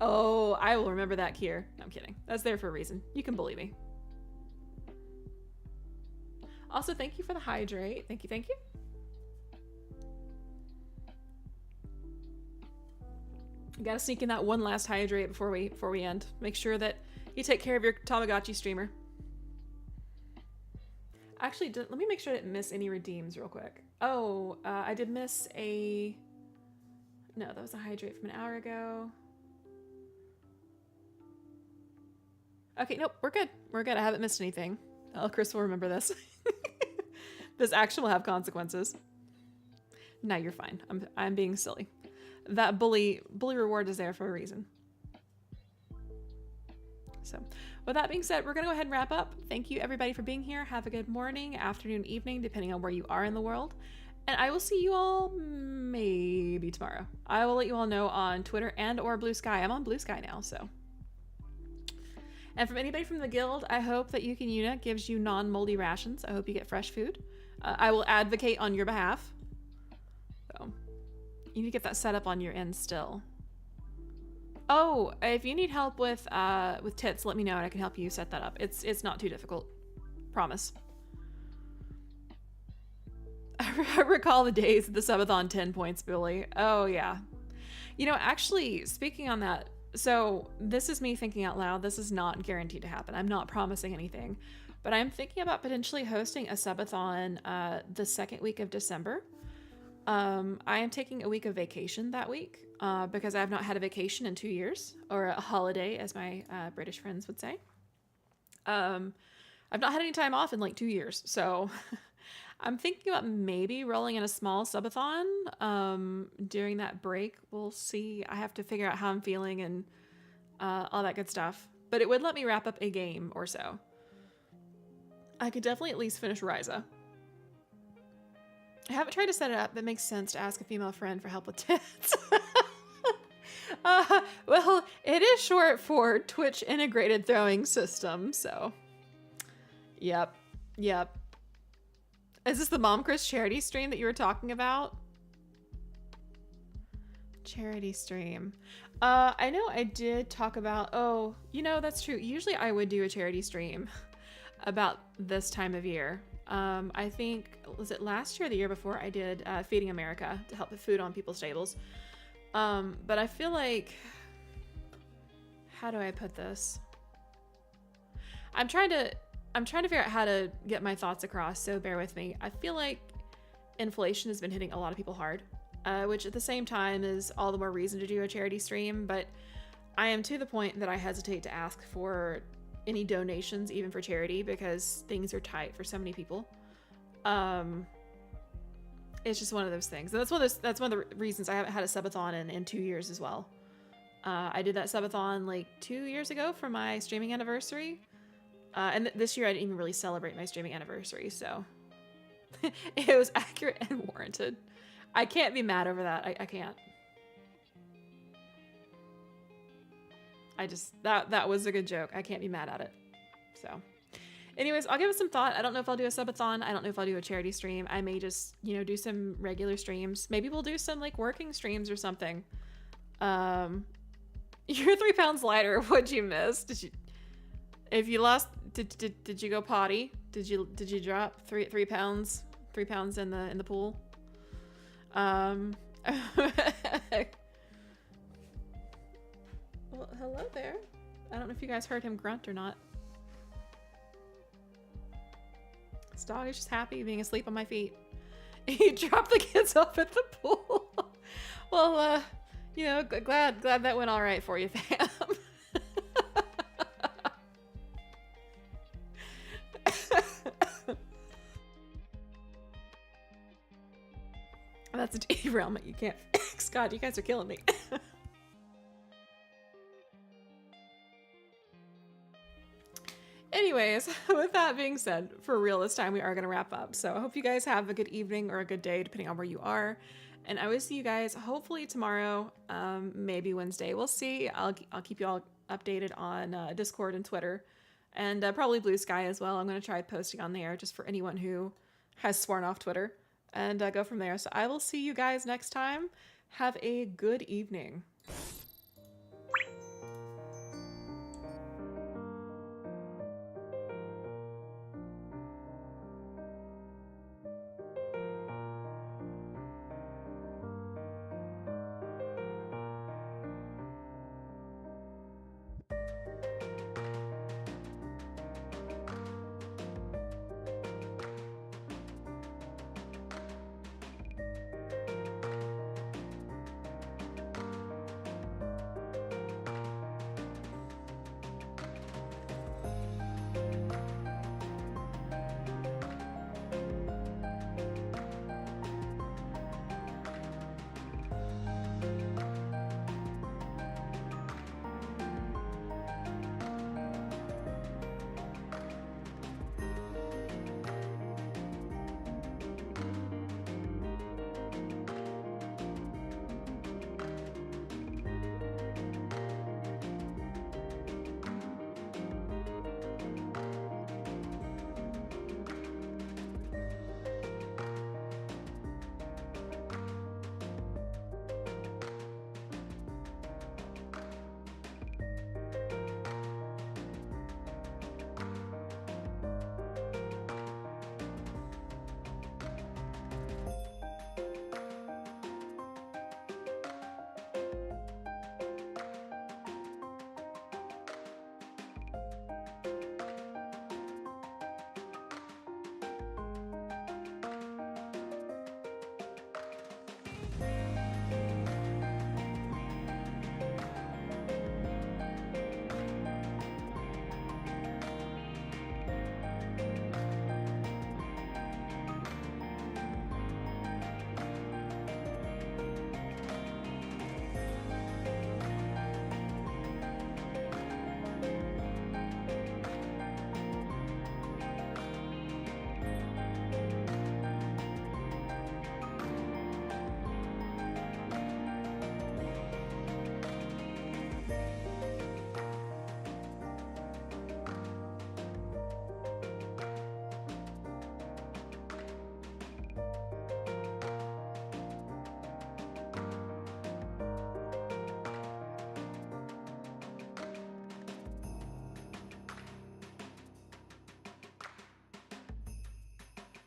B: Oh, I will remember that, Kier. No, I'm kidding. That's there for a reason. You can bully me. Also, thank you for the hydrate. Thank you, thank you. Gotta sneak in that one last hydrate before we end. Make sure that you take care of your Tamagotchi streamer. Actually, let me make sure I didn't miss any redeems real quick. Oh, I did miss a... No, that was a hydrate from an hour ago. Okay, nope, we're good. We're good. I haven't missed anything. Chris will remember this. This action will have consequences. No, you're fine. I'm being silly. That bully reward is there for a reason. So, with that being said, we're going to go ahead and wrap up. Thank you everybody for being here. Have a good morning, afternoon, evening, depending on where you are in the world. And I will see you all maybe tomorrow. I will let you all know on Twitter and or Blue Sky. I'm on Blue Sky now, so. And from anybody from the guild, I hope that Yuki Yuna gives you non-moldy rations. I hope you get fresh food. I will advocate on your behalf. So, you need to get that set up on your end still. Oh, if you need help with tits, let me know and I can help you set that up. It's not too difficult. Promise. I recall the days of the subathon 10 points, Billy. Oh, yeah. You know, actually, speaking on that, so this is me thinking out loud. This is not guaranteed to happen. I'm not promising anything. But I'm thinking about potentially hosting a subathon the second week of December. I am taking a week of vacation that week because I have not had a vacation in 2 years, or a holiday, as my British friends would say. I've not had any time off in like 2 years, so I'm thinking about maybe rolling in a small subathon during that break. We'll see. I have to figure out how I'm feeling and all that good stuff. But it would let me wrap up a game or so. I could definitely at least finish Ryza. I haven't tried to set it up, but it makes sense to ask a female friend for help with tits. Well, it is short for Twitch Integrated Throwing System, so. Yep. Is this the Mom Chris charity stream that you were talking about? Charity stream. I know I did talk about, oh, you know, that's true. Usually I would do a charity stream about this time of year. I think, was it last year or the year before, I did Feeding America to help with food on people's tables. But I feel like, how do I put this? I'm trying to figure out how to get my thoughts across, so bear with me. I feel like inflation has been hitting a lot of people hard, which at the same time is all the more reason to do a charity stream, but I am to the point that I hesitate to ask for any donations, even for charity, because things are tight for so many people. It's just one of those things. And that's one of the reasons I haven't had a subathon in 2 years as well. I did that subathon like 2 years ago for my streaming anniversary. And this year I didn't even really celebrate my streaming anniversary, so it was accurate and warranted. I can't be mad over that. I can't. That was a good joke. I can't be mad at it. So anyways, I'll give it some thought. I don't know if I'll do a subathon. I don't know if I'll do a charity stream. I may just, you know, do some regular streams. Maybe we'll do some like working streams or something. You're 3 pounds lighter. What'd you miss? If you lost, did you go potty? Did you drop 3 pounds? 3 pounds in the pool? Well, hello there. I don't know if you guys heard him grunt or not. This dog is just happy being asleep on my feet. He dropped the kids off at the pool. Well, you know, glad that went all right for you, fam. That's a derailment you can't fix. God, you guys are killing me. Anyways, with that being said, for real this time we are going to wrap up. So I hope you guys have a good evening or a good day, depending on where you are. And I will see you guys hopefully tomorrow, maybe Wednesday. We'll see. I'll keep you all updated on Discord and Twitter. And probably Blue Sky as well. I'm going to try posting on there just for anyone who has sworn off Twitter. And go from there. So I will see you guys next time. Have a good evening.